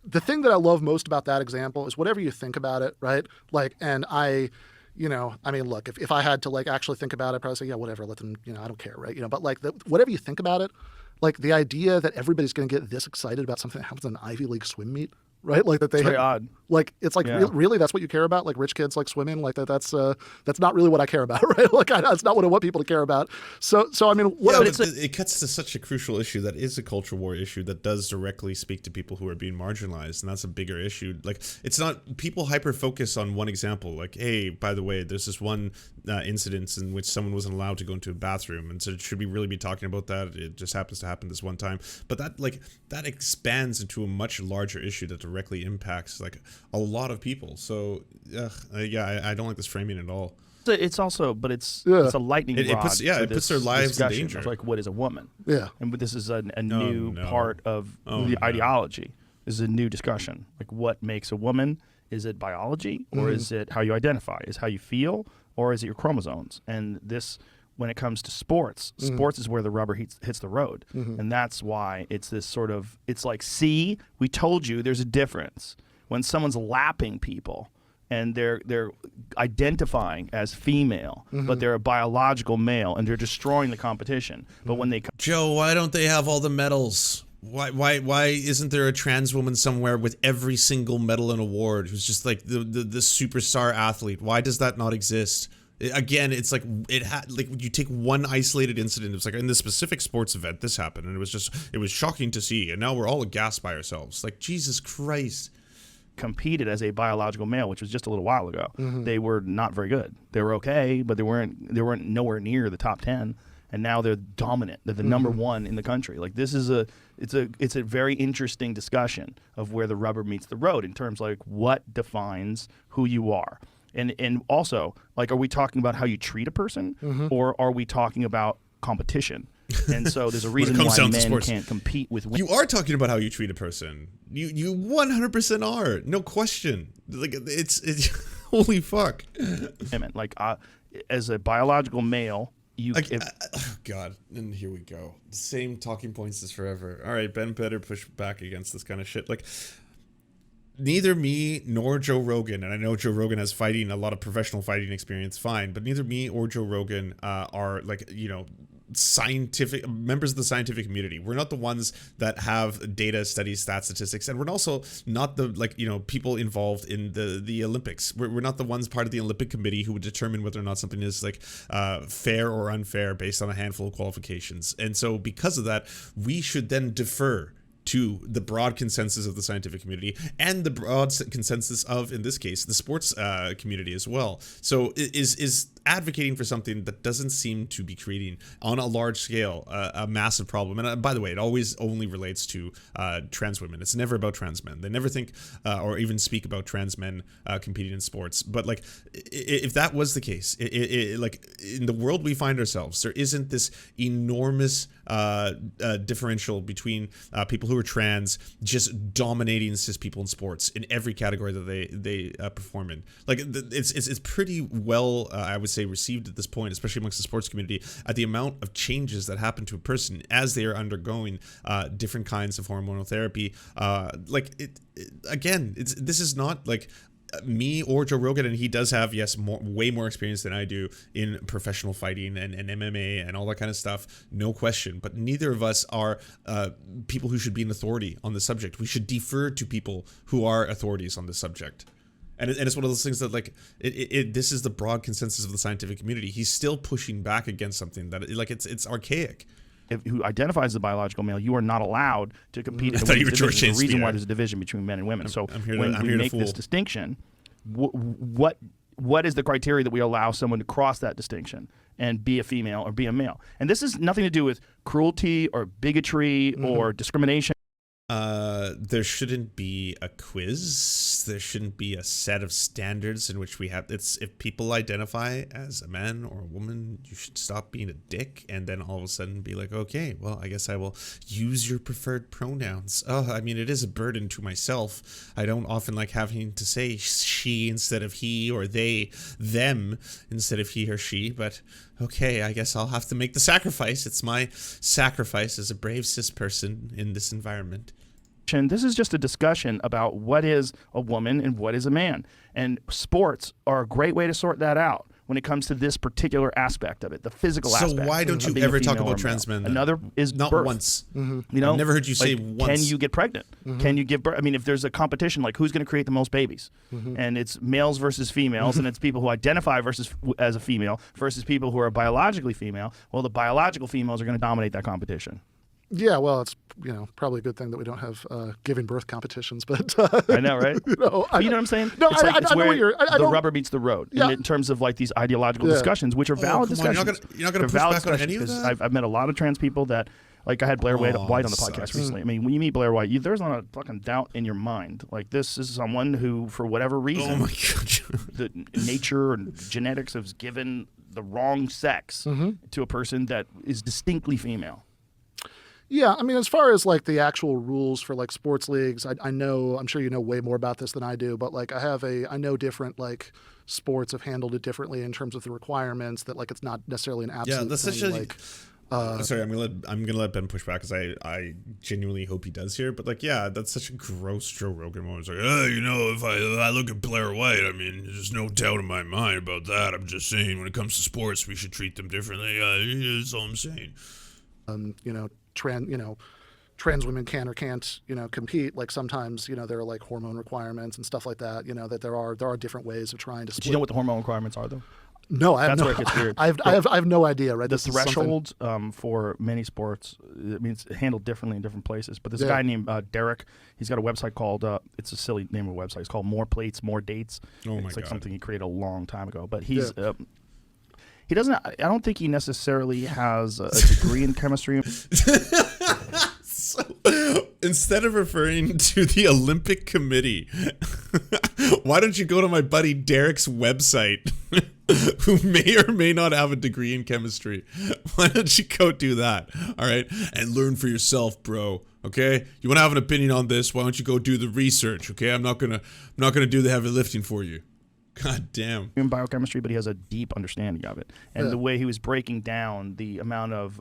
the thing that I love most about that example is whatever you think about it, right? Like, and you know, I mean, look, if I had to like actually think about it, I'd probably say, yeah, whatever, let them, you know, I don't care, right? You know, but like whatever you think about it, like the idea that everybody's going to get this excited about something that happens in an Ivy League swim meet, right? Like that they very odd. Like it's like really that's what you care about? Like rich kids like swimming? Like that's not really what I care about, right? Like that's not what I want people to care about. So I mean, it cuts to such a crucial issue that is a culture war issue that does directly speak to people who are being marginalized, and that's a bigger issue. Like it's not people hyper focus on one example. Like, hey, by the way, there's this one incident in which someone wasn't allowed to go into a bathroom, and so should we really be talking about that? It just happens to happen this one time, but that expands into a much larger issue that directly impacts like a lot of people. So I don't like this framing at all. It's also, but it's a lightning rod. It puts their lives in danger. Of like, what is a woman? Yeah, and this is a new part of the ideology. This is a new discussion. Like, what makes a woman? Is it biology, or is it how you identify? Is how you feel, or is it your chromosomes? And this, when it comes to sports is where the rubber hits the road, and that's why it's this sort of. It's like, see, we told you there's a difference. When someone's lapping people and they're identifying as female, but they're a biological male and they're destroying the competition. But when they come, Joe, why don't they have all the medals? Why isn't there a trans woman somewhere with every single medal and award who's just like the superstar athlete? Why does that not exist? Again, it's like you take one isolated incident. It's like in this specific sports event, this happened, and it was shocking to see, and now we're all aghast by ourselves. Like, Jesus Christ. Competed as a biological male, which was just a little while ago. They were not very good. They were okay, but they weren't nowhere near the top 10. And now they're dominant. They're the number one in the country. Like this is it's a very interesting discussion of where the rubber meets the road in terms of like what defines who you are. And also, like, are we talking about how you treat a person, or are we talking about competition? And so there's a reason why men can't compete with women. You are talking about how you treat a person. You 100% are. No question. Like it's holy fuck. Women, like as a biological male, oh God, and here we go. Same talking points as forever. All right, Ben better push back against this kind of shit. Like, neither me nor Joe Rogan, and I know Joe Rogan has a lot of professional fighting experience, fine, but neither me or Joe Rogan are like, you know, scientific members of the scientific community. We're not the ones that have data, studies, stats, statistics, and we're also not the, like, you know, people involved in the Olympics. We're not the ones part of the Olympic committee who would determine whether or not something is like fair or unfair based on a handful of qualifications. And so because of that, we should then defer to the broad consensus of the scientific community and the broad consensus of, in this case, the sports community as well. So is advocating for something that doesn't seem to be creating on a large scale a massive problem. And by the way, it always only relates to trans women. It's never about trans men. They never think or even speak about trans men competing in sports. But like, if that was the case, like in the world we find ourselves, there isn't this enormous differential between people who are trans just dominating cis people in sports in every category that they perform in. Like it's pretty well, I would say, received at this point, especially amongst the sports community, at the amount of changes that happen to a person as they are undergoing different kinds of hormonal therapy. This is not like me or Joe Rogan, and he does have, yes, way more experience than I do in professional fighting and MMA and all that kind of stuff, no question. But neither of us are people who should be an authority on the subject. We should defer to people who are authorities on the subject. And it's one of those things that, like, this is the broad consensus of the scientific community. He's still pushing back against something that, like, it's archaic. Who identifies as a biological male, you are not allowed to compete in the women's division. There's a reason why there's a division between men and women. When we make this distinction, what is the criteria that we allow someone to cross that distinction and be a female or be a male? And this has nothing to do with cruelty or bigotry or discrimination. There shouldn't be a quiz. There shouldn't be a set of standards in which we have. If people identify as a man or a woman, you should stop being a dick and then all of a sudden be like, okay, well, I guess I will use your preferred pronouns. Oh, I mean, it is a burden to myself. I don't often like having to say she instead of he, or they, them instead of he or she, but okay, I guess I'll have to make the sacrifice. It's my sacrifice as a brave cis person in this environment. This is just a discussion about what is a woman and what is a man. And sports are a great way to sort that out when it comes to this particular aspect of it, the physical aspect. So why don't you ever talk about trans men? Another is not birth. Once. You know, I've never heard you say once. Can you get pregnant? Can you give birth? I mean, if there's a competition, like who's going to create the most babies? And it's males versus females, and it's people who identify as a female versus people who are biologically female. Well, the biological females are going to dominate that competition. Yeah, well, it's probably a good thing that we don't have giving birth competitions, but I know, right? You know what I'm saying? No, it's I know where the rubber meets the road in terms of like these ideological discussions, which are valid discussions. You're not going to push back on any of that? I've met a lot of trans people that, like, I had Blair White on the podcast recently. I mean, when you meet Blair White, there's not a fucking doubt in your mind. Like, this is someone who, for whatever reason, oh my God, the nature and genetics has given the wrong sex to a person that is distinctly female. Yeah, I mean, as far as like the actual rules for like sports leagues, I'm sure you know way more about this than I do, but like I know different like sports have handled it differently in terms of the requirements, that like it's not necessarily an absolute that's thing. Such sorry, I'm gonna let Ben push back because I genuinely hope he does here. But like, yeah, that's such a gross Joe Rogan moment. It's like, if I look at Blair White, I mean, there's no doubt in my mind about that. I'm just saying, when it comes to sports, we should treat them differently. That's all I'm saying. Trans women can or can't, compete. Like sometimes, there are like hormone requirements and stuff like that. That there are different ways of trying to split. Do you know what the hormone requirements are, though? No, I have That's where it gets weird. I have no idea. Right, the threshold for many sports, it means handled differently in different places. But there's a guy named Derek. He's got a website called. It's a silly name of a website. It's called More Plates, More Dates. Oh my It's like God. something he created a long time ago. But he's. He doesn't. I don't think he necessarily has a degree in chemistry. So, instead of referring to the Olympic Committee, why don't you go to my buddy Derek's website, who may or may not have a degree in chemistry? Why don't you go do that, all right, and learn for yourself, bro? Okay, you want to have an opinion on this? Why don't you go do the research? Okay, I'm not gonna do the heavy lifting for you. God damn. In biochemistry, but he has a deep understanding of it. And the way he was breaking down the amount of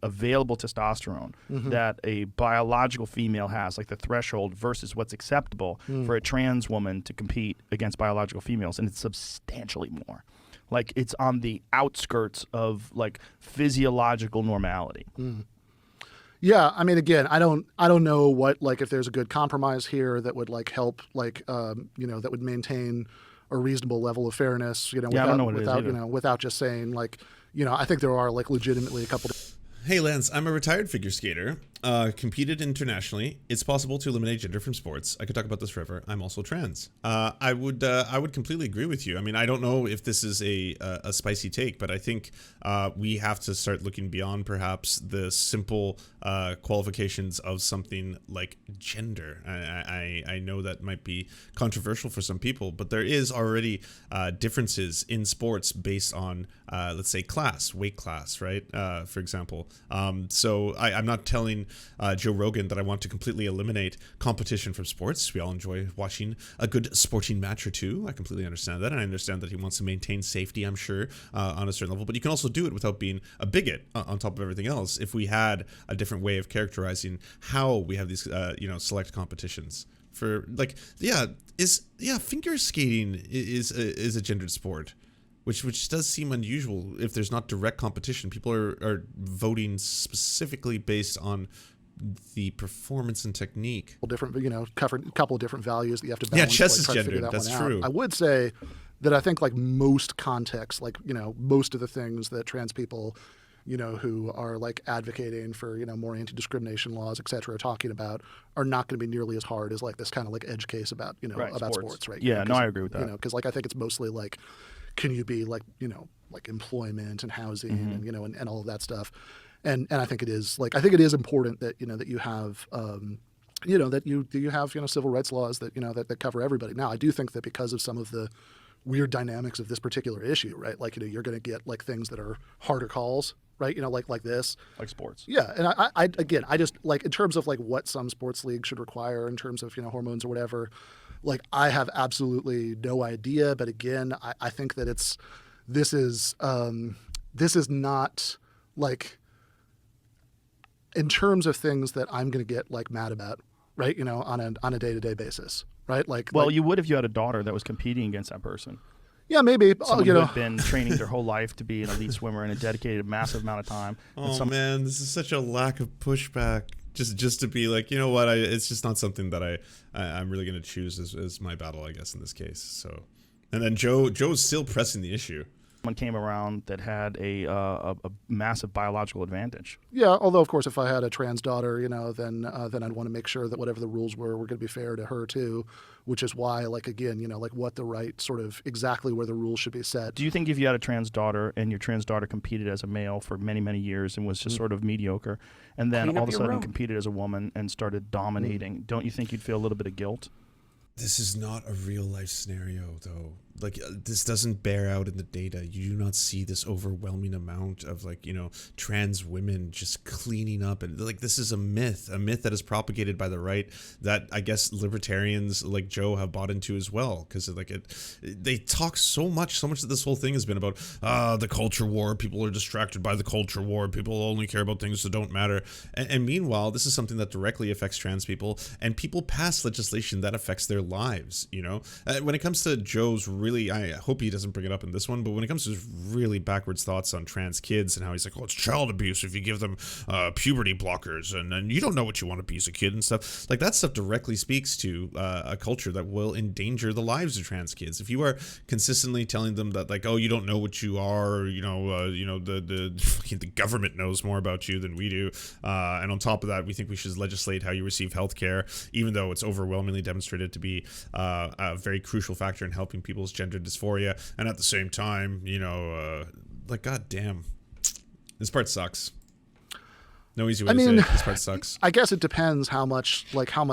available testosterone that a biological female has, like the threshold versus what's acceptable for a trans woman to compete against biological females, and it's substantially more. Like, it's on the outskirts of like physiological normality. Yeah, I mean, again, I don't know what, like, if there's a good compromise here that would like help, like, that would maintain a reasonable level of fairness, I don't know what it is either. without just saying like, I think there are like legitimately a couple. Hey Lance, I'm a retired figure skater, competed internationally. It's possible to eliminate gender from sports. I could talk about this forever. I'm also trans. I would completely agree with you. I mean, I don't know if this is a spicy take, but I think we have to start looking beyond perhaps the simple qualifications of something like gender. I know that might be controversial for some people, but there is already differences in sports based on, let's say, class, weight class, right? For example. So I'm not telling Joe Rogan that I want to completely eliminate competition from sports. We all enjoy watching a good sporting match or two. I completely understand that. And I understand that he wants to maintain safety, I'm sure, on a certain level. But you can also do it without being a bigot on top of everything else. If we had a different way of characterizing how we have these, select competitions. For like, figure skating is a gendered sport. Which does seem unusual if there's not direct competition. People are voting specifically based on the performance and technique. Different, cover a couple of different values that you have to balance. Yeah, chess to, is try to gendered. figure that That's one out. true. I would say that I think like most contexts, like, most of the things that trans people, who are like advocating for, more anti-discrimination laws, et cetera, are talking about are not going to be nearly as hard as like this kind of like edge case about, about sports, right? Yeah, I agree with that. Because like I think it's mostly like, can you be like, like employment and housing and, and all of that stuff. And I think it is important that, that you have, that you have, civil rights laws that, that cover everybody. Now, I do think that because of some of the weird dynamics of this particular issue, right? Like, you're going to get like things that are harder calls, right? Like this. Like sports. Yeah. And I just like in terms of like what some sports leagues should require in terms of, hormones or whatever, like I have absolutely no idea. But again, I think that this is not like in terms of things that I'm going to get like mad about, right? On a day-to-day basis, right? Well, you would if you had a daughter that was competing against that person. Yeah, maybe. Someone who had been training their whole life to be an elite swimmer and dedicated a massive amount of time. Man, this is such a lack of pushback. Just to be like, you know what? It's just not something that I'm really going to choose as my battle, I guess, in this case. So, and then Joe's still pressing the issue. Someone came around that had a massive biological advantage. Yeah, although of course, if I had a trans daughter, then I'd want to make sure that whatever the rules were going to be fair to her too. Which is why, like again, like what the right sort of exactly where the rules should be set. Do you think if you had a trans daughter and your trans daughter competed as a male for many, many years and was just sort of mediocre, and then all of a sudden competed as a woman and started dominating, don't you think you'd feel a little bit of guilt? This is not a real life scenario, though. Like, this doesn't bear out in the data. You do not see this overwhelming amount of, like, trans women just cleaning up. And, like, this is a myth that is propagated by the right that I guess libertarians like Joe have bought into as well. Because, like, they talk so much that this whole thing has been about the culture war. People are distracted by the culture war. People only care about things that don't matter. And meanwhile, this is something that directly affects trans people. And people pass legislation that affects their lives, When it comes to Joe's I hope he doesn't bring it up in this one, but when it comes to his really backwards thoughts on trans kids and how he's like, it's child abuse if you give them puberty blockers and you don't know what you want to be as a kid and stuff. Like, that stuff directly speaks to a culture that will endanger the lives of trans kids. If you are consistently telling them that, like, you don't know what you are, the government knows more about you than we do, and on top of that, we think we should legislate how you receive health care, even though it's overwhelmingly demonstrated to be a very crucial factor in helping people's gender dysphoria, and at the same time, like, goddamn, this part sucks. No easy way to say it. This part sucks. I guess it depends how much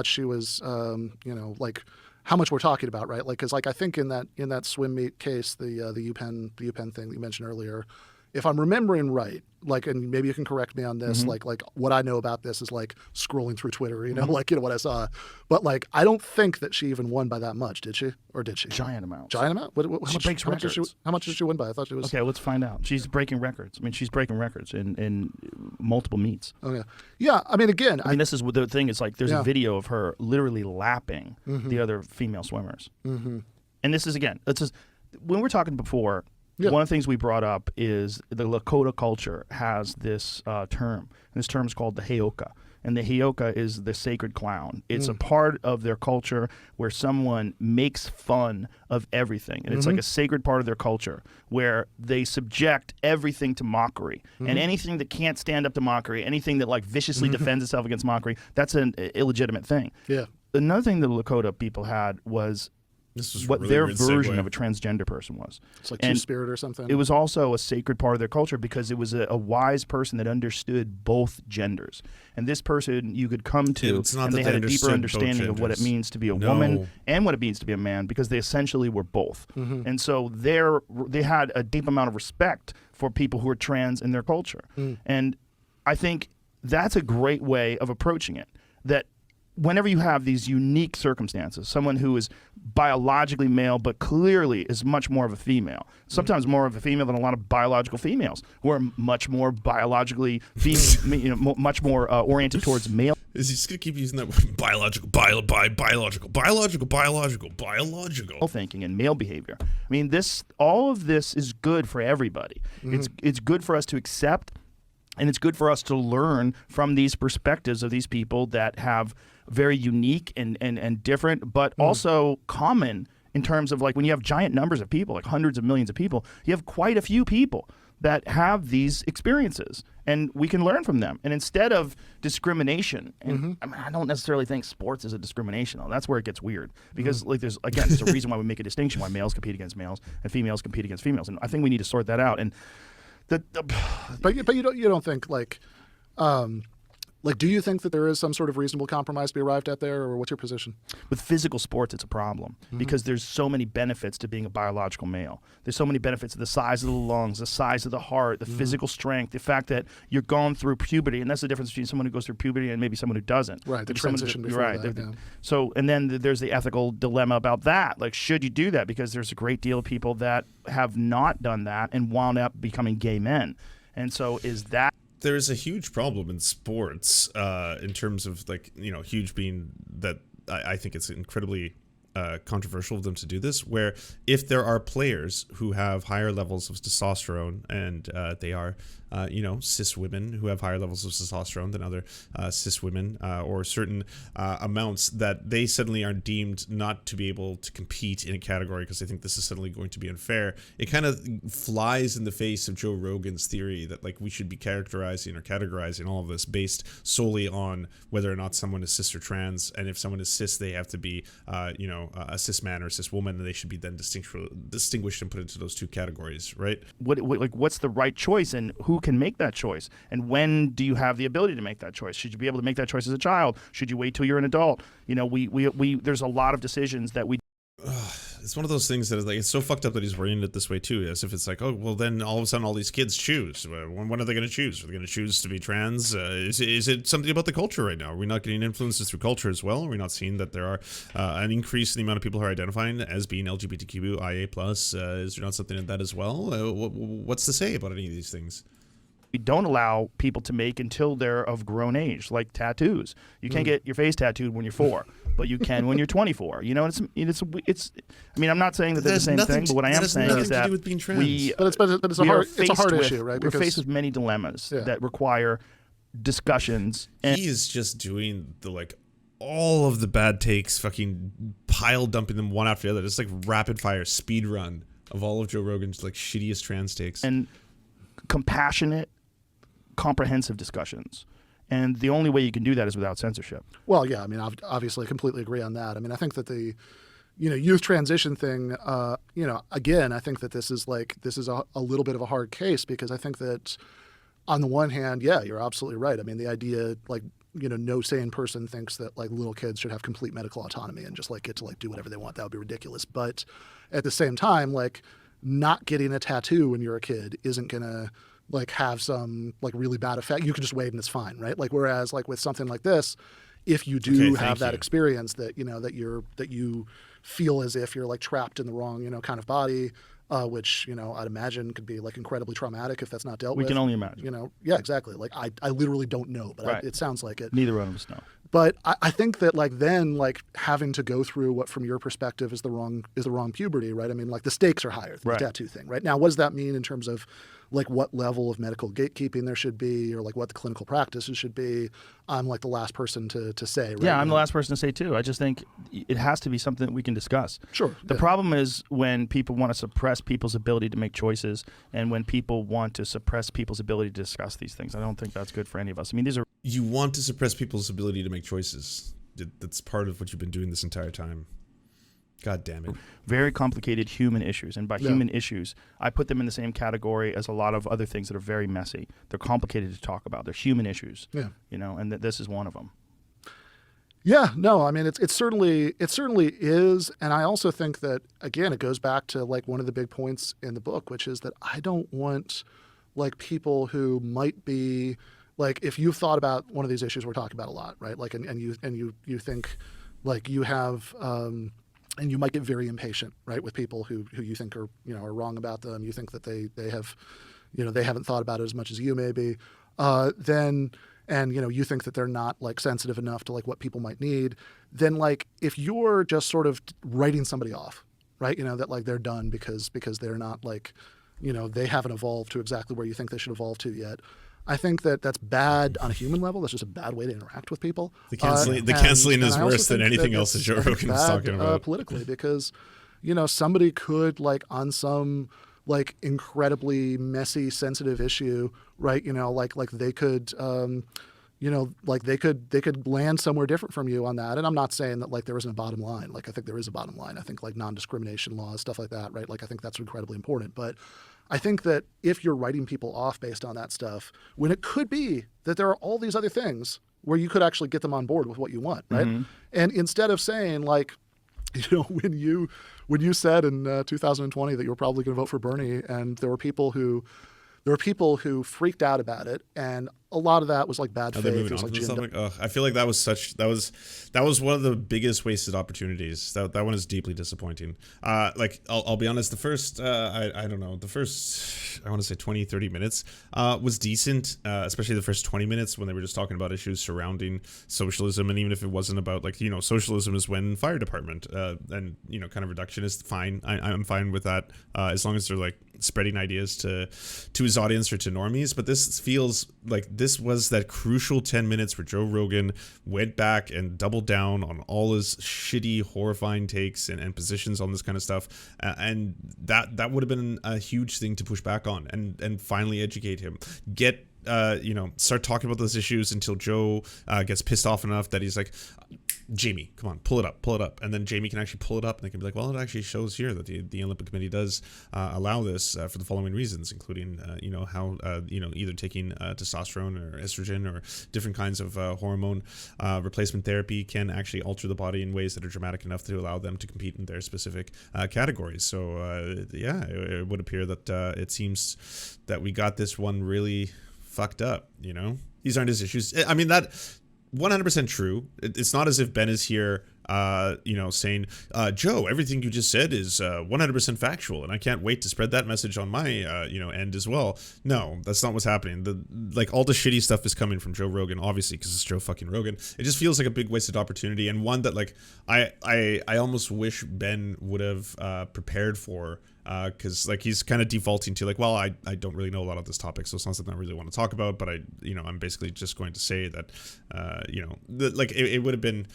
she was, like how much we're talking about, right? Like, because like I think in that swim meet case, the UPenn thing that you mentioned earlier, if I'm remembering right, like, and maybe you can correct me on this, like what I know about this is like scrolling through Twitter, what I saw. But like, I don't think that she even won by that much, did she? Or did she? Giant amount. Giant amount? How much did she win by? I thought she was... Okay, let's find out. She's breaking records. I mean, she's breaking records in multiple meets. Okay. Yeah, I mean, again... this is the thing. It's like there's a video of her literally lapping the other female swimmers. And this is, again, when we're talking before... Yeah. One of the things we brought up is the Lakota culture has this term, and this term is called the heyoka. and the hioka is the sacred clown. It's a part of their culture where someone makes fun of everything, and it's like a sacred part of their culture where they subject everything to mockery, and anything that can't stand up to mockery, anything that like viciously defends itself against mockery, that's an illegitimate thing. Yeah. Another thing the Lakota people had was what really their weird version segue. of a transgender person was. It's like And Two-Spirit or something. it was also a sacred part of their culture because it was a wise person that understood both genders. And this person you could come to, It's not and that they they had a deeper understood both understanding of what it genders. means to be a No. woman and what it means to be a man, because they essentially were both. And so they had a deep amount of respect for people who are trans in their culture. And I think that's a great way of approaching it, that whenever you have these unique circumstances, someone who is biologically male but clearly is much more of a female, sometimes more of a female than a lot of biological females who are much more biologically, much more oriented towards male Is he just gonna keep using that word biological? thinking and male behavior. I mean, all of this is good for everybody. It's good for us to accept, and it's good for us to learn from these perspectives of these people that have very unique and different, but also common in terms of like when you have giant numbers of people, like hundreds of millions of people, you have quite a few people that have these experiences, and we can learn from them. And instead of discrimination, and I mean, I don't necessarily think sports is a discrimination, though. That's where it gets weird, because like there's a reason why we make a distinction, why males compete against males and females compete against females, and I think we need to sort that out. And But you don't think like do you think that there is some sort of reasonable compromise to be arrived at there, or what's your position? with physical sports, it's a problem because there's so many benefits to being a biological male. There's so many benefits to the size of the lungs, the size of the heart, the physical strength, the fact that you're going through puberty, and that's the difference between someone who goes through puberty and maybe someone who doesn't. Right, the Maybe someone transition who- before right. that, yeah. So, and then there's the ethical dilemma about that. Like, should you do that? Because there's a great deal of people that have not done that and wound up becoming gay men. And so is that There's a huge problem in sports in terms of like, huge being that I think it's incredibly controversial of them to do this, where if there are players who have higher levels of testosterone and they are cis women who have higher levels of testosterone than other cis women, or certain amounts, that they suddenly are deemed not to be able to compete in a category because they think this is suddenly going to be unfair. It kind of flies in the face of Joe Rogan's theory that like we should be categorizing all of this based solely on whether or not someone is cis or trans, and if someone is cis, they have to be a cis man or a cis woman, and they should be then distinguished and put into those two categories, right? what's the right choice, and who can make that choice, and when do you have the ability to make that choice? Should you be able to make that choice as a child? Should you wait till you're an adult? There's a lot of decisions that we It's one of those things that is like, it's so fucked up that he's wording it this way too, as if it's like, oh well, then all of a sudden all these kids choose. When are they going to choose? Are they going to choose to be trans? Is it something about the culture right now? Are we not getting influences through culture as well? Are we not seeing that there are an increase in the amount of people who are identifying as being LGBTQIA+? Is there not something in that as well? What's to say about any of these things? we don't allow people to make until they're of grown age, like tattoos. You can't get your face tattooed when you're 4, but you can when you're 24. You know, it's. I mean, I'm not saying that they're the same thing, but what I am saying is that it's a hard issue, right? We're faced with many dilemmas that require discussions. And he is just doing all of the bad takes, fucking pile dumping them one after the other. It's like rapid fire speed run of all of Joe Rogan's shittiest trans takes. And compassionate, comprehensive discussions. And the only way you can do that is without censorship. Well, yeah, I mean, obviously, I completely agree on that. I mean, I think that the, youth transition thing, again, I think that this is a little bit of a hard case, because I think that on the one hand, yeah, you're absolutely right. I mean, the idea, no sane person thinks that little kids should have complete medical autonomy and just get to do whatever they want. That would be ridiculous. But at the same time, not getting a tattoo when you're a kid isn't gonna have some really bad effect. You can just wait and it's fine, right? Whereas with something like this, if you do have that experience that that you feel as if you're trapped in the wrong kind of body, which I'd imagine could be incredibly traumatic if that's not dealt with. We can only imagine. Yeah, exactly. I literally don't know, but right. It sounds like it. Neither one of us know. But I think that then having to go through what from your perspective is the wrong puberty, right? I mean, the stakes are higher than right. the tattoo thing, right? Now, what does that mean in terms of like what level of medical gatekeeping there should be, or like what the clinical practices should be, I'm like the last person to say. Right? Yeah, I'm the last person to say too. I just think it has to be something that we can discuss. Sure. The problem is when people want to suppress people's ability to make choices, and when people want to suppress people's ability to discuss these things. I don't think that's good for any of us. I mean, these are... You want to suppress people's ability to make choices. That's part of what you've been doing this entire time. God damn it. Very complicated human issues. And by human issues, I put them in the same category as a lot of other things that are very messy. They're complicated to talk about. They're human issues. Yeah. You know, and this is one of them. Yeah, no, I mean, it certainly is. And I also think that, again, it goes back to like one of the big points in the book, which is that I don't want like people who might be like, if you've thought about one of these issues we're talking about a lot, right? Like, and you think like you have, and you might get very impatient, right, with people who you think are, you know, are wrong about them. You think that they have, you know, they haven't thought about it as much as you maybe. Then, and, you know, you think that they're not like sensitive enough to like what people might need. Then like if you're just sort of writing somebody off, right, you know, that like they're done because they're not like, you know, they haven't evolved to exactly where you think they should evolve to yet. I think that that's bad on a human level. That's just a bad way to interact with people. The canceling is worse than anything else that Joe Rogan is talking about. Politically, because, you know, somebody could like on some like incredibly messy, sensitive issue, right? You know, like they could, you know, like they could land somewhere different from you on that. And I'm not saying that like there isn't a bottom line. Like I think there is a bottom line. I think like non-discrimination laws, stuff like that, right? Like I think that's incredibly important. But I think that if you're writing people off based on that stuff, when it could be that there are all these other things where you could actually get them on board with what you want, right? Mm-hmm. And instead of saying like, you know, when you said in 2020 that you were probably going to vote for Bernie, and there were people who freaked out about it, and a lot of that was like bad faith. It was like I feel like that was one of the biggest wasted opportunities. That one is deeply disappointing. Like I'll be honest, the first I don't know, the first I want to say 20-30 minutes was decent, especially the first 20 minutes when they were just talking about issues surrounding socialism. And even if it wasn't about like, you know, socialism is when fire department and, you know, kind of reductionist, fine. I'm fine with that as long as they're like spreading ideas to his audience or to normies. But this feels like this was that crucial 10 minutes where Joe Rogan went back and doubled down on all his shitty, horrifying takes and positions on this kind of stuff. And that would have been a huge thing to push back on and finally educate him. Get, you know, start talking about those issues until Joe gets pissed off enough that he's like, Jamie, come on, pull it up. And then Jamie can actually pull it up, and they can be like, well, it actually shows here that the Olympic Committee does allow this for the following reasons, including, you know, how, you know, either taking testosterone or estrogen or different kinds of hormone replacement therapy can actually alter the body in ways that are dramatic enough to allow them to compete in their specific categories. So, yeah, it would appear that it seems that we got this one really fucked up, you know? These aren't his issues. I mean, that 100% true. It's not as if Ben is here, you know, saying, Joe, everything you just said is 100% factual, and I can't wait to spread that message on my, you know, end as well. No, that's not what's happening. Like all the shitty stuff is coming from Joe Rogan, obviously, because it's Joe fucking Rogan. It just feels like a big wasted opportunity, and one that like I almost wish Ben would have prepared for. Because like he's kind of defaulting to like, well, I don't really know a lot of this topic, so it's not something I really want to talk about. But I'm basically just going to say that, you know, like it would have been.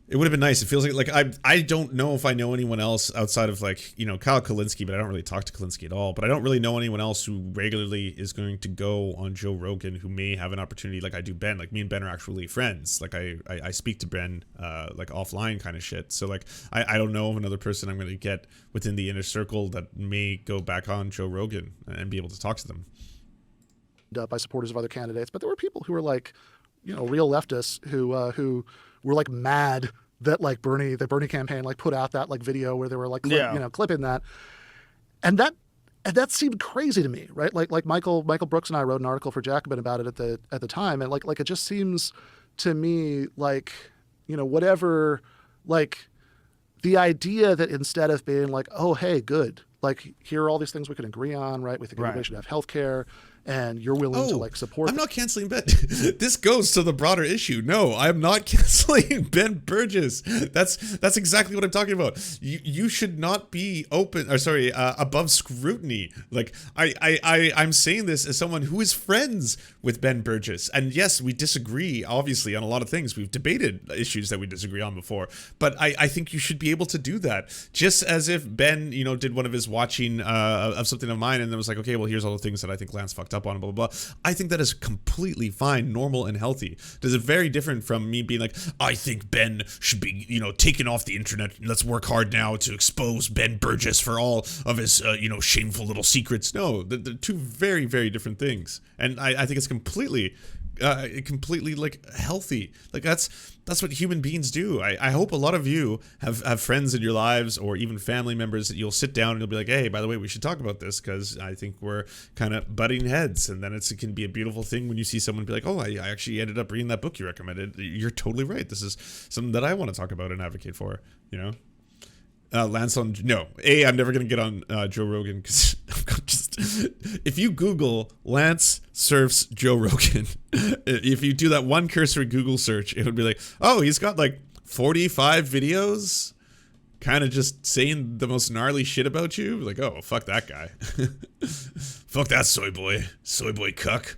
It would have been nice. It feels like I don't know if I know anyone else outside of like, you know, Kyle Kalinske, but I don't really talk to Kalinske at all. But I don't really know anyone else who regularly is going to go on Joe Rogan who may have an opportunity like I do Ben. Like me and Ben are actually friends. Like I speak to Ben like offline kind of shit. So like I don't know of another person I'm going to get within the inner circle that may go back on Joe Rogan and be able to talk to them. By supporters of other candidates, but there were people who were like, you know, real leftists who were like mad that like the Bernie campaign like put out that like video where they were like clipping that, and that seemed crazy to me, right? Like Michael Brooks and I wrote an article for Jacobin about it at the time, and like it just seems to me like, you know, whatever, like the idea that instead of being like, oh hey, good, like here are all these things we can agree on, right? We think everybody should have health care, and you're willing to like support. I'm not canceling Ben. This goes to the broader issue. No, I'm not canceling Ben Burgis. That's exactly what I'm talking about. You should not be above scrutiny. Like I'm saying this as someone who is friends with Ben Burgis, and yes, we disagree obviously on a lot of things. We've debated issues that we disagree on before, but I think you should be able to do that. Just as if Ben, did one of his watching of something of mine, and then was like, okay, well, here's all the things that I think Lance fucked up on, blah, blah, blah. I think that is completely fine, normal, and healthy. This is very different from me being like, I think Ben should be, taken off the internet, and let's work hard now to expose Ben Burgis for all of his, shameful little secrets. No, they're two very, very different things. And I think it's completely like healthy. Like that's what human beings do. I hope a lot of you have friends in your lives or even family members that you'll sit down and you'll be like, hey, by the way, we should talk about this because I think we're kind of butting heads. And then it can be a beautiful thing when you see someone be like, oh, I actually ended up reading that book you recommended. You're totally right. This is something that I want to talk about and advocate for, Lance I'm never going to get on Joe Rogan because if you Google Lance Serfs Joe Rogan, if you do that one cursory Google search, it would be like, oh, he's got like 45 videos kind of just saying the most gnarly shit about you. Like, oh, fuck that guy. Fuck that soy boy cuck.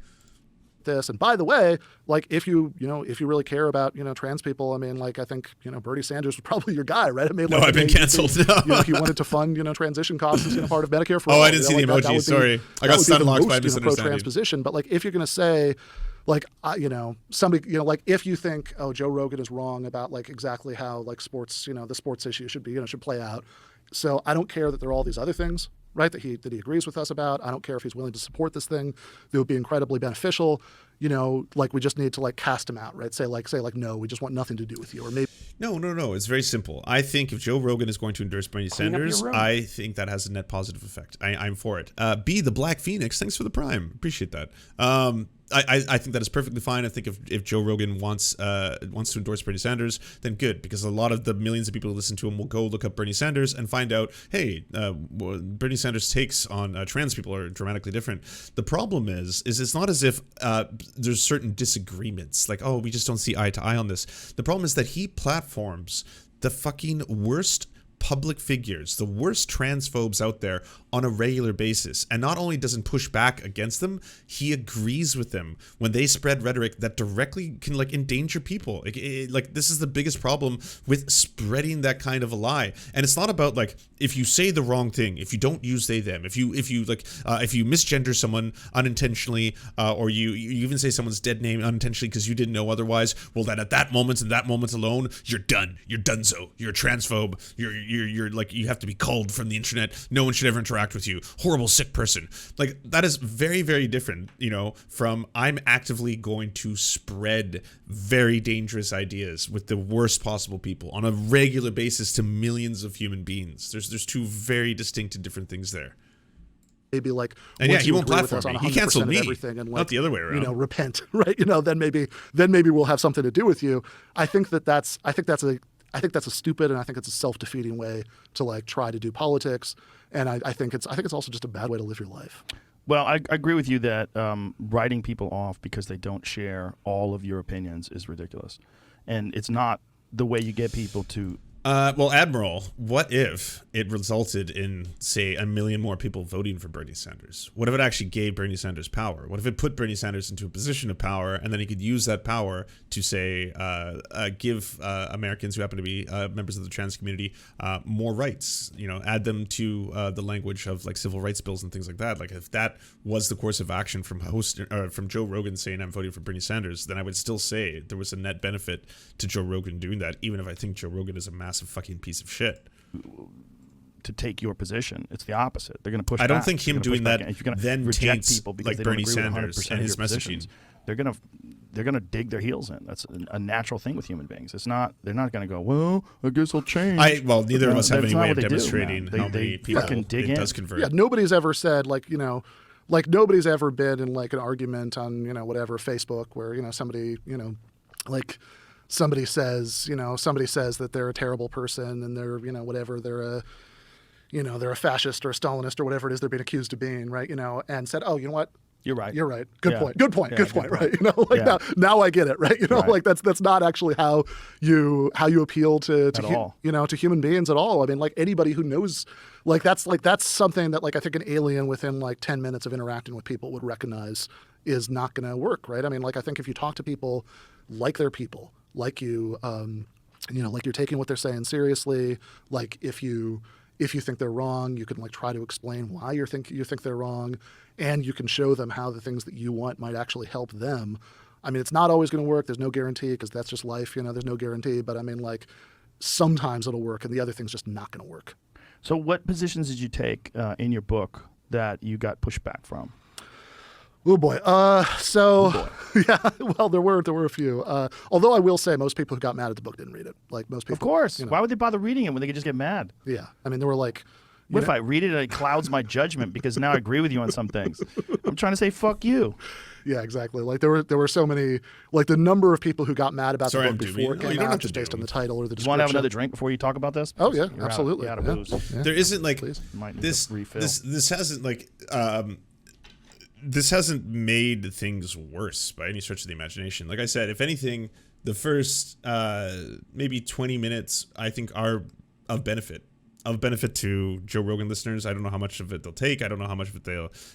This, and by the way, like if you really care about trans people, I mean, like I think Bernie Sanders was probably your guy, right? I mean, like, I've been canceled. If you wanted to fund transition costs as part of Medicare for all. I didn't see the emoji. Sorry, I got stun locked by misunderstanding. Pro-trans position, but like if you're going to say, like somebody, like if you think, oh, Joe Rogan is wrong about like exactly how like sports, the sports issue should be, should play out. So I don't care that there are all these other things, right, that he agrees with us about. I don't care if he's willing to support this thing that would be incredibly beneficial. Like we just need to like cast him out, right? Say like no, we just want nothing to do with you, or maybe. No. It's very simple. I think if Joe Rogan is going to endorse Bernie Sanders, I think that has a net positive effect. I'm for it. B, the Black Phoenix, thanks for the Prime. Appreciate that. I think that is perfectly fine. I think if Joe Rogan wants to endorse Bernie Sanders, then good, because a lot of the millions of people who listen to him will go look up Bernie Sanders and find out, hey, Bernie Sanders' takes on trans people are dramatically different. The problem is it's not as if there's certain disagreements, like, oh, we just don't see eye to eye on this. The problem is that he platforms the fucking worst public figures, the worst transphobes out there on a regular basis. And not only doesn't push back against them, he agrees with them when they spread rhetoric that directly can like endanger people. Like this is the biggest problem with spreading that kind of a lie. And it's not about like, if you say the wrong thing, if you don't use they, them, if you misgender someone unintentionally, or you even say someone's dead name unintentionally because you didn't know otherwise, well then at that moment and that moment alone, you're done. You're donezo. You're a transphobe. You're like, you have to be culled from the internet. No one should ever interact with you. Horrible, sick person. Like that is very, very different, from I'm actively going to spread very dangerous ideas with the worst possible people on a regular basis to millions of human beings. There's two very distinct and different things there. Maybe like, and yeah, he won't platform me. He canceled me, and like, not the other way around. Repent, right? Then maybe we'll have something to do with you. I think that's a stupid, and I think it's a self-defeating way to like try to do politics, and I think it's also just a bad way to live your life. Well, I agree with you that writing people off because they don't share all of your opinions is ridiculous, and it's not the way you get people to. Well, Admiral, what if it resulted in, say, 1 million more people voting for Bernie Sanders? What if it actually gave Bernie Sanders power? What if it put Bernie Sanders into a position of power, and then he could use that power to, say, give Americans who happen to be members of the trans community more rights? Add them to the language of like civil rights bills and things like that. Like if that was the course of action from Joe Rogan saying I'm voting for Bernie Sanders, then I would still say there was a net benefit to Joe Rogan doing that, even if I think Joe Rogan is a massive fucking piece of shit. To take your position, it's the opposite. They're going to push. I don't back. think him doing that then taints people because like they Bernie don't agree Sanders with 100% and his of your messaging. positions. They're going to dig their heels in. That's a natural thing with human beings. It's not. They're not going to go, well, I guess I'll change. Neither of us have any way of demonstrating how many people it does convert. Yeah, nobody's ever said like nobody's ever been in like an argument on whatever Facebook where somebody like. Somebody says that they're a terrible person and they're, whatever, they're a fascist or a Stalinist or whatever it is they're being accused of being, right? And said, oh, you know what? You're right. You're right. Good Yeah. point. Good point. Yeah, good point. Right. You know, like now I get it. Right. You know, Right. like that's not actually how you appeal to all. you know, to human beings at all. I mean, like anybody who knows, that's something that like I think an alien within like 10 minutes of interacting with people would recognize is not going to work. Right. I mean, like I think if you talk to people like they're people, like you know, like you're taking what they're saying seriously, like if you think they're wrong, you can like try to explain why you think they're wrong, and you can show them how the things that you want might actually help them. I mean, it's not always going to work. There's no guarantee because that's just life. You know, there's no guarantee. But I mean, like sometimes it'll work, and the other thing's just not going to work. So, what positions did you take in your book that you got pushback from? Oh boy. Yeah. Well, there were a few. Although I will say, most people who got mad at the book didn't read it. Like most people. Of course. You know, Why would they bother reading it when they could just get mad? Yeah. I mean, there were like. What if I read it and it clouds my judgment because now I agree with you on some things? I'm trying to say fuck you. Yeah, exactly. Like there were so many, like the number of people who got mad about the book before it No, you came don't have out to just do based on it. the title or the You description. want to have another drink before you talk about this? Oh yeah, You're absolutely. Out of Yeah. booze. Yeah. There isn't like Might need this. a refill. This hasn't like this hasn't made things worse by any stretch of the imagination. Like I said, if anything, the first maybe 20 minutes I think are of benefit to Joe Rogan listeners. I don't know how much of it they'll take. I don't know how much of it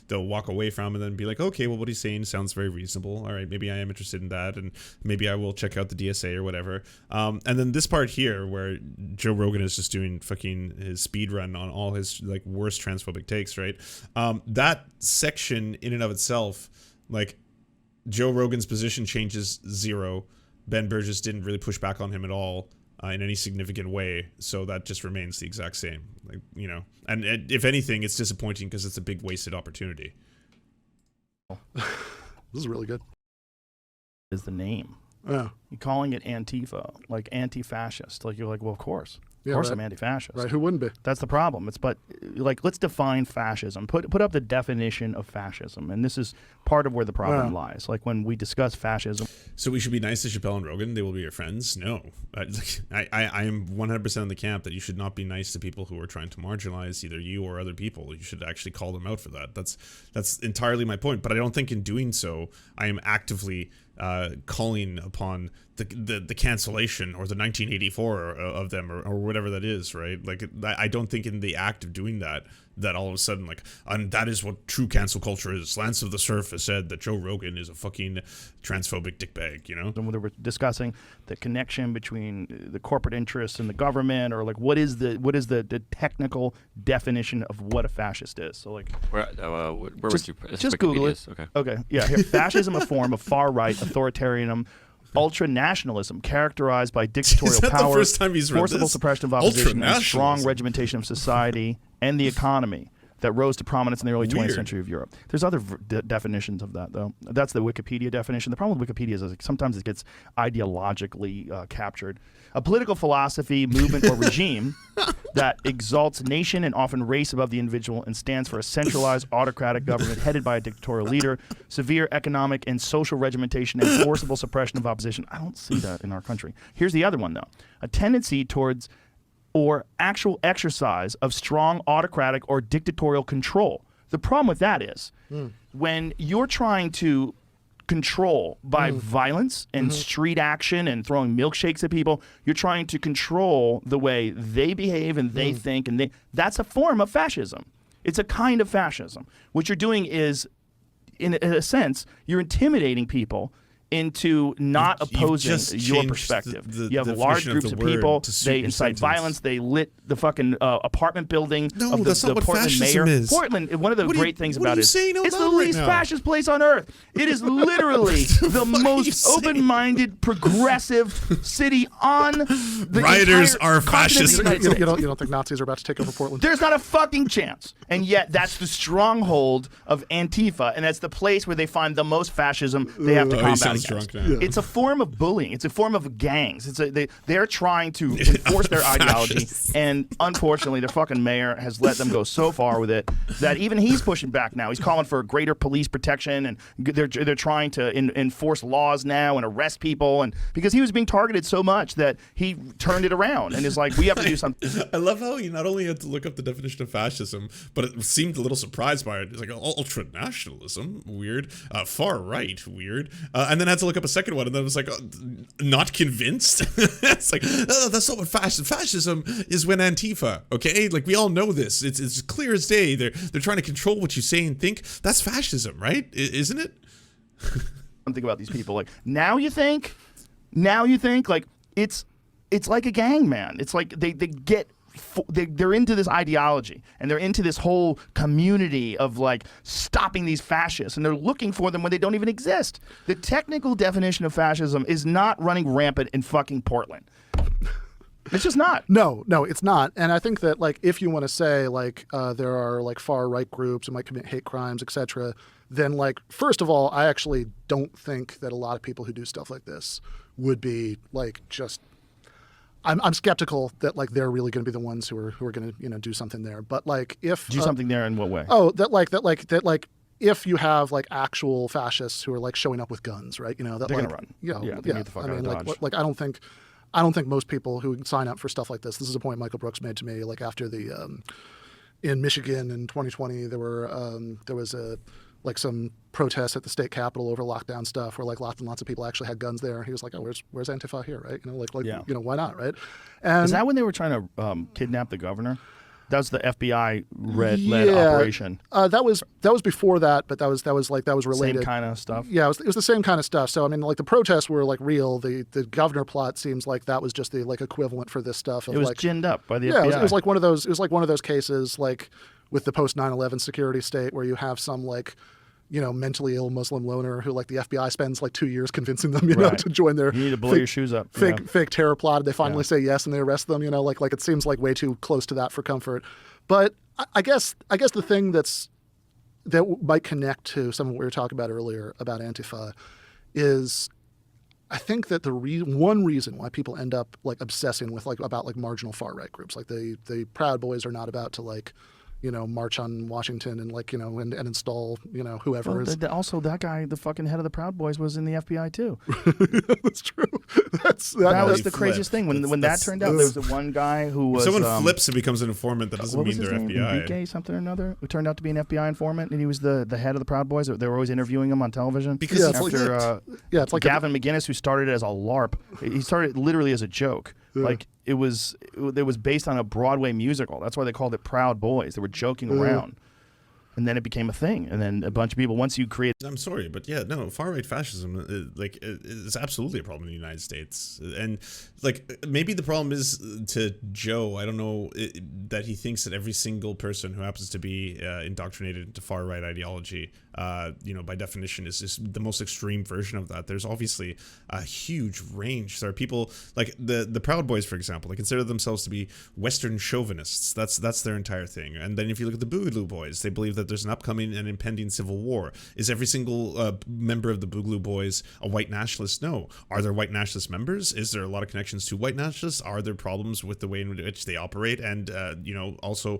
they'll walk away from and then be like, okay, well, what he's saying sounds very reasonable. All right, maybe I am interested in that, and maybe I will check out the DSA or whatever. And then this part here where Joe Rogan is just doing fucking his speed run on all his like worst transphobic takes, right? That section in and of itself, like Joe Rogan's position changes zero. Ben Burgis didn't really push back on him at all. In any significant way, so that just remains the exact same, like, you know. And if anything, it's disappointing because it's a big wasted opportunity. This is really good. Is the name. Yeah. You're calling it Antifa, like anti-fascist. Like you're like, well, of course. Yeah, Of course right. I'm anti-fascist. Right. Who wouldn't be? That's the problem. But like, let's define fascism. Put up the definition of fascism, and this is part of where the problem lies. Like when we discuss fascism. So we should be nice to Chappelle and Rogan. They will be your friends. No, I am 100% in the camp that you should not be nice to people who are trying to marginalize either you or other people. You should actually call them out for that. That's entirely my point. But I don't think in doing so, I am actively calling upon the cancellation or the 1984 of them or whatever that is, right? Like I don't think in the act of doing that all of a sudden like, and that is what true cancel culture is. Lance of the Serf has said that Joe Rogan is a fucking transphobic dickbag, you know? And when we're discussing the connection between the corporate interests and the government, or like what is the technical definition of what a fascist is? So like, where would you? Just Google it. Okay. Okay. Yeah. Here, fascism, a form of far-right authoritarianism, ultra-nationalism characterized by dictatorial Is that the power, first time he's read forcible this? suppression of opposition, and strong Ultra-nationalism. regimentation of society and the economy that rose to prominence in the early 20th Weird. century of Europe. There's other definitions of that, though. That's the Wikipedia definition. The problem with Wikipedia is like, sometimes it gets ideologically captured. A political philosophy, movement, or regime that exalts nation and often race above the individual and stands for a centralized autocratic government headed by a dictatorial leader, severe economic and social regimentation, and forcible suppression of opposition. I don't see that in our country. Here's the other one, though. A tendency towards or actual exercise of strong autocratic or dictatorial control. The problem with that is when you're trying to control by violence and street action and throwing milkshakes at people, you're trying to control the way they behave and they think, and that's a form of fascism. It's a kind of fascism. What you're doing is, in a sense, you're intimidating people into not You've opposing just your changed perspective. the you have large definition of groups the of word people, to suit they your incite sentence. violence, they lit the fucking apartment building No, of that's not the what Portland fascism mayor. is. Portland, one of the What are you- great things what are about you it is saying out it's the loud right least now? fascist place on earth. It is literally the fuck are you most saying? open-minded, progressive city on the Rioters entire are continent of the fascist. United You States. don't think Nazis are about to take over Portland? There's not a fucking chance. And yet that's the stronghold of Antifa, and that's the place where they find the most fascism they have to He combat. sounds Everyone's against. drunk now. It's a form of bullying. It's a form of gangs. They're trying to enforce their ideology, and unfortunately, their fucking mayor has let them go so far with it that even he's pushing back now. He's calling for greater police protection, and they're trying to enforce laws now and arrest people, and because he was being targeted so much that he turned it around and is like, we have to do something. I love how he not only had to look up the definition of fascism, but it seemed a little surprised by it. It's like ultra-nationalism, weird. Far right, weird. And then had to look up a second one, and then it was like, not convinced. It's like, that's not what fascism is. When Antifa, okay, like we all know this. It's clear as day. They're trying to control what you say and think. That's fascism, right? Isn't it? Think about these people. Like now you think like it's like a gang, man. It's like they're into this ideology, and they're into this whole community of like stopping these fascists, and they're looking for them when they don't even exist. The technical definition of fascism is not running rampant in fucking Portland. It's just not. No, it's not. And I think that like if you want to say like there are like far right groups who might commit hate crimes, etc., then like first of all, I actually don't think that a lot of people who do stuff like this would be like just. I'm skeptical that like they're really going to be the ones who are going to do something there. But like if do something there in what way? Oh, that if you have like actual fascists who are like showing up with guns, right? That they're like gonna run. Yeah. Get the fuck out of Dodge. Like I don't think most people who sign up for stuff like this. This is a point Michael Brooks made to me. Like after the in Michigan in 2020, there was some protests at the state capitol over lockdown stuff where like lots and lots of people actually had guns there. He was like, oh, where's Antifa here, right? Why not, right? And is that when they were trying to kidnap the governor? That was the FBI led operation. That was before that, but that was related. Same kind of stuff. Yeah, it was the same kind of stuff. So I mean, like the protests were like real. The governor plot seems like that was just the like equivalent for this stuff. Of, it was like, ginned up by the FBI. It was like one of those. It was like one of those cases like with the post 9/11 security state where you have some like mentally ill Muslim loner who like the FBI spends like 2 years convincing them, to join their you need to blow your shoes up. Fake terror plot. And they finally say yes and they arrest them, like it seems like way too close to that for comfort. But I guess the thing that might connect to some of what we were talking about earlier about Antifa is I think that one reason why people end up like obsessing with like about like marginal far right groups, like the Proud Boys are not about to like march on Washington and like, and install, whoever is. Also, that guy, the fucking head of the Proud Boys, was in the FBI too. That's true. That was the craziest thing. When that turned out, there was the one guy who was. If someone flips and becomes an informant, that doesn't mean they're FBI. Enrique something or another, who turned out to be an FBI informant, and he was the head of the Proud Boys. They were always interviewing him on television. Because it's like Gavin McInnes, who started as a LARP. He started literally as a joke. Yeah. Like it was based on a Broadway musical. That's why they called it Proud Boys. They were joking around. And then it became a thing. And then a bunch of people, once you create... I'm sorry, but yeah, no, far-right fascism, is absolutely a problem in the United States. And, like, maybe the problem is to Joe, I don't know, that he thinks that every single person who happens to be indoctrinated into far-right ideology, by definition, is just the most extreme version of that. There's obviously a huge range. There are people, like the Proud Boys, for example, they consider themselves to be Western chauvinists. That's their entire thing. And then if you look at the Boogaloo Boys, they believe that there's an upcoming and impending civil war. Is every single member of the Boogaloo Boys a white nationalist? No. Are there white nationalist members? Is there a lot of connections to white nationalists? Are there problems with the way in which they operate and, also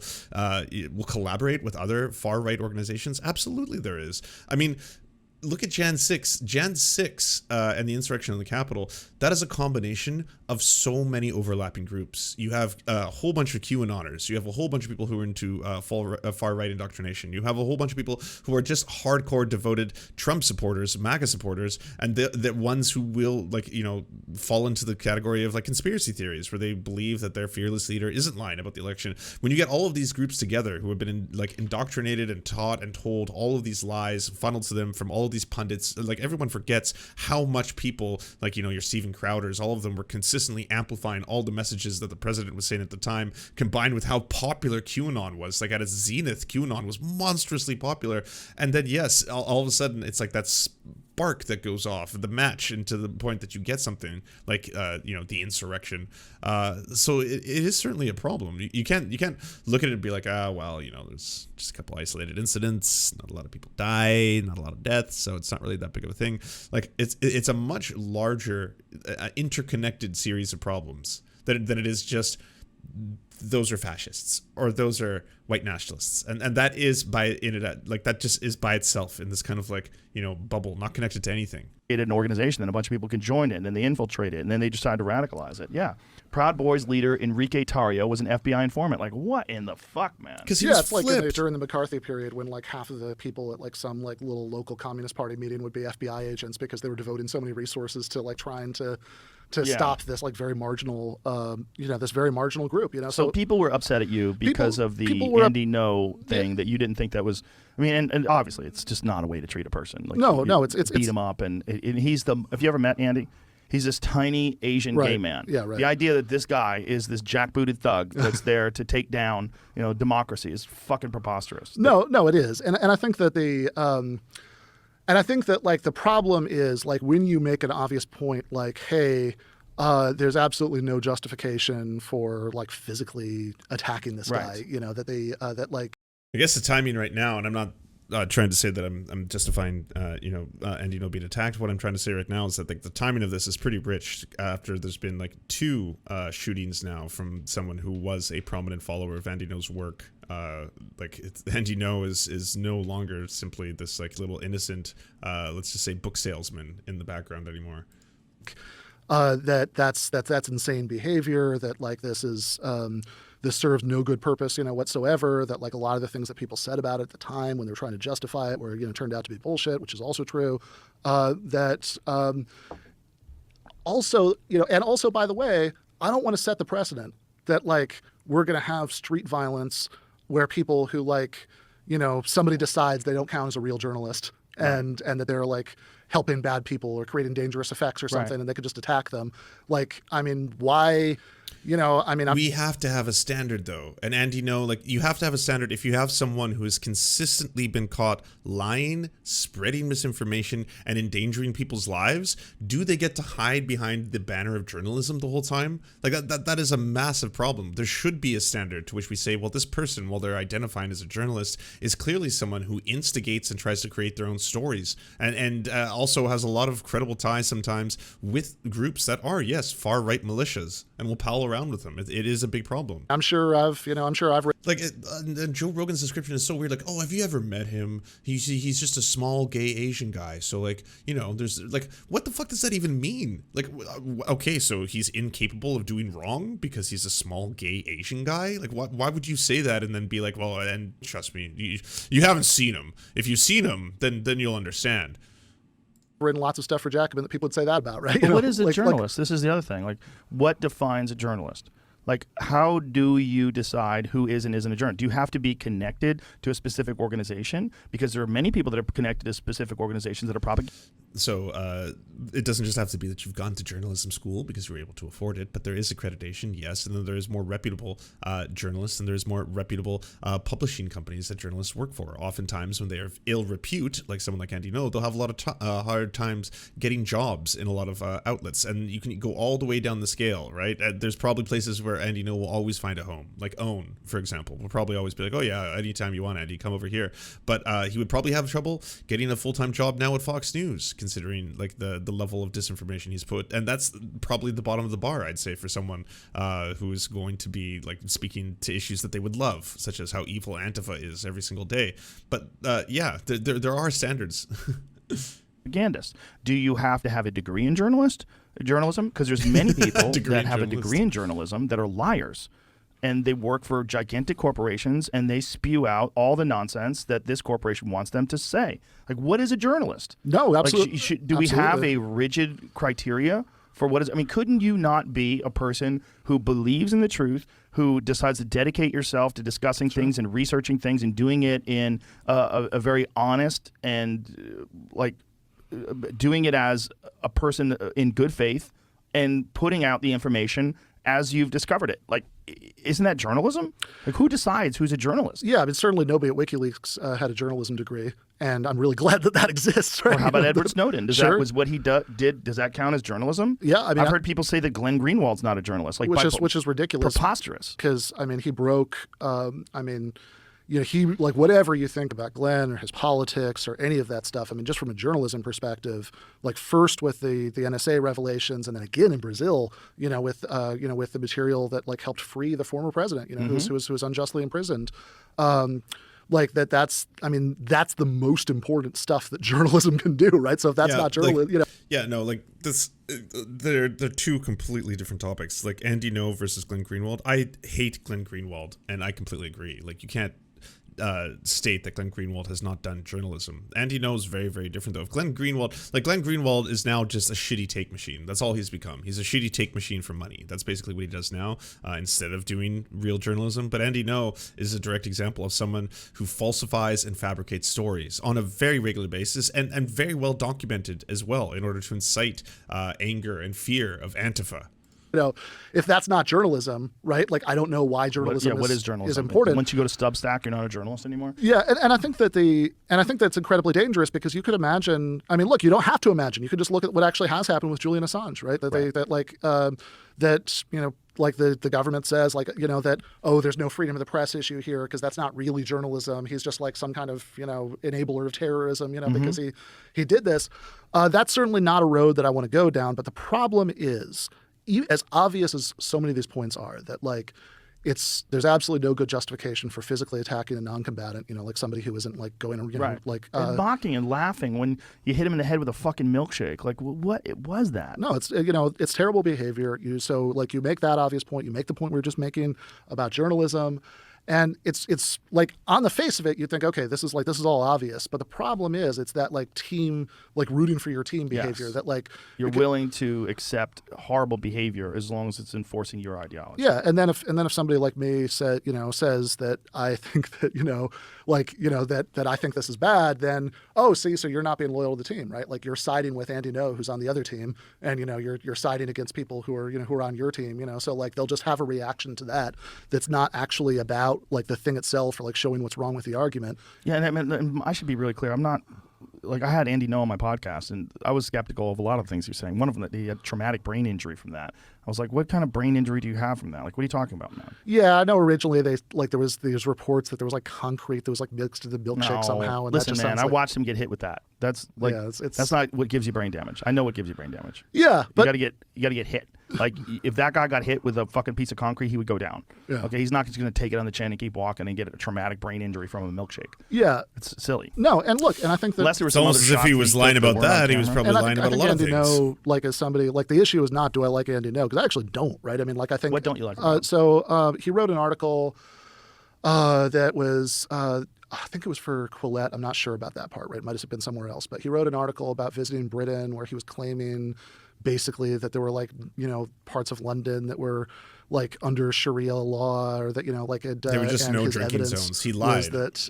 will collaborate with other far-right organizations? Absolutely there is. I mean, look at Jan 6. Jan 6 and the insurrection in the Capitol, that is a combination of so many overlapping groups. You have a whole bunch of QAnoners. You have a whole bunch of people who are into far-right indoctrination. You have a whole bunch of people who are just hardcore devoted Trump supporters, MAGA supporters, and the ones who will, fall into the category of, conspiracy theories, where they believe that their fearless leader isn't lying about the election. When you get all of these groups together who have been, indoctrinated and taught and told all of these lies funneled to them from all of these pundits, everyone forgets how much people, your Steven Crowders, all of them were consistently amplifying all the messages that the president was saying at the time, combined with how popular QAnon was. At its zenith, QAnon was monstrously popular. And then, yes, all of a sudden, it's like that's spark that goes off, the match, and to the point that you get something like the insurrection. So it is certainly a problem. You can't look at it and be like, there's just a couple isolated incidents, not a lot of people die, not a lot of deaths, so it's not really that big of a thing. Like it's a much larger interconnected series of problems than it is just those are fascists or those are white nationalists, and that is that just is by itself in this kind of bubble, not connected to anything. An organization, then a bunch of people can join it, and then they infiltrate it, and then they decide to radicalize it. Yeah, Proud Boys leader Enrique Tarrio was an FBI informant. Like, what in the fuck, man? Because it's like during the McCarthy period when half of the people at some little local Communist Party meeting would be FBI agents because they were devoting so many resources to trying to stop this very marginal this very marginal group. So people were upset at you because of the Andy Ngo thing that you didn't think that was. I mean, and obviously it's just not a way to treat a person. It's beat him up, and he's the. Have you ever met Andy? He's this tiny Asian gay man. Yeah, right. The idea that this guy is this jackbooted thug that's there to take down democracy is fucking preposterous. No, it is, and I think that the. And I think that the problem is when you make an obvious point hey, there's absolutely no justification for physically attacking this guy. I guess the timing right now, and I'm not trying to say that I'm justifying Andy Ngo being attacked. What I'm trying to say right now is that the timing of this is pretty rich after there's been two shootings now from someone who was a prominent follower of Andy Ngo's work. Andy Ngo is no longer simply this little innocent, let's just say book salesman in the background anymore. That's insane behavior. That this is this serves no good purpose whatsoever. That a lot of the things that people said about it at the time when they were trying to justify it were turned out to be bullshit, which is also true. Also and also by the way, I don't want to set the precedent that we're going to have street violence where people who somebody decides they don't count as a real journalist and that they're helping bad people or creating dangerous effects or something, and they could just attack them. Why? We have to have a standard, though. And Andy Ngo, you have to have a standard. If you have someone who has consistently been caught lying, spreading misinformation, and endangering people's lives, do they get to hide behind the banner of journalism the whole time? That is a massive problem. There should be a standard to which we say, well, this person, while they're identifying as a journalist, is clearly someone who instigates and tries to create their own stories, and also has a lot of credible ties sometimes with groups that are, yes, far-right militias, and will pal around with them. It is a big problem. I'm sure I've and Joe Rogan's description is so weird. Have you ever met him? He's just a small gay Asian guy. So there's what the fuck does that even mean? Okay, so he's incapable of doing wrong because he's a small gay Asian guy. Why would you say that and then be well, and trust me, you haven't seen him. If you've seen him, then you'll understand. Written lots of stuff for Jacobin that people would say that about, right? But what is a journalist? This is the other thing. What defines a journalist? How do you decide who is and isn't a journalist? Do you have to be connected to a specific organization? Because there are many people that are connected to specific organizations that are propagating. So it doesn't just have to be that you've gone to journalism school because you were able to afford it, but there is accreditation, yes, and then there's more reputable journalists, and there's more reputable publishing companies that journalists work for. Oftentimes, when they are of ill repute, like someone like Andy Ngo, they'll have a lot of hard times getting jobs in a lot of outlets, and you can go all the way down the scale, right? There's probably places where Andy Ngo will always find a home, like OWN, for example, will probably always be oh yeah, anytime you want, Andy, come over here. But he would probably have trouble getting a full-time job now at Fox News, considering the level of disinformation he's put, and that's probably the bottom of the bar, I'd say, for someone who is going to be speaking to issues that they would love, such as how evil Antifa is every single day. But yeah, there are standards. Propagandist. Do you have to have a degree in journalism? Because there's many people that have a degree in journalism that are liars. And they work for gigantic corporations, and they spew out all the nonsense that this corporation wants them to say. What is a journalist? No, absolutely. Do we have a rigid criteria for what is? I mean, couldn't you not be a person who believes in the truth, who decides to dedicate yourself to discussing things and researching things and doing it in a very honest and doing it as a person in good faith and putting out the information as you've discovered it? isn't that journalism? Like, who decides who's a journalist? Yeah, I mean, certainly nobody at WikiLeaks had a journalism degree, and I'm really glad that exists. Right? Or how about Edward Snowden? Sure. Was what he did? Does that count as journalism? Yeah, I mean, I've heard people say that Glenn Greenwald's not a journalist, like which is ridiculous, preposterous. Because I mean, he broke. He like whatever you think about Glenn or his politics or any of that stuff. I mean, just from a journalism perspective, like first with the NSA revelations, and then again in Brazil, with the material that like helped free the former president, who was unjustly imprisoned. Like that's the most important stuff that journalism can do, right? So if that's not journalism, this, they're two completely different topics. Like Andy Ngo versus Glenn Greenwald. I hate Glenn Greenwald, and I completely agree. Like you can't state that Glenn Greenwald has not done journalism. Andy Ngo is very, very different though. If Glenn Greenwald is now just a shitty take machine. That's all he's become. He's a shitty take machine for money. That's basically what he does now, instead of doing real journalism. But Andy Ngo is a direct example of someone who falsifies and fabricates stories on a very regular basis, and very well documented as well, in order to incite anger and fear of Antifa. If that's not journalism, right? Like, I don't know why journalism what is journalism? is important. Once you go to Substack, you're not a journalist anymore. Yeah, and I think that's incredibly dangerous, because you could imagine. I mean, look, you don't have to imagine. You could just look at what actually has happened with Julian Assange, right? The government says that, oh, there's no freedom of the press issue here because that's not really journalism. He's just like some kind of enabler of terrorism, because he did this. That's certainly not a road that I want to go down. But the problem is, as obvious as so many of these points are, that like there's absolutely no good justification for physically attacking a non-combatant, like somebody who isn't like going and mocking and laughing when you hit him in the head with a fucking milkshake. Like, what was that? No, it's terrible behavior. You make that obvious point. You make the point we were just making about journalism. And it's like, on the face of it, you think, okay, this is all obvious. But the problem is, it's that like team, like rooting for your team behavior, that like you're willing to accept horrible behavior as long as it's enforcing your ideology. Yeah, and then if somebody like me says that I think that that I think this is bad, then so you're not being loyal to the team, right? Like you're siding with Andy Ngo, who's on the other team, and you're siding against people who are on your team, so like they'll just have a reaction to that's not actually about like the thing itself or like showing what's wrong with the argument. Yeah, and I should be really clear. I'm not, like, I had Andy Ngo on my podcast, and I was skeptical of a lot of things he was saying. One of them, that he had traumatic brain injury from that. I was like, what kind of brain injury do you have from that? Like, what are you talking about, man? Yeah, I know originally there was these reports that there was like concrete that was like mixed to the milkshake somehow. And listen, that just man, I watched him get hit with that. That's like, that's not what gives you brain damage. I know what gives you brain damage. Yeah, but you gotta get hit. Like, if that guy got hit with a fucking piece of concrete, he would go down. Yeah. Okay, he's not just going to take it on the chin and keep walking and get a traumatic brain injury from a milkshake. Yeah. It's silly. No, and look, and I think that unless there was it's almost as if he was lying about that. He was probably lying about a lot of things. Andy Ngo, like, as somebody, like, the issue is not, do I like Andy Ngo? Because I actually don't, right? I mean, like, I think... What don't you like about him? He wrote an article that was... I think it was for Quillette. I'm not sure about that part, right? It might have been somewhere else. But he wrote an article about visiting Britain where he was claiming basically that there were like, parts of London that were like under Sharia law, or that, there were just no drinking zones. He lied. Was that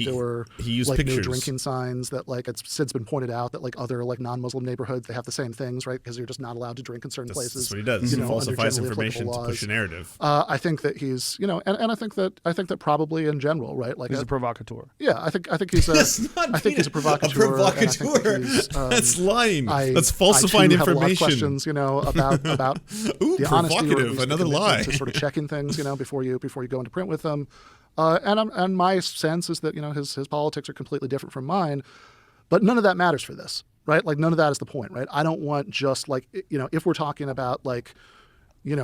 there were he used like pictures. no drinking signs, that like it's since been pointed out that like other like non-Muslim neighborhoods, they have the same things, right? Because you're just not allowed to drink in certain places. That's what he does. He falsifies information to push a narrative. I think that he's, and I think that probably in general, right? Like he's a provocateur. Yeah, I think he's he's a provocateur. A provocateur. That's lying. That's falsifying I too information. Have a lot of questions, about Ooh, the honesty, or another lie. To sort of checking things, before you go into print with them. And my sense is that his politics are completely different from mine, but none of that matters for this, right? Like none of that is the point, right? I don't want just like if we're talking about like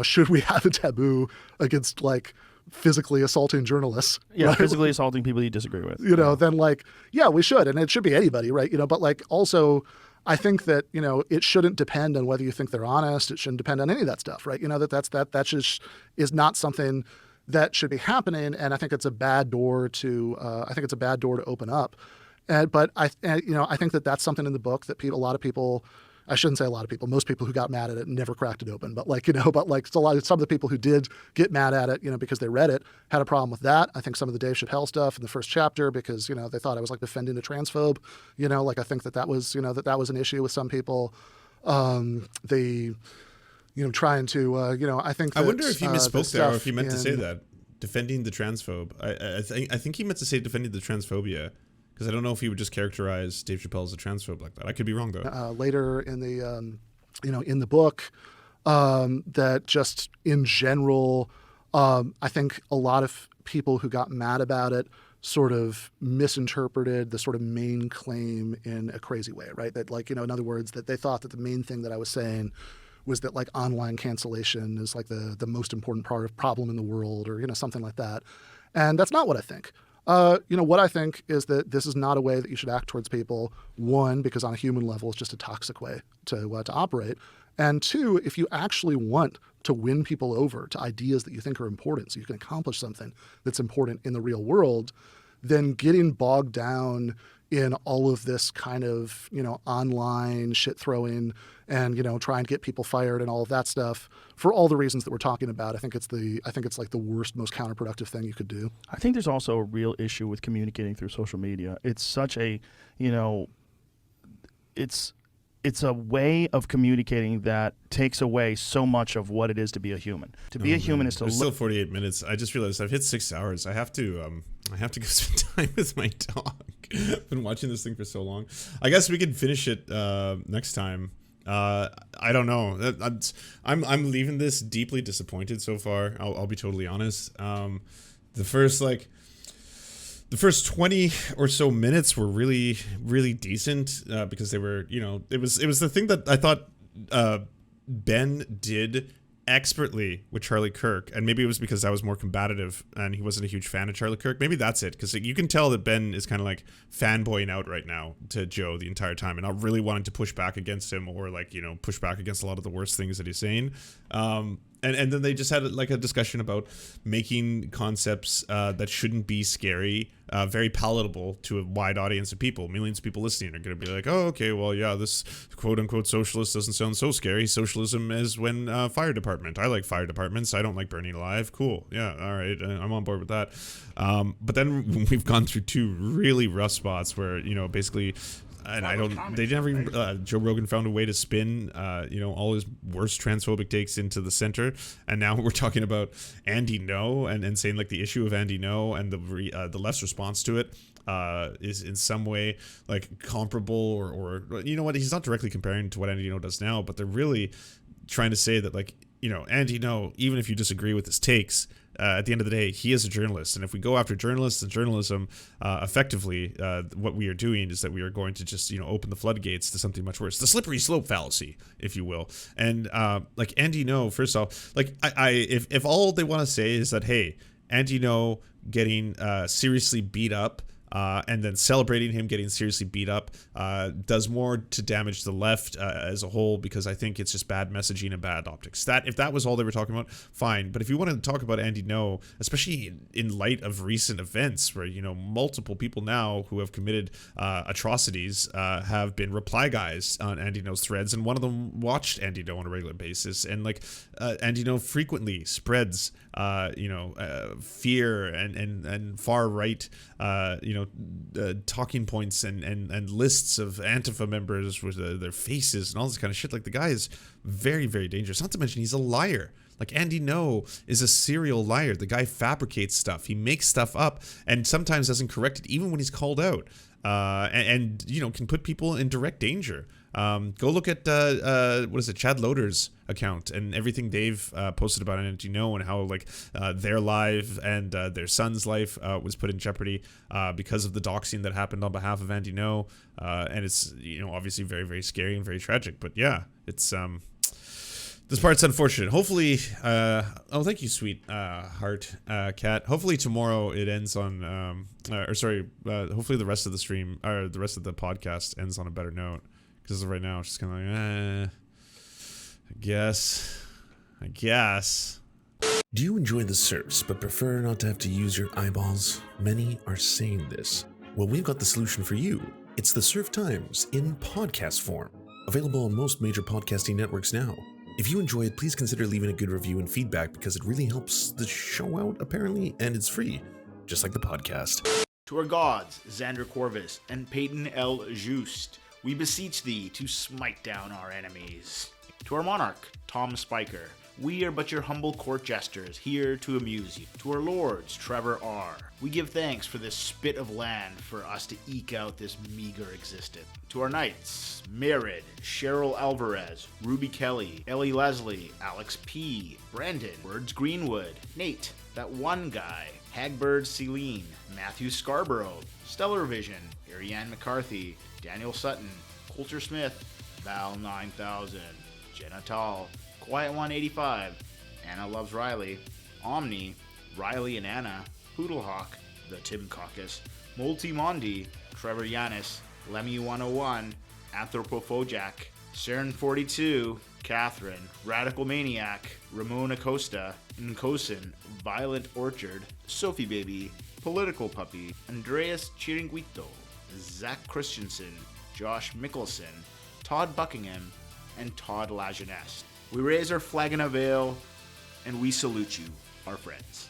should we have a taboo against like physically assaulting journalists? Yeah, right? physically assaulting people you disagree with. Then like we should, and it should be anybody, right? But like also, I think that it shouldn't depend on whether you think they're honest. It shouldn't depend on any of that stuff, right? That just is not something that should be happening, and I think it's a bad door to open up. But I think that that's something in the book that a lot of people. I shouldn't say a lot of people. Most people who got mad at it never cracked it open. But some of the people who did get mad at it, because they read it, had a problem with that. I think some of the Dave Chappelle stuff in the first chapter, because they thought I was like defending a transphobe. I think that was an issue with some people. trying to, I think that, I wonder if he misspoke there, or if he meant to say in- that. Defending the transphobe. I think he meant to say defending the transphobia, because I don't know if he would just characterize Dave Chappelle as a transphobe like that. I could be wrong though. Later in the, in the book, that just in general, I think a lot of people who got mad about it sort of misinterpreted the sort of main claim in a crazy way, right? That like, in other words, that they thought that the main thing that I was saying was that like online cancellation is like the most important problem in the world, or, something like that. And that's not what I think. What I think is that this is not a way that you should act towards people. One, because on a human level, it's just a toxic way to operate. And two, if you actually want to win people over to ideas that you think are important, so you can accomplish something that's important in the real world, then getting bogged down in all of this kind of, online shit throwing and, trying to get people fired and all of that stuff for all the reasons that we're talking about. I think it's like the worst, most counterproductive thing you could do. I think there's also a real issue with communicating through social media. It's such a, it's a way of communicating that takes away so much of what it is to be a human. To be a human is to There's still 48 minutes. I just realized I've hit 6 hours. I have to go spend time with my dog. I've been watching this thing for so long. I guess we could finish it next time. I don't know. I'm leaving this deeply disappointed so far. I'll be totally honest. The first 20 or so minutes were really, really decent because they were, it was the thing that I thought Ben did expertly with Charlie Kirk, and maybe it was because I was more combative and he wasn't a huge fan of Charlie Kirk. Maybe that's it, because you can tell that Ben is kind of like fanboying out right now to Joe the entire time and not really wanting to push back against him, or like, push back against a lot of the worst things that he's saying. And then they just had like a discussion about making concepts that shouldn't be scary very palatable to a wide audience of people. Millions of people listening are going to be like, oh, okay, well, yeah, this quote-unquote socialist doesn't sound so scary. Socialism is when fire department. I like fire departments. I don't like burning alive. Cool. Yeah, all right. I'm on board with that. But then we've gone through two really rough spots where, basically... And they never even, Joe Rogan found a way to spin, all his worst transphobic takes into the center. And now we're talking about Andy Ngo and saying like the issue of Andy Ngo and the left's response to it is in some way like comparable or you know what? He's not directly comparing to what Andy Ngo does now, but they're really trying to say that like, Andy Ngo, even if you disagree with his takes, at the end of the day, he is a journalist. And if we go after journalists and journalism effectively, what we are doing is that we are going to just, open the floodgates to something much worse. The slippery slope fallacy, if you will. And like Andy Ngo, first off, like if all they want to say is that, hey, Andy Ngo getting seriously beat up and then celebrating him getting seriously beat up does more to damage the left as a whole, because I think it's just bad messaging and bad optics. If that was all they were talking about, fine. But if you wanted to talk about Andy Ngo, especially in light of recent events where, multiple people now who have committed atrocities have been reply guys on Andy Ngo's threads, and one of them watched Andy Ngo on a regular basis, and like Andy Ngo frequently spreads fear and far right talking points and lists of Antifa members with their faces and all this kind of shit. Like, the guy is very, very dangerous. Not to mention he's a liar. Like, Andy Ngo is a serial liar. The guy fabricates stuff. He makes stuff up and sometimes doesn't correct it even when he's called out. And can put people in direct danger. Go look at Chad Loader's account and everything they've posted about Andy Ngo and how like their life and their son's life was put in jeopardy because of the doxing that happened on behalf of Andy Ngo, and it's obviously very, very scary and very tragic. But yeah, it's this part's unfortunate. Hopefully, thank you, sweet heart cat. Hopefully tomorrow it ends on hopefully the rest of the stream or the rest of the podcast ends on a better note. Because right now it's just kind of like, I guess. Do you enjoy the Serfs but prefer not to have to use your eyeballs? Many are saying this. Well, we've got the solution for you. It's the Serf Times in podcast form. Available on most major podcasting networks now. If you enjoy it, please consider leaving a good review and feedback, because it really helps the show out, apparently, and it's free, just like the podcast. To our gods, Xander Corvus and Peyton L. Just, we beseech thee to smite down our enemies. To our monarch, Tom Spiker, we are but your humble court jesters, here to amuse you. To our lords, Trevor R., we give thanks for this spit of land for us to eke out this meager existence. To our knights, Merid, Cheryl Alvarez, Ruby Kelly, Ellie Leslie, Alex P., Brandon, Words Greenwood, Nate, that one guy, Hagbird Celine, Matthew Scarborough, Stellar Vision, Ariane McCarthy, Daniel Sutton, Coulter Smith, Val 9000, Jenna Tall, Quiet 185, Anna Loves Riley, Omni, Riley and Anna, Poodlehawk, The Tim Caucus, Multimondi, Trevor Yanis, Lemmy 101, Anthropophojack, Saren 42, Catherine, Radical Maniac, Ramon Acosta, Nkosin, Violent Orchard, Sophie Baby, Political Puppy, Andreas Chiringuito, Zach Christensen, Josh Mickelson, Todd Buckingham, and Todd Lajeunesse. We raise our flag in a veil, and we salute you, our friends.